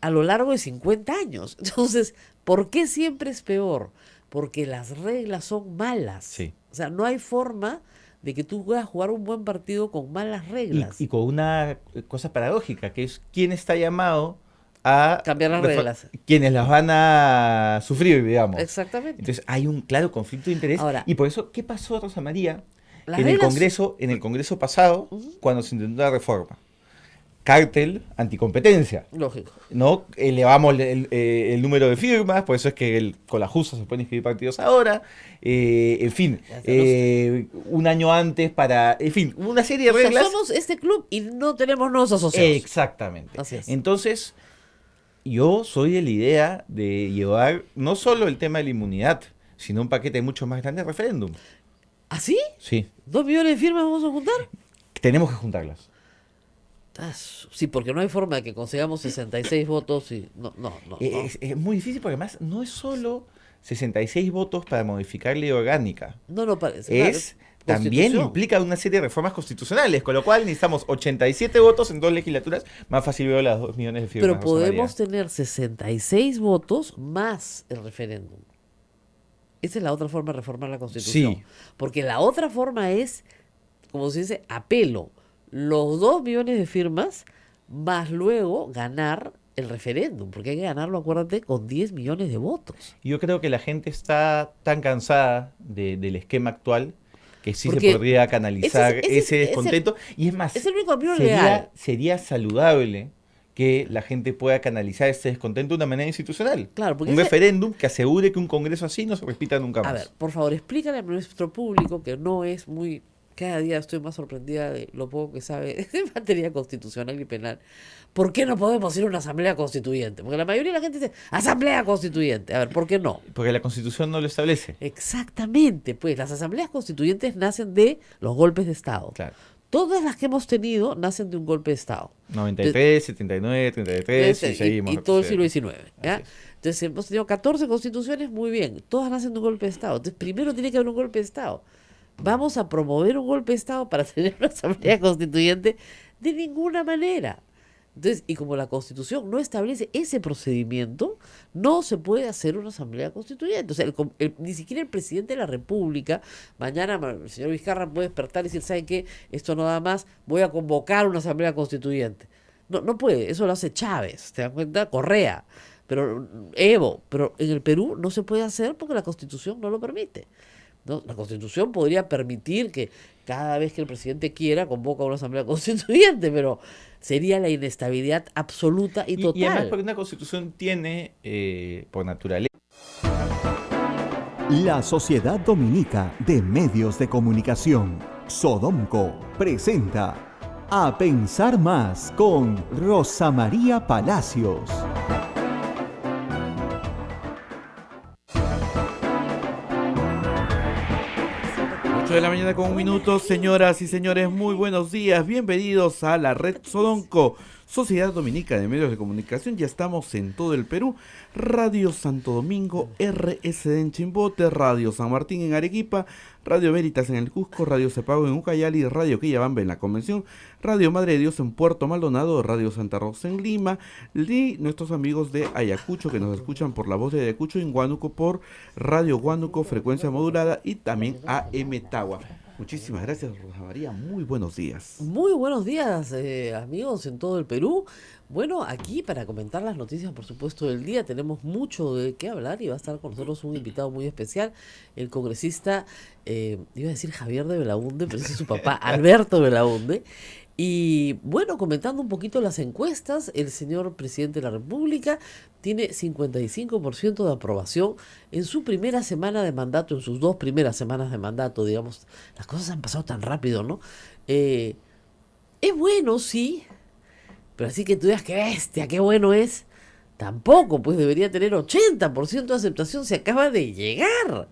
A lo largo de 50 años. Entonces, ¿por qué siempre es peor? Porque las reglas son malas. Sí. O sea, no hay forma de que tú puedas jugar un buen partido con malas reglas. Y con una cosa paradójica, que es quién está llamado a... Cambiar las reglas. Quienes las van a sufrir, digamos. Exactamente. Entonces hay un claro conflicto de interés. Ahora, y por eso, ¿qué pasó, Rosa María? las En el reglas- Congreso pasado, cuando se intentó la reforma. Cártel, anticompetencia. Lógico. ¿No? Elevamos el número de firmas, por eso es que con la justa se pueden inscribir partidos ahora. En fin, Ya está, un año antes para. En fin, una serie de O sea, reglas. somos este club y no tenemos nuevos asociados. Exactamente. Así es. Entonces, yo soy de la idea de llevar no solo el tema de la inmunidad, sino un paquete mucho más grande de referéndum. ¿Así? Sí, 2 millones de firmas vamos a juntar. tenemos que juntarlas. Sí, porque no hay forma de que consigamos 66 votos y no. Es muy difícil porque además no es solo 66 votos para modificar ley orgánica. No parece. Es también Constitución. implica una serie de reformas constitucionales, con lo cual necesitamos 87 votos en 2 legislaturas. Más fácil veo las 2 millones de firmas. Pero Rosa podemos María. tener 66 votos más el referéndum. Esa es la otra forma de reformar la Constitución. Sí. Porque la otra forma es, como se dice, apelo. Los 2 millones de firmas más luego ganar el referéndum. Porque hay que ganarlo, acuérdate, con 10 millones de votos. Yo creo que la gente está tan cansada del esquema actual que sí Porque se podría canalizar ese ese descontento. Y es más, es el único camino legal. sería saludable que la gente pueda canalizar ese descontento de una manera institucional. Claro, porque un ese- referéndum que asegure que un congreso así no se repita nunca más. A ver, por favor, explícale a nuestro público que no es muy... Cada día estoy más sorprendida de lo poco que sabe en materia constitucional y penal. ¿Por qué no podemos ir a una asamblea constituyente? Porque la mayoría de la gente dice, asamblea constituyente. A ver, ¿por qué no? Porque la Constitución no lo establece. Exactamente, pues las asambleas constituyentes nacen de los golpes de Estado. Claro. Todas las que hemos tenido nacen de un golpe de Estado. 93, 79, 33 y seguimos. y todo el siglo XIX. ¿ya? Así es. Entonces hemos tenido 14 constituciones, muy bien. Todas nacen de un golpe de Estado. Entonces primero tiene que haber un golpe de Estado. ¿Vamos a promover un golpe de Estado para tener una asamblea constituyente? De ninguna manera. Entonces, y como la Constitución no establece ese procedimiento, no se puede hacer una asamblea constituyente. O sea, ni siquiera el presidente de la República, mañana el señor Vizcarra puede despertar y decir, ¿saben qué? Esto no da más, voy a convocar una asamblea constituyente. No puede, eso lo hace Chávez, ¿te das cuenta? Correa, pero Evo, pero en el Perú no se puede hacer porque la Constitución no lo permite, ¿no? La Constitución podría permitir que cada vez que el presidente quiera convoca a una asamblea constituyente, pero sería la inestabilidad absoluta y total. Y además porque una constitución tiene, por naturaleza, La Sociedad Dominica de Medios de Comunicación, Sodomco, presenta A Pensar Más con Rosa María Palacios. 8 de la mañana con un minuto, señoras y señores, muy buenos días, bienvenidos a la Red Sodonco, Sociedad Dominica de Medios de Comunicación. Ya estamos en todo el Perú: Radio Santo Domingo, RSD en Chimbote, Radio San Martín en Arequipa, Radio Veritas en el Cusco, Radio Cepago en Ucayali, Radio Quillabamba en la Convención, Radio Madre de Dios en Puerto Maldonado, Radio Santa Rosa en Lima, y nuestros amigos de Ayacucho que nos escuchan por La Voz de Ayacucho, en Huánuco por Radio Huánuco, frecuencia modulada, y también AM Tagua. Muchísimas gracias, Rosa María. Muy buenos días. Muy buenos días, amigos en todo el Perú. Bueno, aquí para comentar las noticias, por supuesto, del día, tenemos mucho de qué hablar y va a estar con nosotros un invitado muy especial, el congresista, iba a decir Javier de Belaunde, pero ese es su papá, Alberto Belaunde. Y bueno, comentando un poquito las encuestas, el señor presidente de la República tiene 55% de aprobación en su primera semana de mandato, en sus 2 primeras semanas de mandato, digamos. Las cosas han pasado tan rápido, ¿no? Es bueno, sí, pero así que tú digas, qué bestia, qué bueno es, tampoco, pues debería tener 80% de aceptación, se acaba de llegar.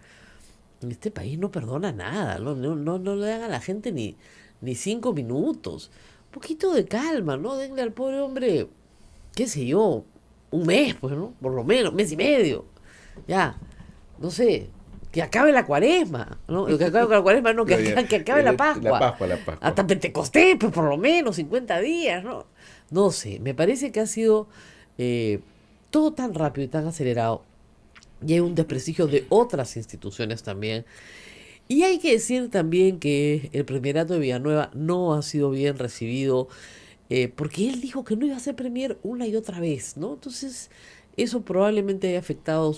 En este país no perdona nada, no le dan a la gente ni 5 minutos. Un poquito de calma, ¿no? Denle al pobre hombre, qué sé yo, un mes, pues, ¿no? Por lo menos, mes y medio. Ya, no sé, que acabe la cuaresma, ¿no? Que acabe la cuaresma, no, que acabe la Pascua. La Pascua. Hasta Pentecostés, pues por lo menos 50 días, ¿no? No sé, me parece que ha sido todo tan rápido y tan acelerado. Y hay un desprestigio de otras instituciones también. Y hay que decir también que el premierato de Villanueva no ha sido bien recibido, porque él dijo que no iba a ser premier una y otra vez, ¿no? Entonces, eso probablemente haya afectado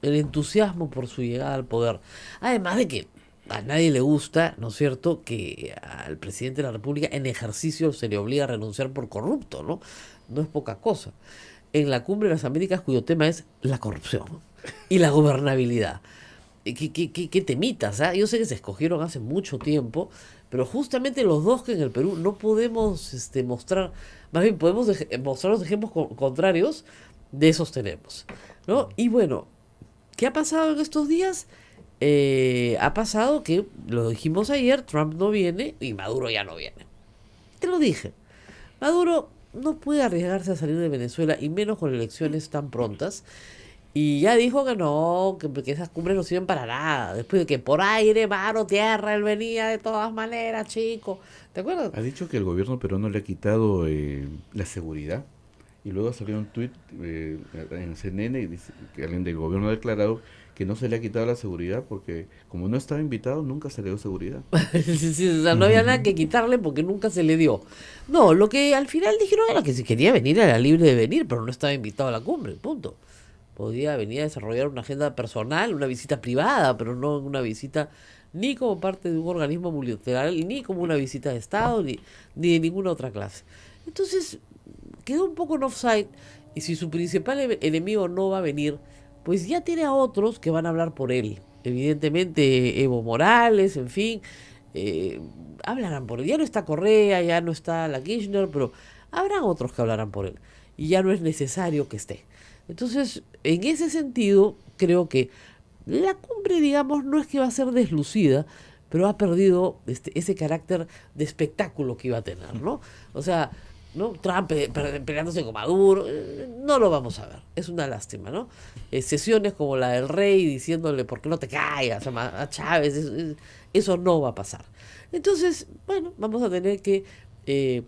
el entusiasmo por su llegada al poder. Además de que a nadie le gusta, ¿no es cierto?, que al presidente de la República en ejercicio se le obliga a renunciar por corrupto, ¿no? No es poca cosa. En la Cumbre de las Américas, cuyo tema es la corrupción y la gobernabilidad. ¿Qué temitas? ¿Ah? Yo sé que se escogieron hace mucho tiempo, pero justamente los dos que en el Perú no podemos mostrar, más bien podemos mostrar los ejemplos contrarios, de esos tenemos, ¿no? Y bueno, ¿qué ha pasado en estos días? Ha pasado que, lo dijimos ayer, Trump no viene y Maduro ya no viene. Te lo dije. Maduro no puede arriesgarse a salir de Venezuela, y menos con elecciones tan prontas. Y ya dijo que no, que esas cumbres no sirven para nada. Después de que por aire, mar o tierra, él venía de todas maneras, chico. ¿Te acuerdas? Ha dicho que el gobierno peruano le ha quitado la seguridad. Y luego salió un tuit en CNN y dice que alguien del gobierno ha declarado que no se le ha quitado la seguridad porque como no estaba invitado, nunca se le dio seguridad. Sí, o sea, no había nada que quitarle porque nunca se le dio. No, lo que al final dijeron era que si quería venir era libre de venir, pero no estaba invitado a la cumbre, punto. Podía venir a desarrollar una agenda personal, una visita privada, pero no una visita ni como parte de un organismo multilateral, ni como una visita de Estado, ni de ninguna otra clase. Entonces, quedó un poco en offside, y si su principal enemigo no va a venir, pues ya tiene a otros que van a hablar por él. Evidentemente, Evo Morales, en fin, hablarán por él. Ya no está Correa, ya no está la Kirchner, pero habrán otros que hablarán por él. Y ya no es necesario que esté. Entonces, en ese sentido, creo que la cumbre, digamos, no es que va a ser deslucida, pero ha perdido ese carácter de espectáculo que iba a tener, ¿no? O sea, ¿no? Trump peleándose con Maduro, no lo vamos a ver, es una lástima, ¿no? Sesiones como la del rey diciéndole ¿por qué no te callas a Chávez? Eso no va a pasar. Entonces, bueno, vamos a tener que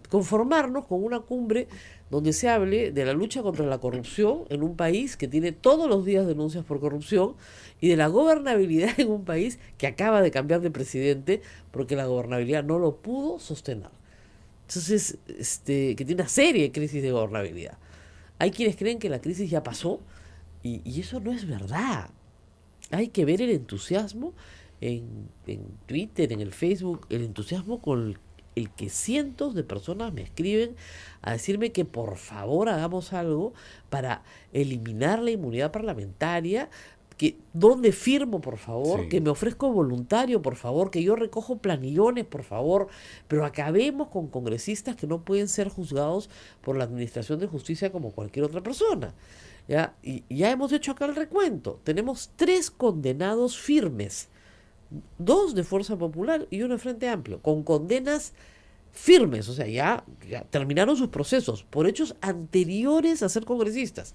conformarnos con una cumbre donde se hable de la lucha contra la corrupción en un país que tiene todos los días denuncias por corrupción, y de la gobernabilidad en un país que acaba de cambiar de presidente porque la gobernabilidad no lo pudo sostener. Entonces, que tiene una serie de crisis de gobernabilidad. Hay quienes creen que la crisis ya pasó y eso no es verdad. Hay que ver el entusiasmo en Twitter, en el Facebook, el entusiasmo con el que cientos de personas me escriben a decirme que por favor hagamos algo para eliminar la inmunidad parlamentaria, que dónde firmo, por favor, Sí. que me ofrezco voluntario, por favor, que yo recojo planillones, por favor, pero acabemos con congresistas que no pueden ser juzgados por la Administración de Justicia como cualquier otra persona. ¿Ya? Y ya hemos hecho acá el recuento. Tenemos 3 condenados firmes, 2 de Fuerza Popular y 1 de Frente Amplio, con condenas firmes, o sea, ya terminaron sus procesos por hechos anteriores a ser congresistas.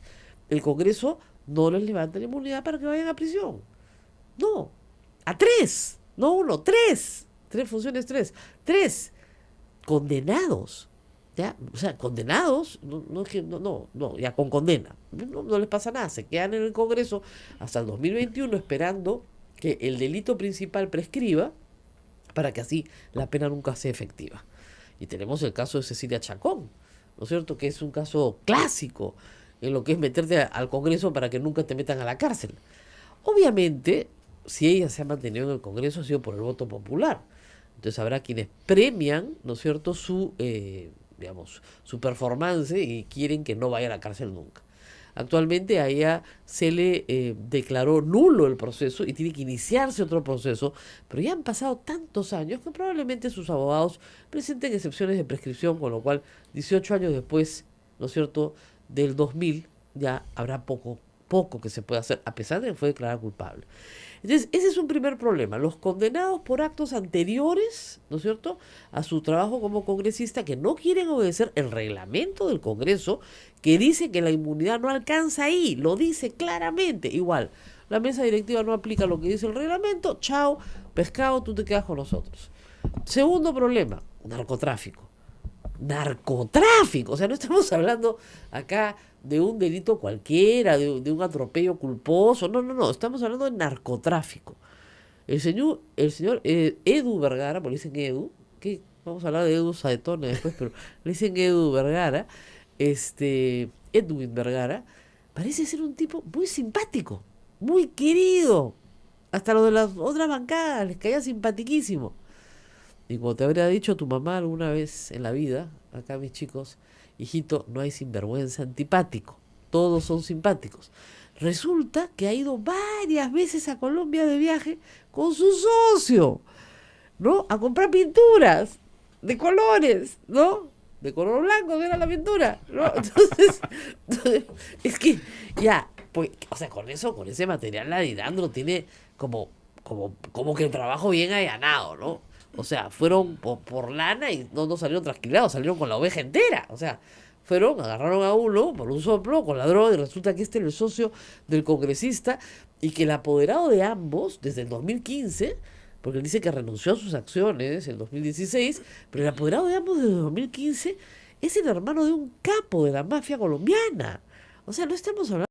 El Congreso no les levanta la inmunidad para que vayan a prisión. No, a 3, no 1, 3. 3 funciones, 3. 3 condenados. ¿Ya? O sea, condenados, ya con condena. No les pasa nada, se quedan en el Congreso hasta el 2021 esperando que el delito principal prescriba para que así la pena nunca sea efectiva. Y tenemos el caso de Cecilia Chacón, ¿no es cierto? Que es un caso clásico en lo que es meterte al Congreso para que nunca te metan a la cárcel. Obviamente, si ella se ha mantenido en el Congreso ha sido por el voto popular. Entonces habrá quienes premian, ¿no es cierto?, su performance y quieren que no vaya a la cárcel nunca. Actualmente a ella se le declaró nulo el proceso y tiene que iniciarse otro proceso, pero ya han pasado tantos años que probablemente sus abogados presenten excepciones de prescripción, con lo cual 18 años después, ¿no es cierto?, del 2000 ya habrá poco que se pueda hacer, a pesar de que fue declarada culpable. Entonces, ese es un primer problema. Los condenados por actos anteriores, ¿no es cierto?, a su trabajo como congresista, que no quieren obedecer el reglamento del Congreso, que dice que la inmunidad no alcanza ahí, lo dice claramente. Igual, la mesa directiva no aplica lo que dice el reglamento, chao, pescado, tú te quedas con nosotros. Segundo problema, narcotráfico. Narcotráfico, o sea, no estamos hablando acá de un delito cualquiera, de un atropello culposo, no, estamos hablando de narcotráfico. El señor Edu Vergara, porque le dicen Edu, que vamos a hablar de Edu Saetone después, pero le dicen Edu Vergara, Edwin Vergara, parece ser un tipo muy simpático, muy querido, hasta lo de las otras bancadas les caía simpatiquísimo. Y como te habría dicho tu mamá alguna vez en la vida, acá mis chicos, hijito, no hay sinvergüenza antipático, todos son simpáticos. Resulta que ha ido varias veces a Colombia de viaje con su socio, ¿no? A comprar pinturas de colores, ¿no? De color blanco, que era la pintura, ¿no? Entonces, es que ya, pues, o sea, con ese material la Lidandro tiene como que el trabajo bien allanado, ¿no? O sea, fueron por lana y no salieron trasquilados, salieron con la oveja entera. O sea, agarraron a uno por un soplo con la droga y resulta que este era el socio del congresista y que el apoderado de ambos desde el 2015, porque él dice que renunció a sus acciones en el 2016, pero el apoderado de ambos desde el 2015 es el hermano de un capo de la mafia colombiana. O sea, no estamos hablando